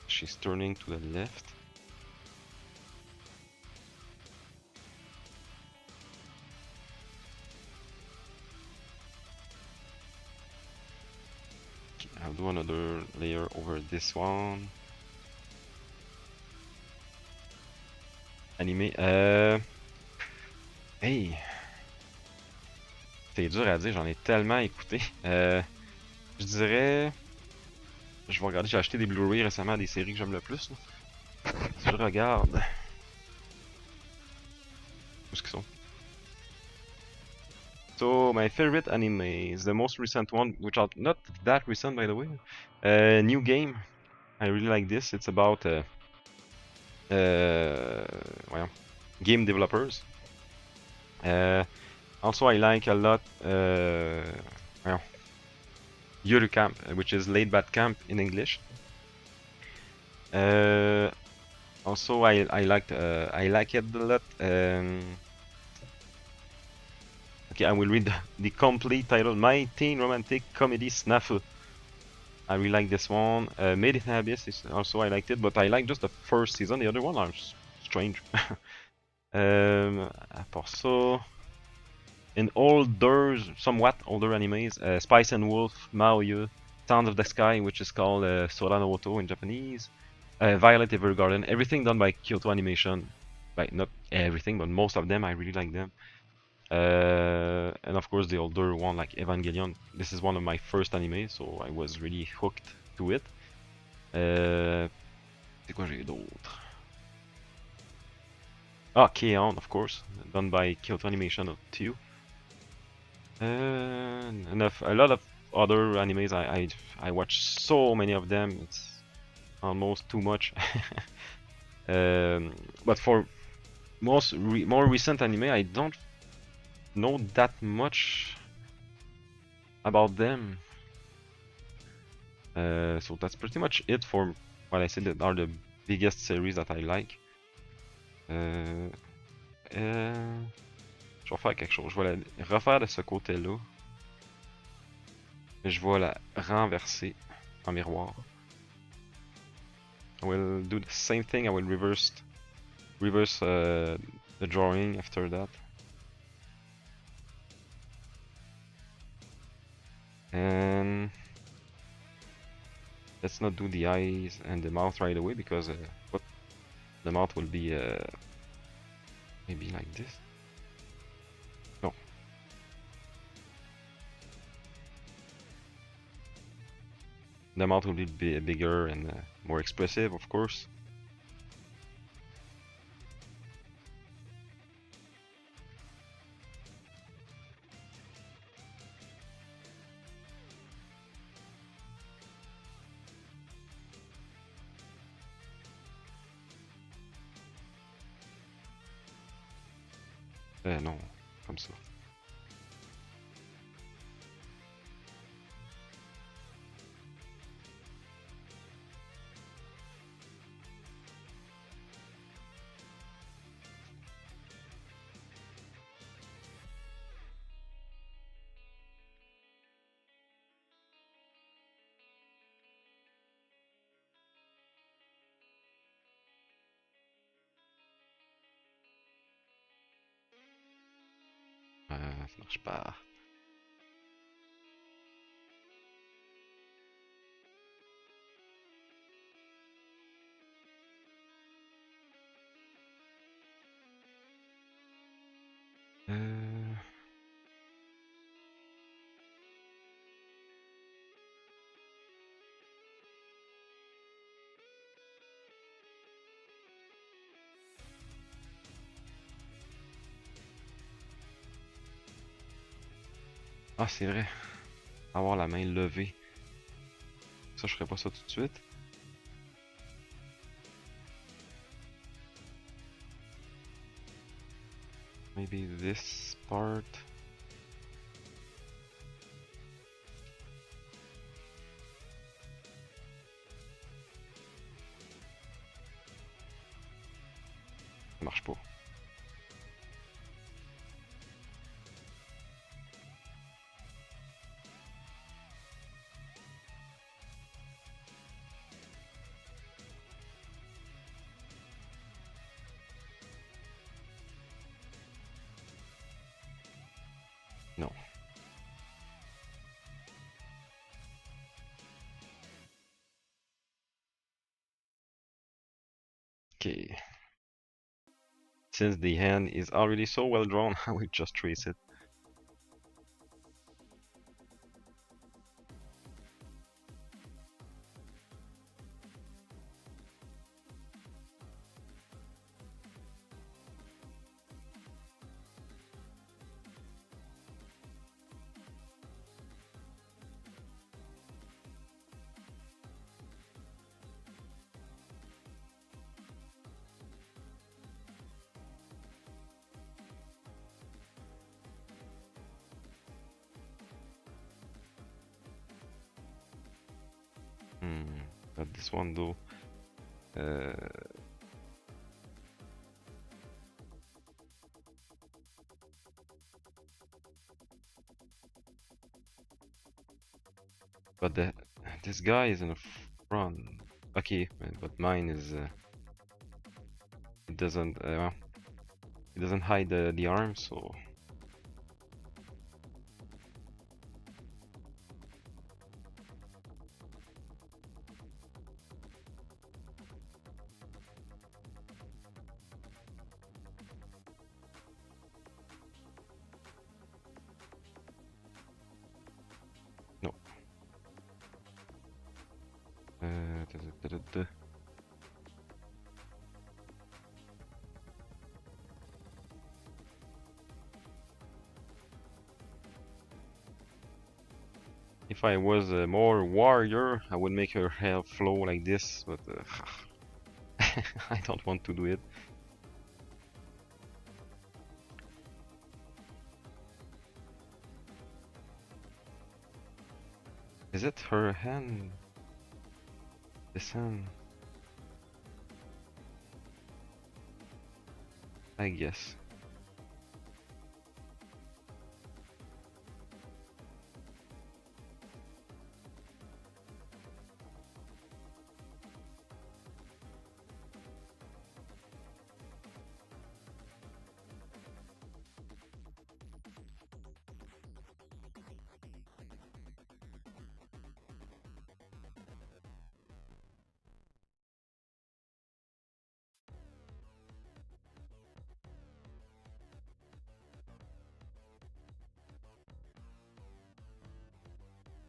She's turning to the left. Okay, I'll do another layer over this one. Animé. Hey! C'est dur à dire, j'en ai tellement écouté. Je dirais. Je vais regarder, j'ai acheté des Blu-ray récemment des séries que j'aime le plus. Là. Si je regarde. Où est-ce qu'ils sont? So, my favorite anime is the most recent one, which are not that recent by the way. New Game. I really like this. It's about well, game developers. Also, I like a lot well, Yuru Camp, which is Laid Back Camp in English. Also, I like it a lot. Okay, I will read the complete title. My teen romantic comedy snafu. I really like this one. Made in Abyss is also I liked it, but I like just the first season. The other one are strange. À part ça, in older, somewhat older animes, Spice and Wolf, Maoyu, Sounds of the Sky, which is called Sora no Oto in Japanese, Violet Evergarden, everything done by Kyoto Animation. Like not everything, but most of them, I really like them. And of course the older one like Evangelion. This is one of my first anime, so I was really hooked to it. C'est quoi j'ai d'autre? Ah, K-On! Of course, done by Kyoto Animation too. And a lot of other animes. I watch so many of them. It's almost too much. But for more recent anime, I don't know that much about them. So that's pretty much it for what I said that are the biggest series that I like. Je vais faire quelque chose. Je vais la refaire de ce côté-là. Je vais la renverser en miroir. I will do the same thing. I will reverse the drawing after that. And let's not do the eyes and the mouth right away because the mouth will be maybe like this. No. The mouth will be bigger and more expressive, of course. Non, comme ça. Ça marche pas. Euh... Ah, c'est vrai. Avoir la main levée. Ça, je ferais pas ça tout de suite. Maybe this part. Ça marche pas. Non. Okay. Since the hand is already so well drawn, I will just trace it. But this one though. But this guy is in the front. Okay, but mine is it doesn't hide the arm, so no. If I was a more warrior, I would make her hair flow like this, but I don't want to do it. Is it her hand? This hand? I guess.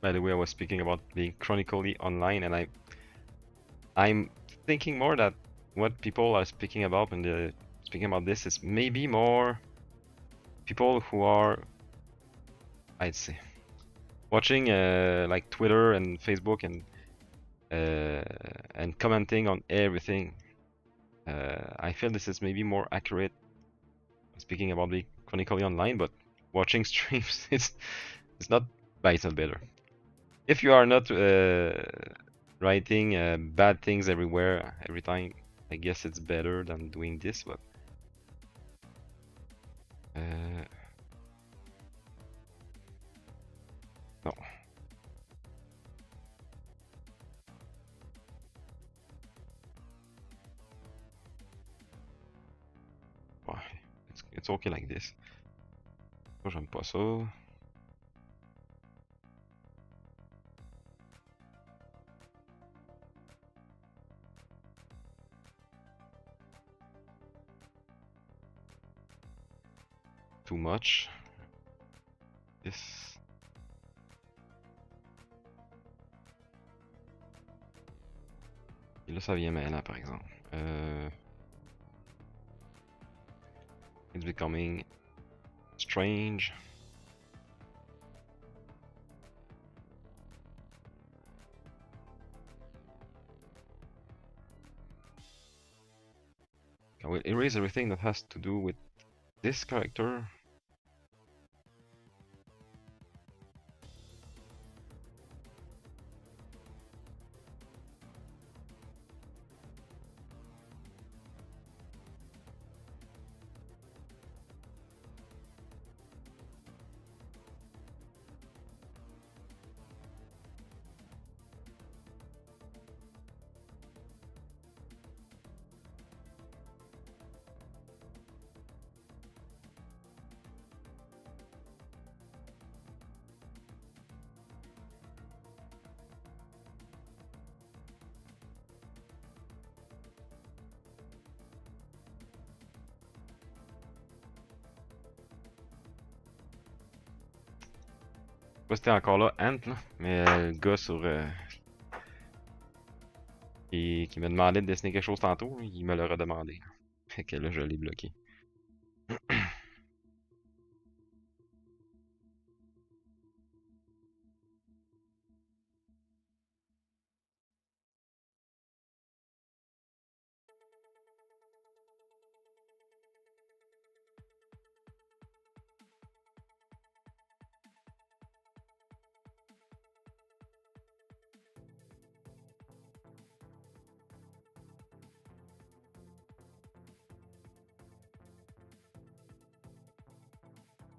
By the way, I was speaking about being chronically online, and I'm thinking more that what people are speaking about when they're speaking about this is maybe more people who are, I'd say, watching like Twitter and Facebook and commenting on everything. I feel this is maybe more accurate speaking about being chronically online, but watching streams, it's not, it's not better. If you are not writing bad things everywhere every time, I guess it's better than doing this, but no. Ouais, it's okay like this. Moi, j'aime pas ça. Too much. This. Et là, ça vient mêlant, par exemple. It's becoming strange. I will erase everything that has to do with this character. Je sais pas si c'était encore là, Ant, là, mais le gars sur qui me demandait de dessiner quelque chose tantôt, il me l'a redemandé. Fait que là, je l'ai bloqué.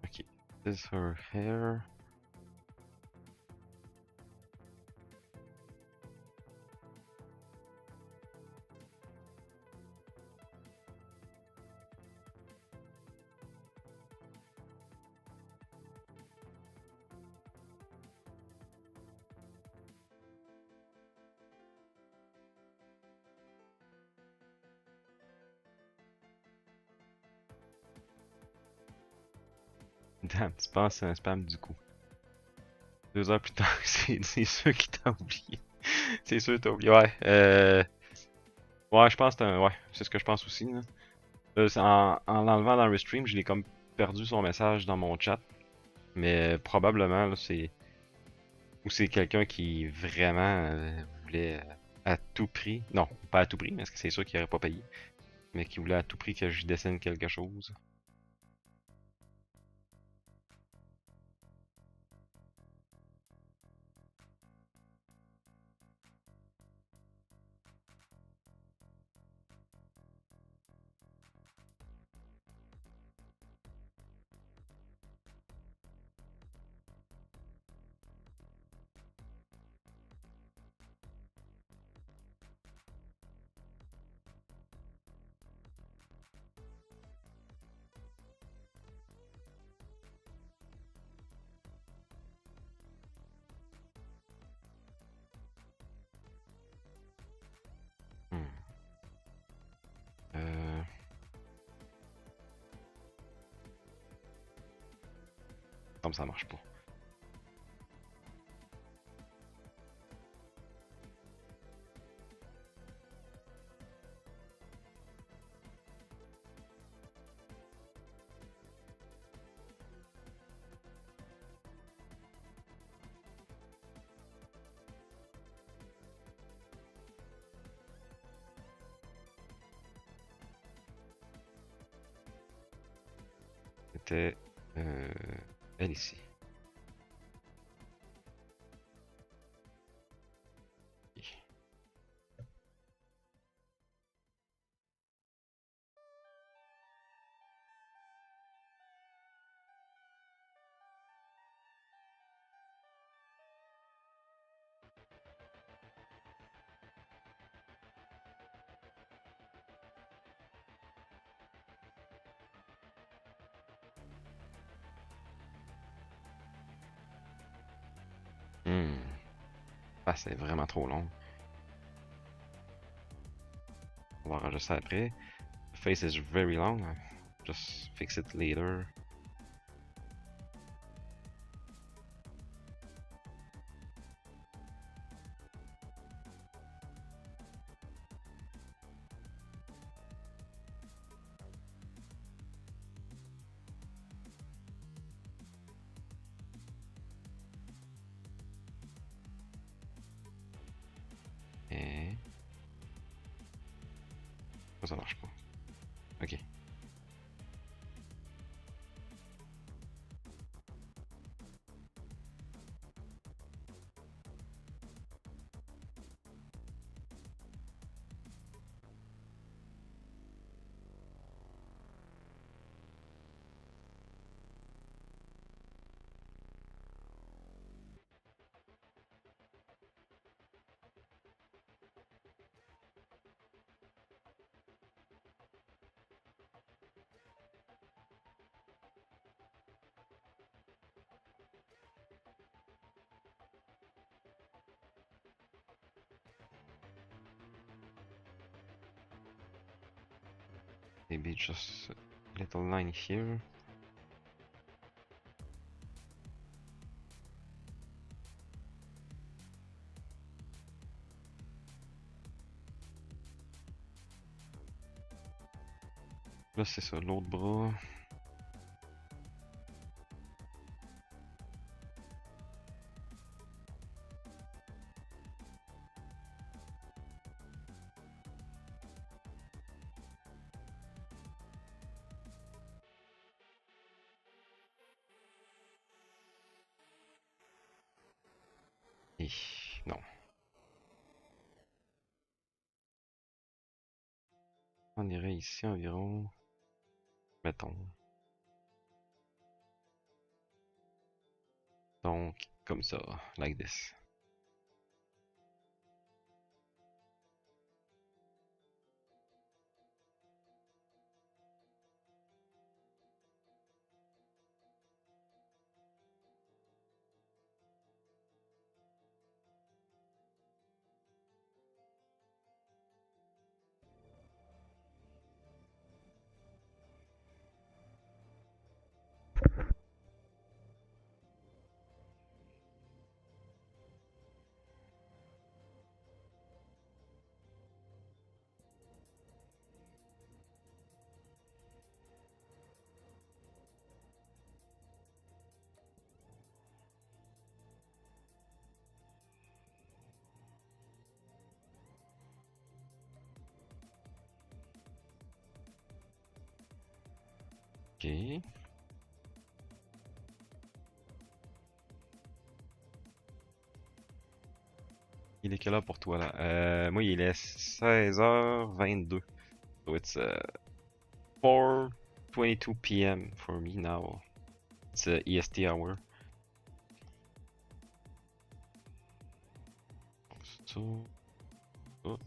Ok, this is her hair. Damn, tu penses à un spam du coup. 2 heures plus tard, c'est sûr qu'il t'a oublié. C'est sûr que t'as oublié. Ouais, ouais, je pense que ouais, c'est ce que je pense aussi. Là. En l'enlevant dans le stream, je l'ai comme perdu son message dans mon chat. Mais probablement, là, c'est. Ou c'est quelqu'un qui vraiment voulait à tout prix. Non, pas à tout prix, parce que c'est sûr qu'il aurait pas payé. Mais qui voulait à tout prix que je dessine quelque chose. Hmm. Comme ça marche pas. c'était elle ici. Ah, c'est vraiment trop long. On va arranger ça après. The face is very long. Just fix it later. Et... ça marche pas. Ok. Maybe just a little line here. Là, c'est ça, l'autre bras. Et... non. On irait ici environ. Mettons. Donc, comme ça, like this. Ok. Il est quelle heure pour toi là? Moi il est 16h22. So it's 4:22 p.m. for me now. It's EST hour. So, oh.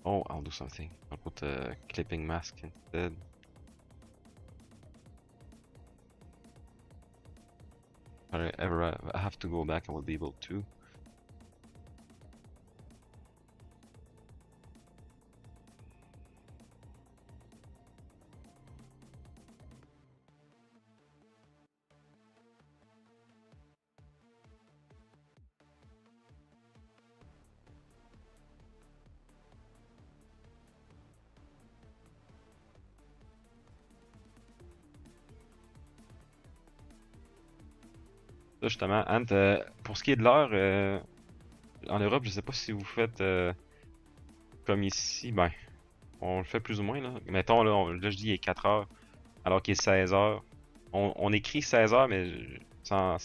Oh, I'll do something. I'll put a clipping mask instead. If ever I have to go back, I will be able to. Là, justement, Ant, pour ce qui est de l'heure, en Europe, je sais pas si vous faites comme ici, ben, on le fait plus ou moins là. Mettons là, là je dis il est 4 heures, alors qu'il est 16 heures. On écrit 16 heures, mais sans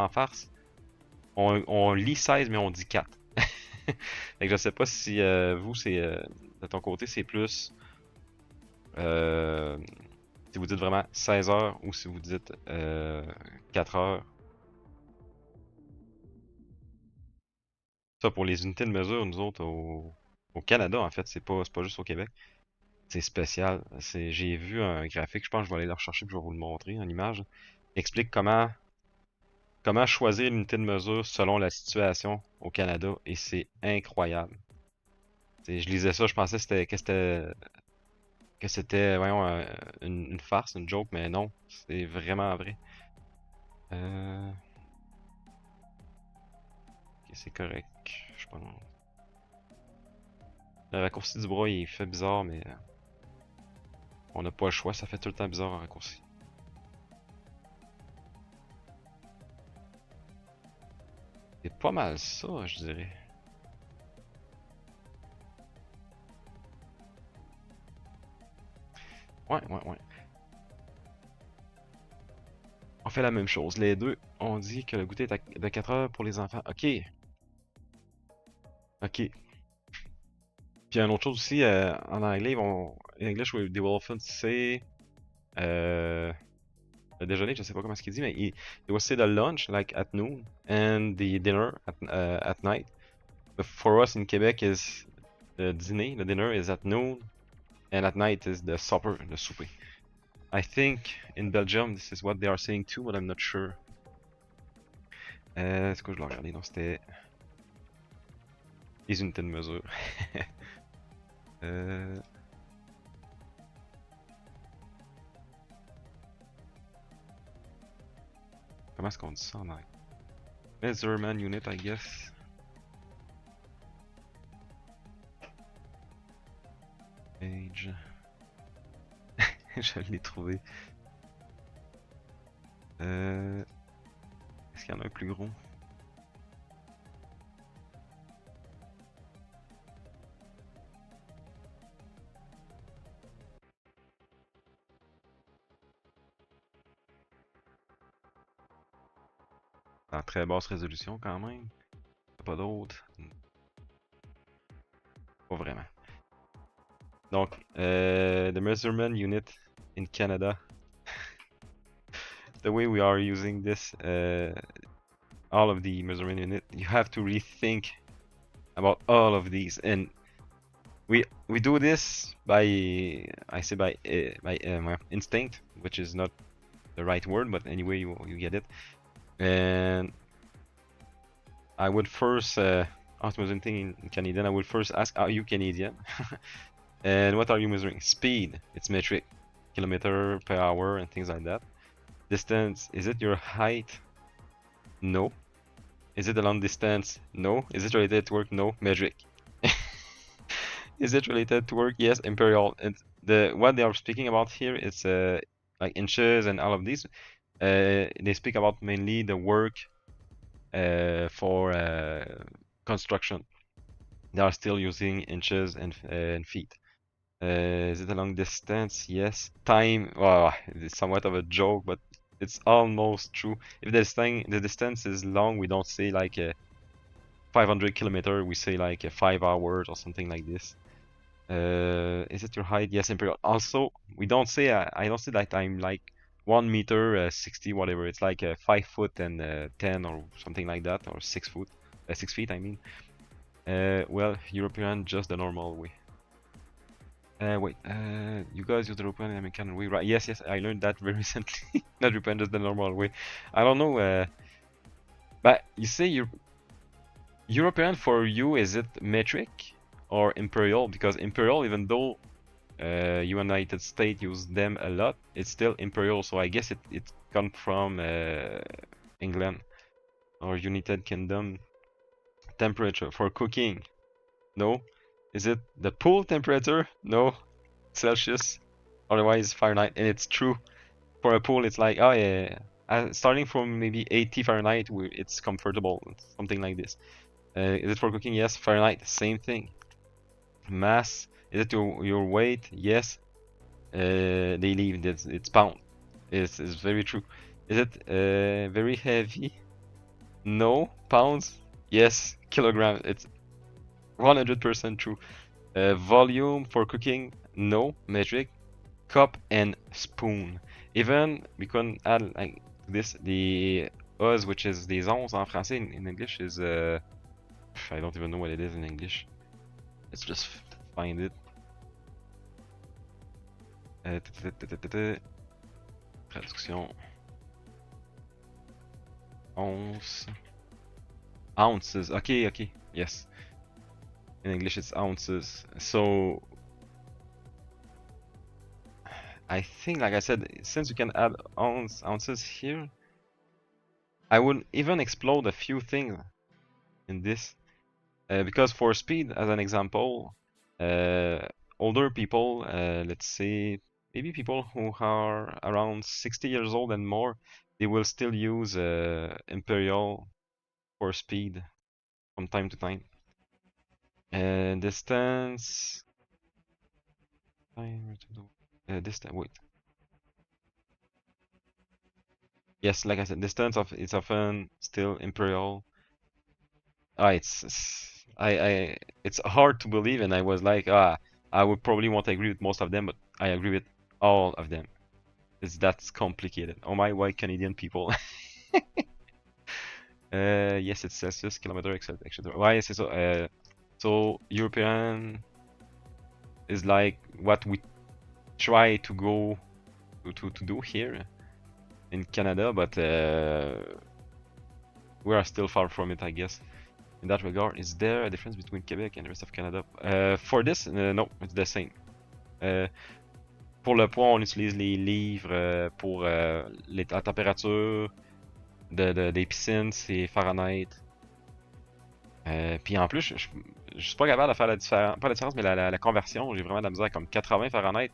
farce. On lit 16, mais on dit 4. Fait que je sais pas si vous, c'est de ton côté, c'est plus si vous dites vraiment 16 heures ou si vous dites 4 heures. Ça, pour les unités de mesure, nous autres, au Canada, en fait, c'est pas juste au Québec. C'est spécial. J'ai vu un graphique, je pense que je vais aller le rechercher puis je vais vous le montrer en image. Il explique comment choisir l'unité de mesure selon la situation au Canada et c'est incroyable. Je lisais ça, je pensais que c'était voyons, une farce, une joke, mais non, c'est vraiment vrai. Ok, c'est correct. Je pense. Le raccourci du bras il fait bizarre, mais on n'a pas le choix, ça fait tout le temps bizarre un raccourci. C'est pas mal ça, je dirais. Ouais, ouais, ouais. On fait la même chose. Les deux, on dit que le goûter est de 4 heures pour les enfants. Ok, ok. Puis une autre chose aussi, en anglais, in English, they will often say, euh, le déjeuner, je sais pas comment est-ce qu'il dit, mais they will say the lunch, like at noon, and the dinner at night. But for us in Quebec is the dîner, the dinner is at noon, and at night is the supper, le souper. I think in Belgium, this is what they are saying too, but I'm not sure. Est-ce que je l'ai regardé? Non, c'était les unités de mesure. euh... Comment est-ce qu'on dit ça en anglais? Measurement unit, I guess. Page. Je l'ai trouvé. Est-ce qu'il y en a un plus gros? En très basse résolution quand même. Pas d'autres. Pas vraiment. Donc, the measurement unit in Canada. The way we are using this, all of the measurement unit, you have to rethink about all of these, and we do this by instinct, which is not the right word, but anyway you get it. And I would first ask anything in Canadian. I would first ask, are you Canadian? And what are you measuring? Speed, it's metric, kilometer per hour and things like that. Distance, is it your height? No. Is it a long distance? No. Is it related to work? No. Metric. Is it related to work? Yes. Imperial. And what they are speaking about here is like inches and all of these. They speak about mainly the work for construction. They are still using inches and feet. Is it a long distance? Yes. Time, well, it's somewhat of a joke, but it's almost true. If the distance is long, we don't say like 500 kilometer, we say like 5 hours or something like this. Is it your height? Yes, imperial. Also, we don't say, I don't say that I'm like 1 meter, 60, whatever. It's like 5 foot and 10 or something like that, or 6 foot, 6 feet, I mean. Well, European, just the normal way. Wait, you guys use the European and American way, right? Yes, I learned that very recently. Not European, just the normal way. I don't know, but you say European for you, is it metric or imperial? Because imperial, even though United States use them a lot, it's still imperial, so I guess it comes from England or United Kingdom. Temperature for cooking, no. Is it the pool temperature? No. Celsius, otherwise Fahrenheit. And it's true. For a pool, it's like, oh yeah, starting from maybe 80 Fahrenheit, it's comfortable, something like this. Is it for cooking? Yes. Fahrenheit, same thing. Mass, is it your weight? Yes. They leave, it's pound. It's very true. Is it very heavy? No. Pounds? Yes. Kilogram, it's 100% true. Volume for cooking? No. Metric? Cup and spoon. Even we can add like this, the us, which is des onces en français, in English is I don't even know what it is in English. Let's just find it. Traduction. Once. Ounces. Okay, okay. Yes. In English it's ounces. So I think, like I said, since you can add ounces here, I would even explode a few things in this. Because for speed, as an example, older people, let's say maybe people who are around 60 years old and more, they will still use Imperial for speed from time to time. Distance. Distance. Wait. Yes, like I said, distance of it's often still Imperial. It's hard to believe, and I was like, I would probably won't agree with most of them, but I agree with all of them. That's complicated. Oh my, why Canadian people? Yes, it's Celsius, kilometer, etc. Why is it so? So European is like what we try to go to do here in Canada, but we are still far from it, I guess. In that regard, is there a difference between Quebec and the rest of Canada? For this, no, it's the same. Pour le poids, on utilise les livres. Pour la température des piscines, c'est Fahrenheit. Puis en plus, je suis pas capable de faire la différence, pas la différence, mais la conversion, j'ai vraiment de la misère, comme 80 Fahrenheit.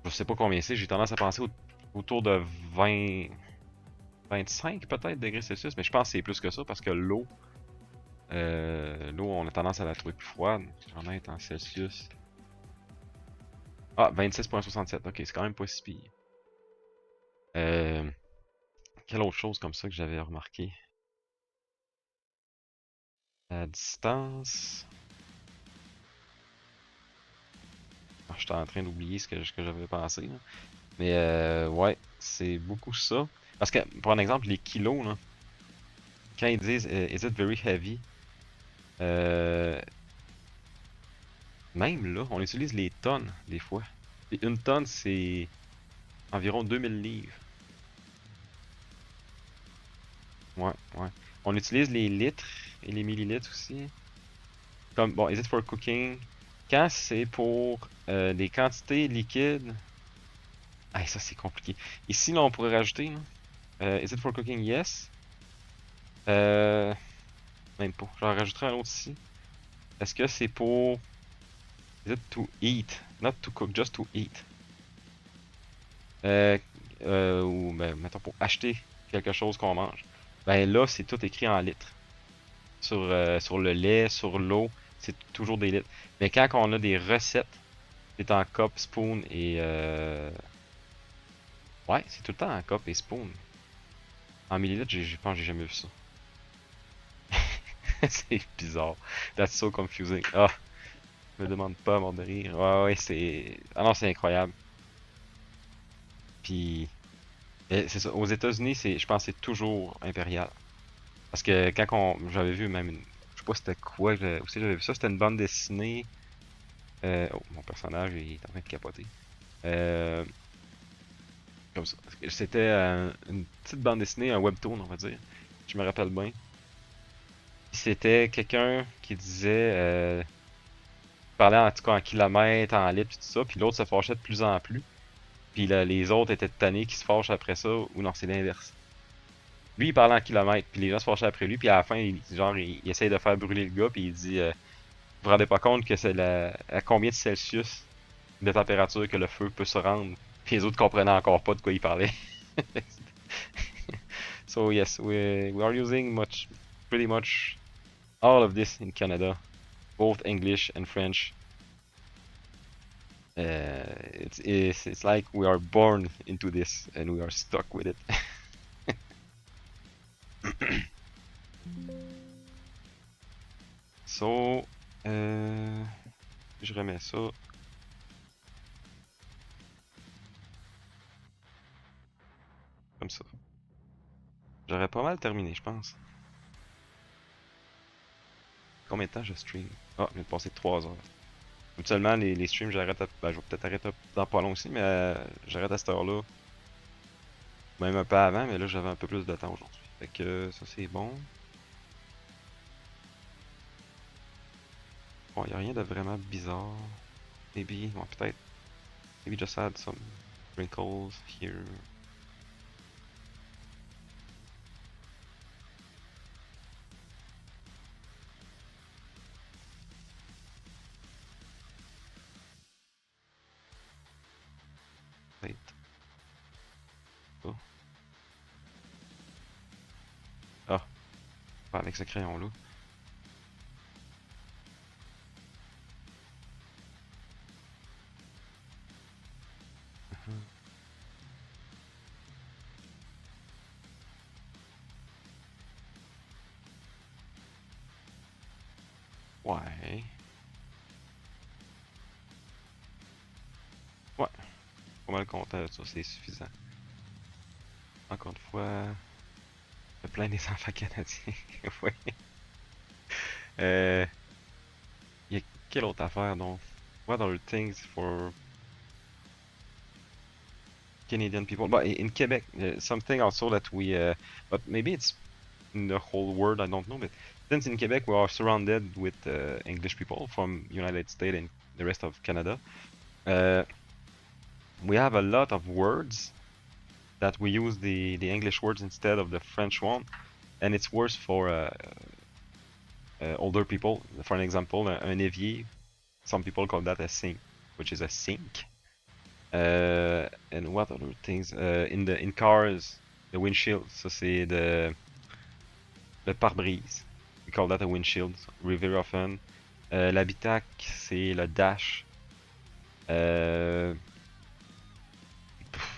Je sais pas combien c'est, j'ai tendance à penser autour de 20, 25 peut-être degrés Celsius, mais je pense que c'est plus que ça parce que l'eau, on a tendance à la trouver plus froide. J'en ai en Celsius. Ah, 26,67. Ok, c'est quand même pas si pire. Quelle autre chose comme ça que j'avais remarqué? La distance. Ah, j'étais en train d'oublier ce que j'avais pensé, là. Mais ouais, c'est beaucoup ça. Parce que, pour un exemple, les kilos, là, quand ils disent Is it very heavy? Même là, on utilise les tonnes des fois. Et une tonne, c'est environ 2000 livres. Ouais, ouais. On utilise les litres et les millilitres aussi. Comme, bon, is it for cooking? Quand c'est pour des quantités liquides. Ah, ça c'est compliqué. Ici, là, on pourrait rajouter, là, is it for cooking? Yes. Même pas. J'en rajouterai un autre ici. Est-ce que c'est pour. Is it to eat? Not to cook, just to eat. Ou, ben, mettons, pour acheter quelque chose qu'on mange. Ben là, c'est tout écrit en litres. Sur le lait, sur l'eau, c'est toujours des litres. Mais quand on a des recettes, c'est en cup, spoon et ouais, c'est tout le temps en cup et spoon. En millilitres, je pense que j'ai jamais vu ça. C'est bizarre. That's so confusing. Ah, me demande pas mort de rire. Ouais, ouais, c'est. Ah non, c'est incroyable. Puis, c'est ça. Aux États-Unis, je pense que c'est toujours impérial. Parce que j'avais vu même je sais pas c'était quoi, aussi j'avais vu ça, c'était une bande dessinée. Oh, mon personnage il est en train de capoter. Euh, Comme ça. C'était une petite bande dessinée, un webtoon, on va dire. Je me rappelle bien. C'était quelqu'un qui disait, parlait en tout cas en kilomètres, en litres, tout ça, puis l'autre se fâchait de plus en plus. Puis les autres étaient tannés qui se fâchent après ça, ou non, c'est l'inverse. Lui, il parlait en kilomètres, puis les gens se fâchaient après lui, puis à la fin, il essaye de faire brûler le gars, puis il dit, vous vous rendez pas compte que c'est à combien de Celsius de température que le feu peut se rendre. Puis les autres comprenaient encore pas de quoi il parlait. So yes, we are using pretty much all of this in Canada, both English and French. It's like we are born into this and we are stuck with it. So, je remets ça. Comme ça. J'aurais pas mal terminé, je pense. Combien de temps je stream? Ah, je viens de passer 3 heures. Habituellement, les streams, j'arrête à... Ben, je vais peut-être arrêter dans pas long aussi, mais j'arrête à cette heure-là. Même un peu avant, mais là, j'avais un peu plus de temps aujourd'hui. Fait que ça, c'est bon. Bon, y a rien de vraiment bizarre. Maybe, bon, peut-être. Maybe just add some wrinkles here. Peut-être. Oh. Ah, pas avec ce crayon-là. Ouais. Ouais. Pas mal content de ça, c'est suffisant. Encore une fois, il y a plein des enfants canadiens. Ouais. Euh, il y a quelle autre affaire donc? What other things for Canadian people? But in Quebec, something also that we, but maybe it's in the whole world, I don't know. But since in Quebec we are surrounded with English people from United States and the rest of Canada, uh, we have a lot of words that we use the English words instead of the French one, and it's worse for older people. For an example, un évier, some people call that a sink, which is a sink. And what other things? In cars, the windshield, ça c'est le pare-brise. We call that a windshield very often. L'habitacle, c'est le dash.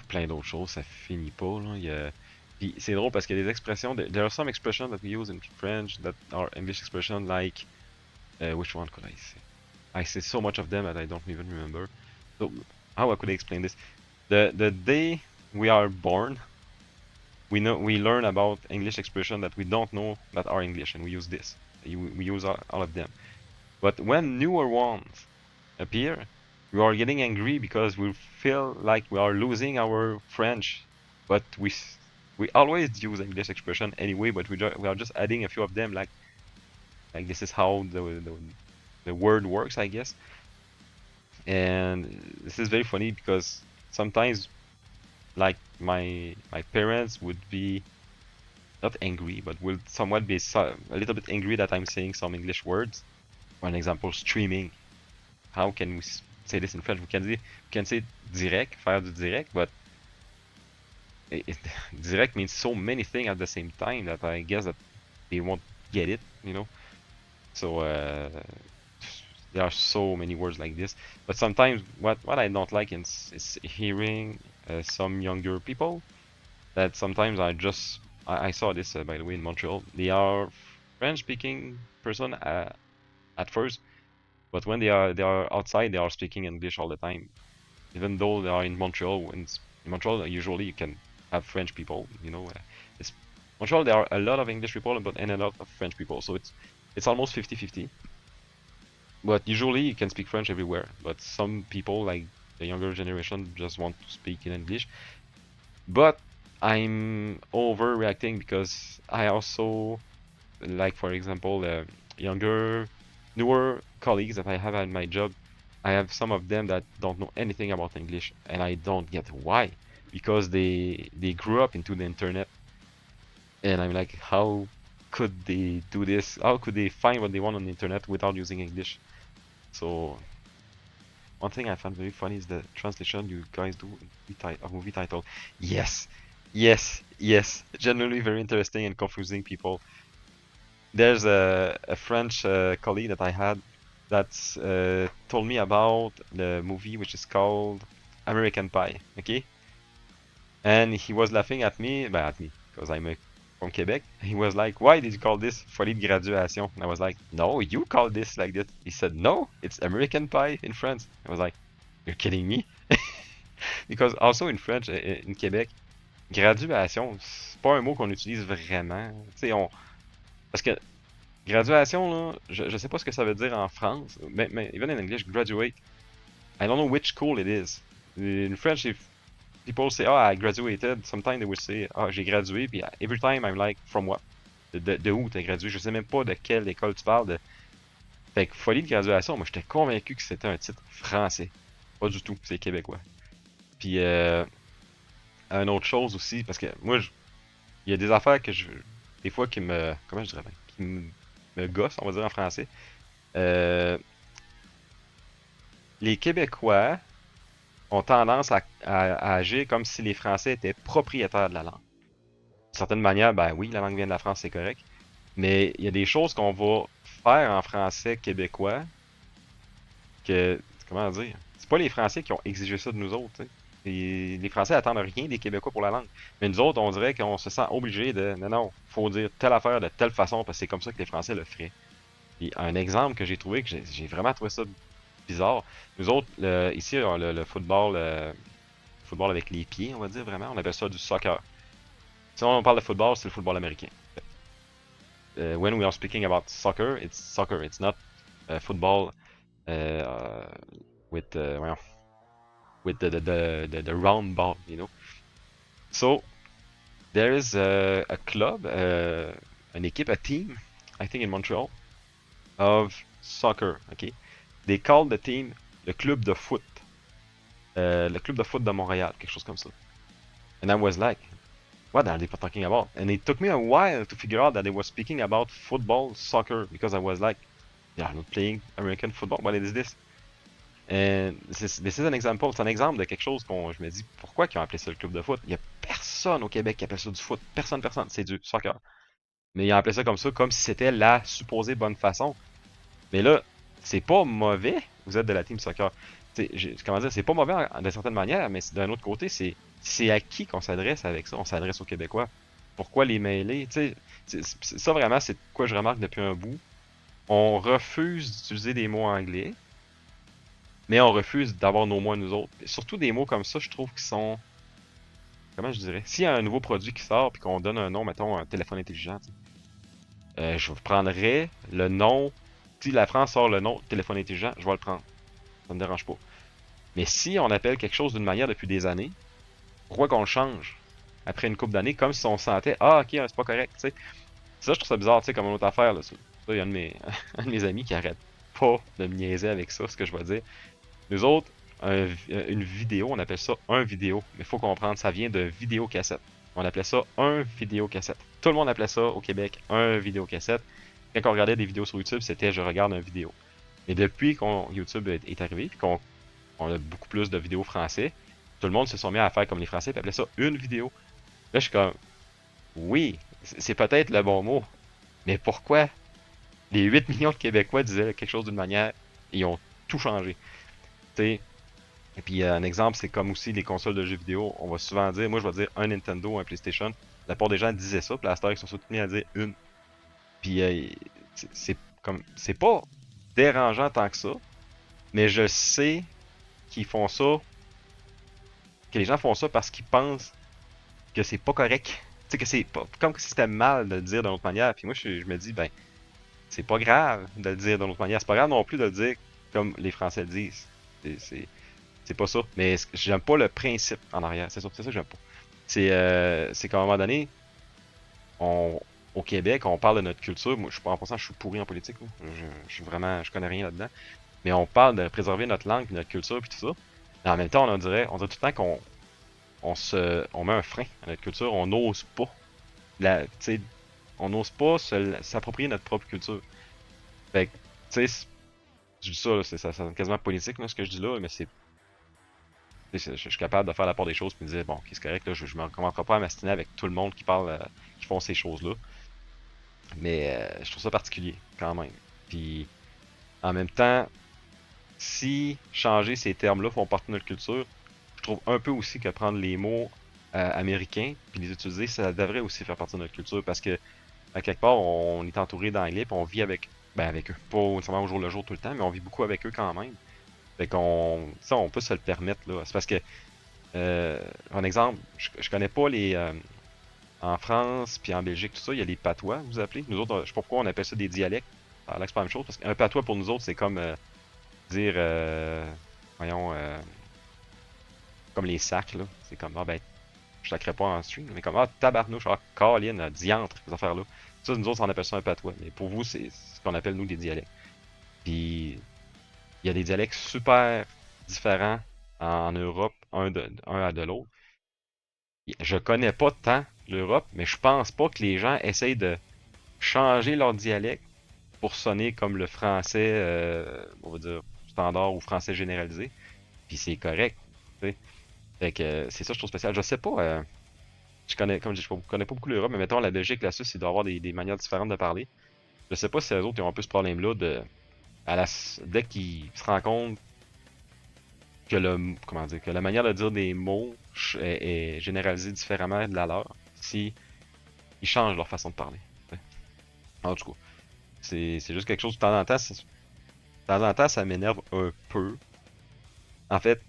Plein d'autres choses, ça finit pas là. Puis c'est drôle parce qu'il y a des expressions. There are some expressions that we use in French that are English expressions like which one could I say? I say so much of them that I don't even remember. So how I could explain this? The day we are born, we learn about English expression that we don't know that are English, and we use this. We use all of them. But when newer ones appear, we are getting angry because we feel like we are losing our French. But we always use English expression anyway. But we are just adding a few of them, like this is how the word works, I guess. And this is very funny because sometimes like my parents would be not angry, but will somewhat be a little bit angry that I'm saying some English words. For an example, streaming. How can we say this in French? We can say direct, faire du direct, but direct means so many things at the same time that I guess that they won't get it, you know. So there are so many words like this. But sometimes what I don't like is hearing some younger people that sometimes I saw this by the way in Montreal. They are French speaking person at first, but when they are outside, they are speaking English all the time. Even though they are in Montreal, in Montreal usually you can have French people. You know, it's Montreal there are a lot of English people and a lot of French people, so it's almost 50-50. But usually you can speak French everywhere. But some people like the younger generation just want to speak in English. But I'm overreacting because I also like, for example, younger, newer colleagues that I have at my job. I have some of them that don't know anything about English, and I don't get why. Because they grew up into the internet, and I'm like, how could they do this? How could they find what they want on the internet without using English? So one thing I found very funny is the translation you guys do a movie title. Yes, yes, yes. Generally very interesting and confusing people. there's a French colleague that I had that told me about the movie which is called American Pie, okay? And he was laughing at me, because from Quebec. He was like, "Why did you call this folie de graduation?" And I was like, "No, you call this like this." He said, "No, it's American Pie in France." I was like, "You're kidding me?" Because also in French, in Québec, graduation, c'est pas un mot qu'on utilise vraiment. Tu sais, parce que graduation, là, je sais pas ce que ça veut dire en France, mais even in English, graduate, I don't know which school it is. In French, if people say, "Oh, I graduated," sometimes they will say, "Oh, j'ai gradué," puis every time I'm like, "From what?" De où t'as gradué? Je sais même pas de quelle école tu parles. Fait que folie de graduation, moi j'étais convaincu que c'était un titre français. Pas du tout, c'est québécois. Puis une autre chose aussi, parce que moi, il y a des affaires des fois qui comment je dirais bien, me gossent, on va dire en français. Euh, les Québécois ont tendance à agir comme si les Français étaient propriétaires de la langue. D'une certaine manière, ben oui, la langue vient de la France, c'est correct. Mais il y a des choses qu'on va faire en français québécois que, comment dire, c'est pas les Français qui ont exigé ça de nous autres, tu sais. Et les Français attendent rien des Québécois pour la langue. Mais nous autres, on dirait qu'on se sent obligé de, non, non, faut dire telle affaire de telle façon parce que c'est comme ça que les Français le feraient. Et un exemple que j'ai trouvé, que j'ai vraiment trouvé ça bizarre. Nous autres, ici, le football avec les pieds, on va dire vraiment, on appelle ça du soccer. Si on parle de football, c'est le football américain. When we are speaking about soccer, it's not football uh, with well, with the round ball, you know. So there is a club, an équipe, a team, I think in Montreal, of soccer. Okay, they call the team le club de foot, le club de foot de Montréal, quelque chose comme ça. And I was like, what are they talking about? And it took me a while to figure out that they were speaking about football, soccer, because I was like, they are not playing American football. What is this? And this is an example. C'est un exemple de quelque chose qu'on, je me dis, pourquoi ils ont appelé ça le club de foot? Il y a personne au Québec qui appelle ça du foot. Personne, personne. C'est du soccer. Mais ils ont appelé ça comme si c'était la supposée bonne façon. Mais là, c'est pas mauvais. Vous êtes de la team soccer. Comment dire, c'est pas mauvais de certaine manière, mais d'un autre côté, c'est à qui qu'on s'adresse avec ça? On s'adresse aux Québécois. Pourquoi les mêler? Ça vraiment, c'est quoi je remarque depuis un bout. On refuse d'utiliser des mots anglais, mais on refuse d'avoir nos mots à nous autres. Et surtout des mots comme ça, je trouve qu'ils sont. Comment je dirais? S'il y a un nouveau produit qui sort puis qu'on donne un nom, mettons un téléphone intelligent, je prendrais le nom. Si la France sort le nom téléphone intelligent, je vais le prendre. Ça me dérange pas. Mais si on appelle quelque chose d'une manière depuis des années, pourquoi qu'on le change après une couple d'années, comme si on sentait, ah ok, c'est pas correct, tu sais. Ça, je trouve ça bizarre, tu sais, comme une autre affaire, là. Ça, il y a un de un de mes amis qui arrête pas de me niaiser avec ça, ce que je vais dire. Nous autres, une vidéo, on appelle ça un vidéo. Mais il faut comprendre, ça vient de vidéocassette. On appelait ça un vidéocassette. Tout le monde appelait ça au Québec un vidéocassette. Quand on regardait des vidéos sur YouTube, c'était je regarde une vidéo. Et depuis qu'on YouTube est arrivé, puis qu'on on a beaucoup plus de vidéos français, tout le monde se sont mis à faire comme les Français et appelait ça une vidéo. Là, je suis comme, oui, c'est peut-être le bon mot, mais pourquoi les 8 millions de Québécois disaient quelque chose d'une manière et ils ont tout changé? T'sais, et puis un exemple, c'est comme aussi les consoles de jeux vidéo. On va souvent dire, moi je vais dire un Nintendo, un PlayStation. La plupart des gens disaient ça, puis à cette heure, ils sont soutenus à dire une. Puis c'est pas dérangeant tant que ça, mais je sais qu'ils font ça, que les gens font ça parce qu'ils pensent que c'est pas correct. Tu sais, que c'est pas comme si c'était mal de le dire d'une autre manière. Puis moi, je me dis, ben, c'est pas grave de le dire d'une autre manière. C'est pas grave non plus de le dire comme les Français le disent. C'est pas ça. Mais j'aime pas le principe en arrière. C'est ça que j'aime pas. C'est qu'à un moment donné, au Québec, on parle de notre culture. Moi, en passant, je suis pourri en politique. Je suis vraiment, je connais rien là-dedans. Mais on parle de préserver notre langue, notre culture, puis tout ça. Mais en même temps, on dirait tout le temps on met un frein à notre culture. On n'ose pas, tu sais, on n'ose pas s'approprier notre propre culture. Fait que, tu sais, je dis ça, ça sonne quasiment politique, là, ce que je dis là, mais je suis capable de faire la part des choses et me dire, bon, ok, c'est correct, là, je me commencerai pas à m'astiner avec tout le monde qui parle, qui font ces choses-là. Mais je trouve ça particulier quand même. Puis en même temps, si changer ces termes-là font partie de notre culture, je trouve un peu aussi que prendre les mots américains puis les utiliser, ça devrait aussi faire partie de notre culture parce que à quelque part, on est entouré d'anglais puis on vit avec, ben avec eux. Pas nécessairement au jour le jour tout le temps, mais on vit beaucoup avec eux quand même. Fait qu'on, ça, on peut se le permettre là. C'est parce que, un exemple, je connais pas les, en France puis en Belgique tout ça, il y a les patois, vous appelez. Nous autres, je sais pas pourquoi on appelle ça des dialectes. Ça a l'air que c'est pas la même chose parce qu'un patois pour nous autres, c'est comme dire, voyons, comme les sacs là. C'est comme ah ben je sacrais pas en stream, mais comme ah tabarnouche, ah Colin, diantre, ces affaires-là. Ça, nous autres, on appelle ça un patois. Mais pour vous, c'est ce qu'on appelle nous des dialectes. Puis il y a des dialectes super différents en Europe, un à de l'autre. Je connais pas tant l'Europe, mais je pense pas que les gens essayent de changer leur dialecte pour sonner comme le français, on va dire, standard ou français généralisé. Puis c'est correct. Tu sais. Fait que c'est ça que je trouve spécial. Je sais pas, je connais, comme je dis, je connais pas beaucoup l'Europe, mais mettons la Belgique, la Suisse, il doit y avoir des manières différentes de parler. Je sais pas si les autres ils ont un peu ce problème-là de dès qu'ils se rendent compte que comment dire que la manière de dire des mots est généralisée différemment de la leur, si ils changent leur façon de parler. Ouais. En tout cas, c'est juste quelque chose de temps en temps, de temps en temps ça m'énerve un peu. En fait,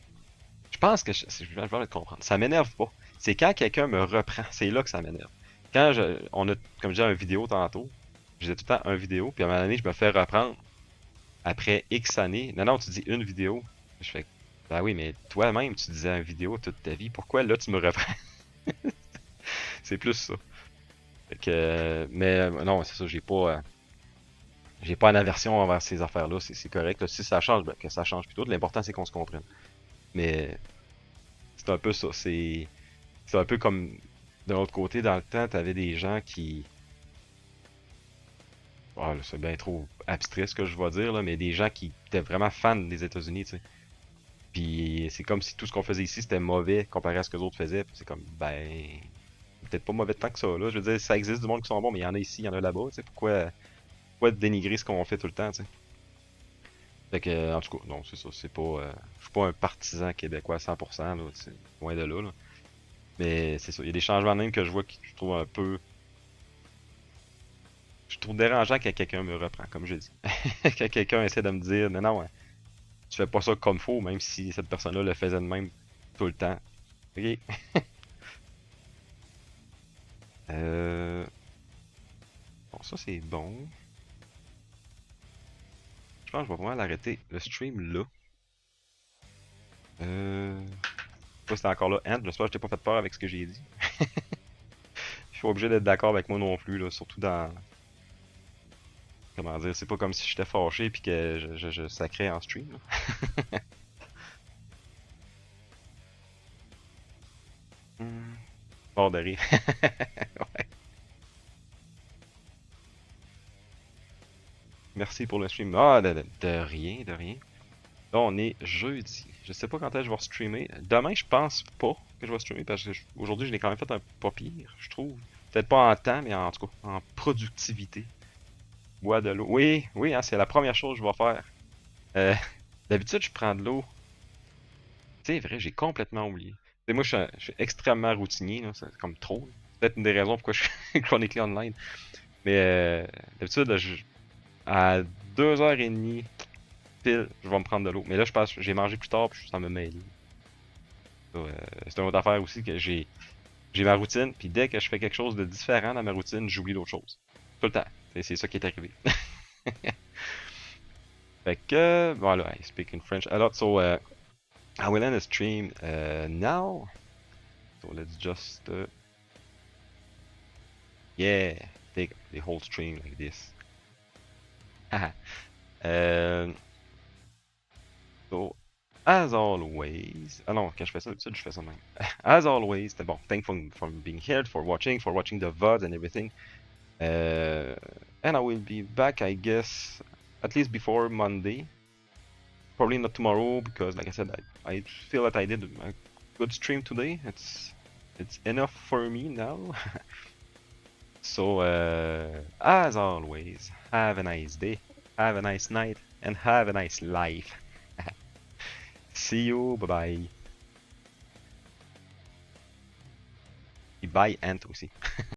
je pense que je vais le comprendre. Ça m'énerve pas. C'est quand quelqu'un me reprend, c'est là que ça m'énerve. Quand on a, comme je disais, une vidéo tantôt, je disais tout le temps un vidéo, puis à un moment donné, je me fais reprendre après X années. Non, non, tu dis une vidéo. Je fais, ben oui, mais toi-même, tu disais une vidéo toute ta vie. Pourquoi là, tu me reprends? C'est plus ça. Fait que, mais non, c'est ça, j'ai pas une aversion envers ces affaires-là. C'est correct. Là. Si ça change, ben, que ça change plutôt. L'important, c'est qu'on se comprenne. Mais c'est un peu ça. C'est un peu comme de l'autre côté, dans le temps, t'avais des gens qui. Ah, là, c'est bien trop abstrait ce que je vais dire, là, mais des gens qui étaient vraiment fans des États-Unis, tu sais. Puis c'est comme si tout ce qu'on faisait ici c'était mauvais comparé à ce que les autres faisaient. Puis c'est comme, ben, peut-être pas mauvais tant que ça, là. Je veux dire, ça existe du monde qui sont bons, mais il y en a ici, il y en a là-bas, tu sais. Pourquoi dénigrer ce qu'on fait tout le temps, tu sais. Fait que, en tout cas, non, c'est ça. C'est pas, je suis pas un partisan québécois à 100%, là. C'est loin de là, là. Mais c'est ça. Il y a des changements de même que je vois qui je trouve un peu. Je trouve dérangeant quand quelqu'un me reprend, comme je dis. Quand quelqu'un essaie de me dire, non, non, tu fais pas ça comme faut, même si cette personne-là le faisait de même tout le temps. Ok. Euh... Bon, ça c'est bon. Je pense que je vais vraiment l'arrêter le stream là. Je sais pas si t'es encore là, Ant. J'espère que je t'ai pas fait peur avec ce que j'ai dit. Je suis pas obligé d'être d'accord avec moi non plus, là. Surtout dans. Comment dire, c'est pas comme si j'étais fâché puis que je sacrais en stream. Là. Mort de rire. Ouais. Merci pour le stream. Ah, de rien, de rien. Là, on est jeudi. Je sais pas quand est-ce que je vais streamer. Demain, je pense pas que je vais streamer parce que aujourd'hui, je l'ai quand même fait un pas pire, je trouve. Peut-être pas en temps, mais en tout cas, en productivité. Bois de l'eau. Oui, oui, hein, c'est la première chose que je vais faire. Euh, D'habitude, je prends de l'eau. C'est vrai, j'ai complètement oublié. Tu sais, moi, je suis extrêmement routinier, là, c'est comme trop. C'est peut-être une des raisons pourquoi je suis chronically online. Mais d'habitude, à 2h30 pile, je vais me prendre de l'eau. Mais là, je pense j'ai mangé plus tard, puis ça me mêle. C'est une autre affaire aussi que j'ai ma routine, puis dès que je fais quelque chose de différent dans ma routine, j'oublie d'autres choses. Tout le temps. C'est ça qui est arrivé. Fait que, voilà, I speak in French a lot, so I will end the stream now. So let's just, yeah, take the whole stream like this. Haha. So, as always, ah non, quand je fais ça, d'habitude, je fais ça même. As always, bon, thanks for being here, for watching the VODs and everything. And I will be back, I guess, at least before Monday. Probably not tomorrow because, like I said, I feel that I did a good stream today. It's enough for me now. So, as always, have a nice day, have a nice night, and have a nice life. See you, bye bye. Bye, Ant aussi.